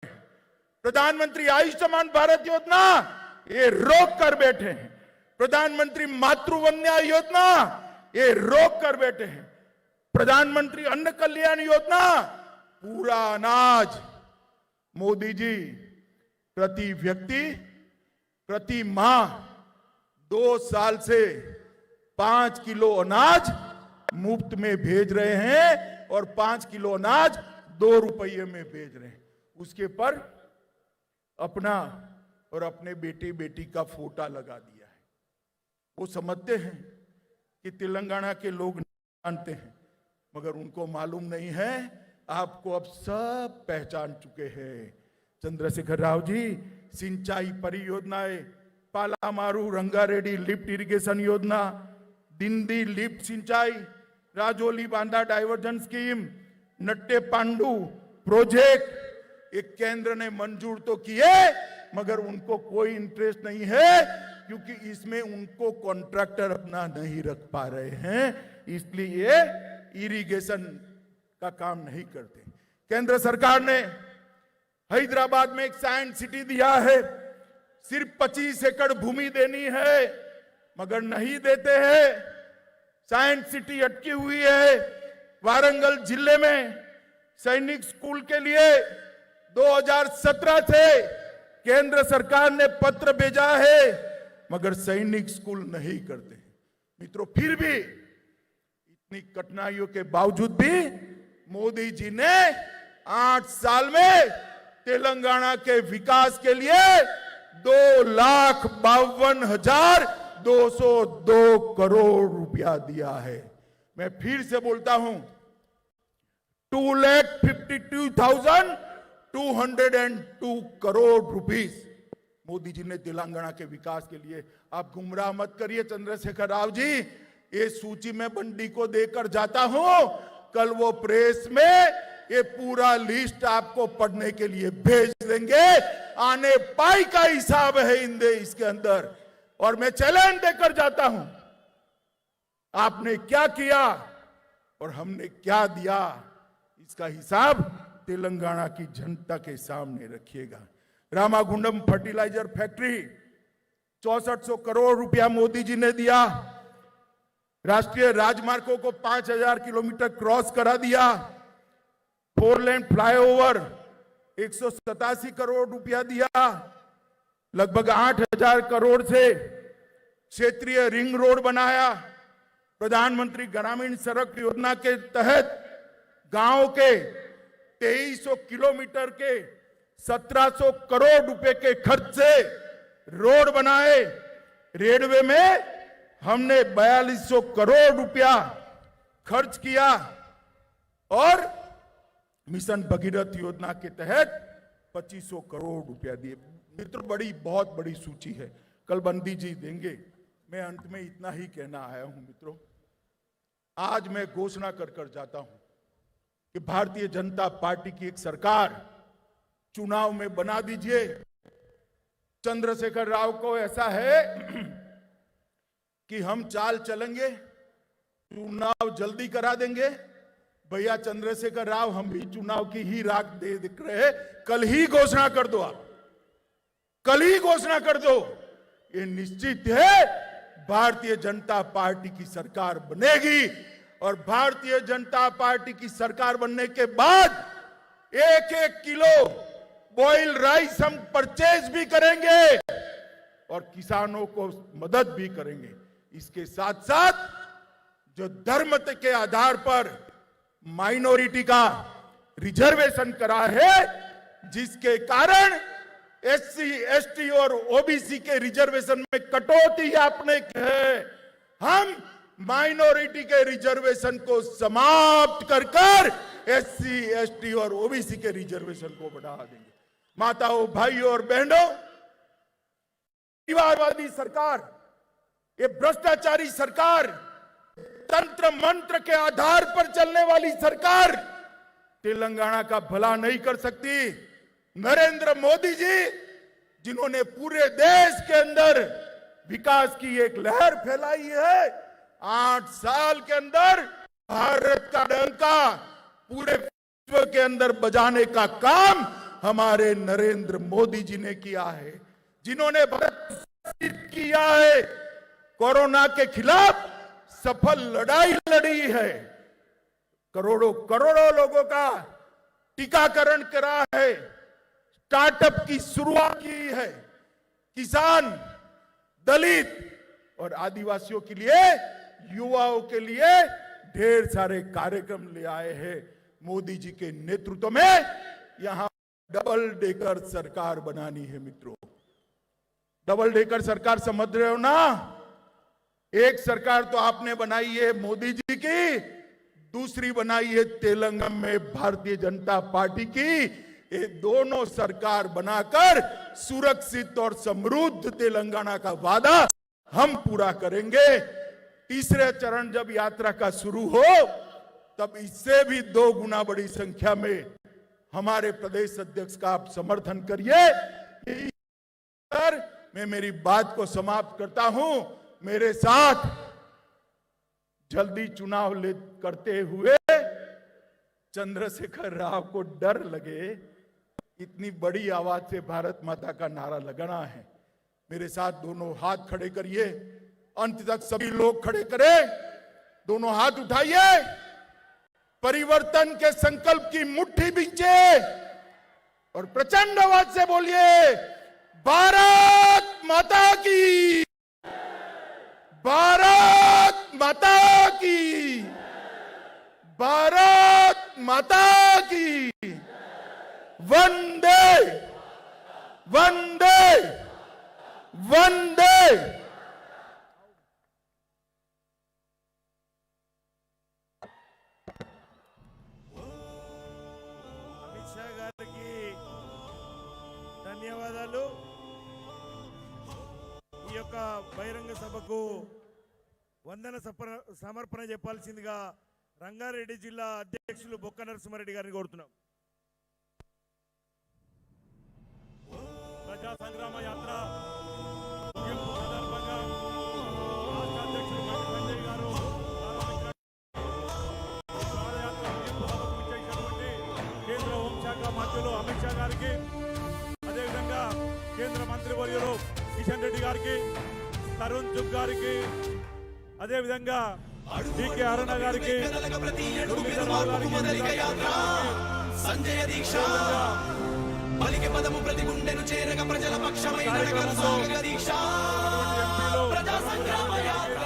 प्रधानमंत्री आयुष्मान भारत योजना ये रोक कर बैठे हैं। प्रधानमंत्री मातृवंदना योजना ये रोक कर बैठे हैं। प्रधानमंत्री अन्न कल्याण योजना, पूरा अनाज मोदी जी प्रति व्यक्ति प्रति माह 2 साल से 5 किलो अनाज मुफ्त में भेज रहे हैं और 5 किलो अनाज 2 रुपये में भेज रहे हैं। उसके पर अपना और अपने बेटे बेटी का फोटा लगा दिया है। वो समझते हैं कि तेलंगाना के लोग जानते हैं, मगर उनको मालूम नहीं है। आपको अब सब पहचान चुके हैं। चंद्रशेखर राव जी सिंचाई परियोजनाएं, पालामारू रंगारेड्डी लिफ्ट इरिगेशन योजना, दिंदी लिफ्ट सिंचाई, राजौली बांधा डाइवर्जन स्कीम, नट्टे पांडू प्रोजेक्ट, एक केंद्र ने मंजूर तो किए, मगर उनको कोई इंटरेस्ट नहीं है, क्योंकि इसमें उनको कॉन्ट्रैक्टर अपना नहीं रख पा रहे हैं, इसलिए इरिगेशन का काम नहीं करते। केंद्र सरकार ने हैदराबाद में एक साइंस सिटी दिया है, सिर्फ 25 एकड़ भूमि देनी है, मगर नहीं देते हैं। साइंस सिटी अटकी हुई है। वारंगल जिले में सैनिक स्कूल के लिए 2017 से केंद्र सरकार ने पत्र भेजा है, मगर सैनिक स्कूल नहीं करते। मित्रों, फिर भी इतनी कठिनाइयों के बावजूद भी मोदी जी ने 8 साल में तेलंगाना के विकास के लिए 2,52,000 202 करोड़ रुपया दिया है। मैं फिर से बोलता हूं, 2,52,202 करोड़ रुपीस मोदी जी ने तेलंगाना के विकास के लिए। आप गुमराह मत करिए चंद्रशेखर राव जी, ये सूची में बंडी को देकर जाता हूं, कल वो प्रेस में ये पूरा लिस्ट आपको पढ़ने के लिए भेज देंगे। आने पाई का हिसाब है इंदे इसके अंदर, और मैं चैलेंज देकर जाता हूं, आपने क्या किया और हमने क्या दिया, इसका हिसाब तेलंगाना की जनता के सामने रखिएगा। रामागुंडम फर्टिलाइजर फैक्ट्री 6400 करोड़ रुपया मोदी जी ने दिया। राष्ट्रीय राजमार्गों को 5000 किलोमीटर क्रॉस करा दिया। 4 लेन फ्लाईओवर 187 करोड़ रुपया दिया। लगभग 8000 करोड़ से क्षेत्रीय रिंग रोड बनाया। प्रधानमंत्री ग्रामीण सड़क योजना के तहत गांव के 2300 किलोमीटर के 1700 करोड़ रुपए के खर्च से रोड बनाए। रेलवे में हमने 4200 करोड़ रुपया खर्च किया, और मिशन भगीरथ योजना के तहत 2500 करोड़ रुपया दिए। मित्र, बहुत बड़ी सूची है, कल बंदी जी देंगे। मैं अंत में इतना ही कहना आया हूं मित्रों, आज मैं घोषणा कर जाता हूं कि भारतीय जनता पार्टी की एक सरकार चुनाव में बना दीजिए। चंद्रशेखर राव को ऐसा है कि हम चाल चलेंगे, चुनाव जल्दी करा देंगे। भैया चंद्रशेखर राव, हम भी चुनाव की ही राख दे दिख रहे, कल ही घोषणा कर दो, आप कल ही घोषणा कर दो। ये निश्चित है भारतीय जनता पार्टी की सरकार बनेगी, और भारतीय जनता पार्टी की सरकार बनने के बाद 1-1 किलो बॉयल राइस हम परचेज भी करेंगे और किसानों को मदद भी करेंगे। इसके साथ साथ जो धर्म के आधार पर माइनॉरिटी का रिजर्वेशन करा है, जिसके कारण एससी, एसटी और ओबीसी के रिजर्वेशन में कटौती आपने की है, हम माइनॉरिटी के रिजर्वेशन को समाप्त कर एससी, एसटी और ओबीसी के रिजर्वेशन को बढ़ा देंगे। माताओं, भाइयों और बहनों, परिवारवादी सरकार, ये भ्रष्टाचारी सरकार, तंत्र मंत्र के आधार पर चलने वाली सरकार तेलंगाना का भला नहीं कर सकती। नरेंद्र मोदी जी, जिन्होंने पूरे देश के अंदर विकास की एक लहर फैलाई है, 8 साल के अंदर भारत का डंका पूरे विश्व के अंदर बजाने का काम हमारे नरेंद्र मोदी जी ने किया है। जिन्होंने भारत किया है, कोरोना के खिलाफ सफल लड़ाई लड़ी है, करोड़ों करोड़ों लोगों का टीकाकरण करा है, स्टार्टअप की शुरुआत की है, किसान, दलित और आदिवासियों के लिए, युवाओं के लिए ढेर सारे कार्यक्रम ले आए हैं। मोदी जी के नेतृत्व में यहां डबल डेकर सरकार बनानी है मित्रों। डबल डेकर सरकार समझ रहे हो ना? एक सरकार तो आपने बनाई है मोदी जी की, दूसरी बनाई है तेलंगाना में भारतीय जनता पार्टी की। ये दोनों सरकार बनाकर सुरक्षित और समृद्ध तेलंगाना का वादा हम पूरा करेंगे। तीसरे चरण जब यात्रा का शुरू हो, तब इससे भी 2 गुना बड़ी संख्या में हमारे प्रदेश अध्यक्ष का आप समर्थन करिए। मैं मेरी बात को समाप्त करता हूं। मेरे साथ जल्दी चुनाव करते हुए चंद्रशेखर राव को डर लगे, इतनी बड़ी आवाज से भारत माता का नारा लगाना है। मेरे साथ दोनों हाथ खड़े करिए, अंत तक सभी लोग खड़े करें, दोनों हाथ उठाइए, परिवर्तन के संकल्प की मुट्ठी बींचे और प्रचंड आवाज से बोलिए, भारत माता की, भारत माता की, भारत माता की, वंदे वंदे वंदे। ధన్యవాదాలు. ఈ యొక్క బహిరంగ సభకు వందన సమర్పణ చెప్పాల్సిందిగా రంగారెడ్డి జిల్లా అధ్యక్షులు బొక్క నరసింహారెడ్డి గారిని కోరుతున్నాం. ప్రజా సంగ్రామ యాత్ర ముగింపు సందర్భంగా రాష్ట్ర అధ్యక్షులు బండి సంజయ్ గారు పాదయాత్ర ముగింపు సభకు విచ్చేసినటువంటి కేంద్ర హోంశాఖ మంత్రులు అమిత్ షా గారికి, అదేవిధంగా కేంద్ర మంత్రివర్యులు కిషన్ రెడ్డి గారికి, తరుణ్ చుగ్ గారికి, అదేవిధంగా డికే అరుణ గారికి, సంజయ దీక్ష పలికి పదము ప్రతి గుండెను చేరగ ప్రజల పక్షమై నడకను సాగ దీక్ష ప్రజా సంగ్రామ యాత్ర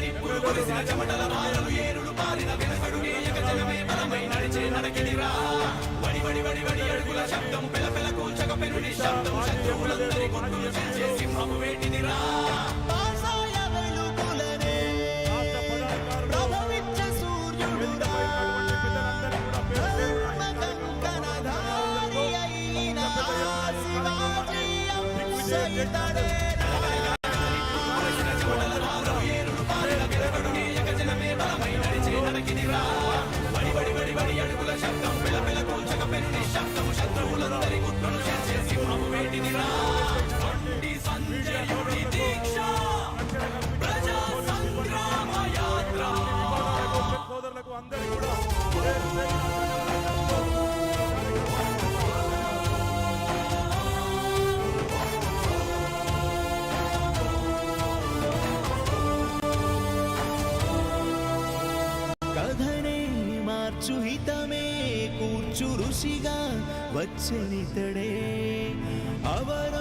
నిప్పులు కొలిసిన చెమటల మారలు ఏరులు పారిన వెనకడు నేయక జనమే బలమై నడిచే నడకిడిరా వడి వడి వడి వడి అడుగుల శబ్దం పెల పెల కూల్చక పెను నిశ్శబ్దం శత్రువులందరి గుండెలు చీల్చే సింహము వేటిదిరా శత్రువులందరి గుండెలు చీల్చే సింహము వేటిదిరా సంజయుడి దీక్ష ప్రజా సంగ్రామ యాత్ర సోదరులకు అందరికీ కూడా కథనే మార్చు హితమే కూర్చు ఋషిగా వచ్చనితడే అవర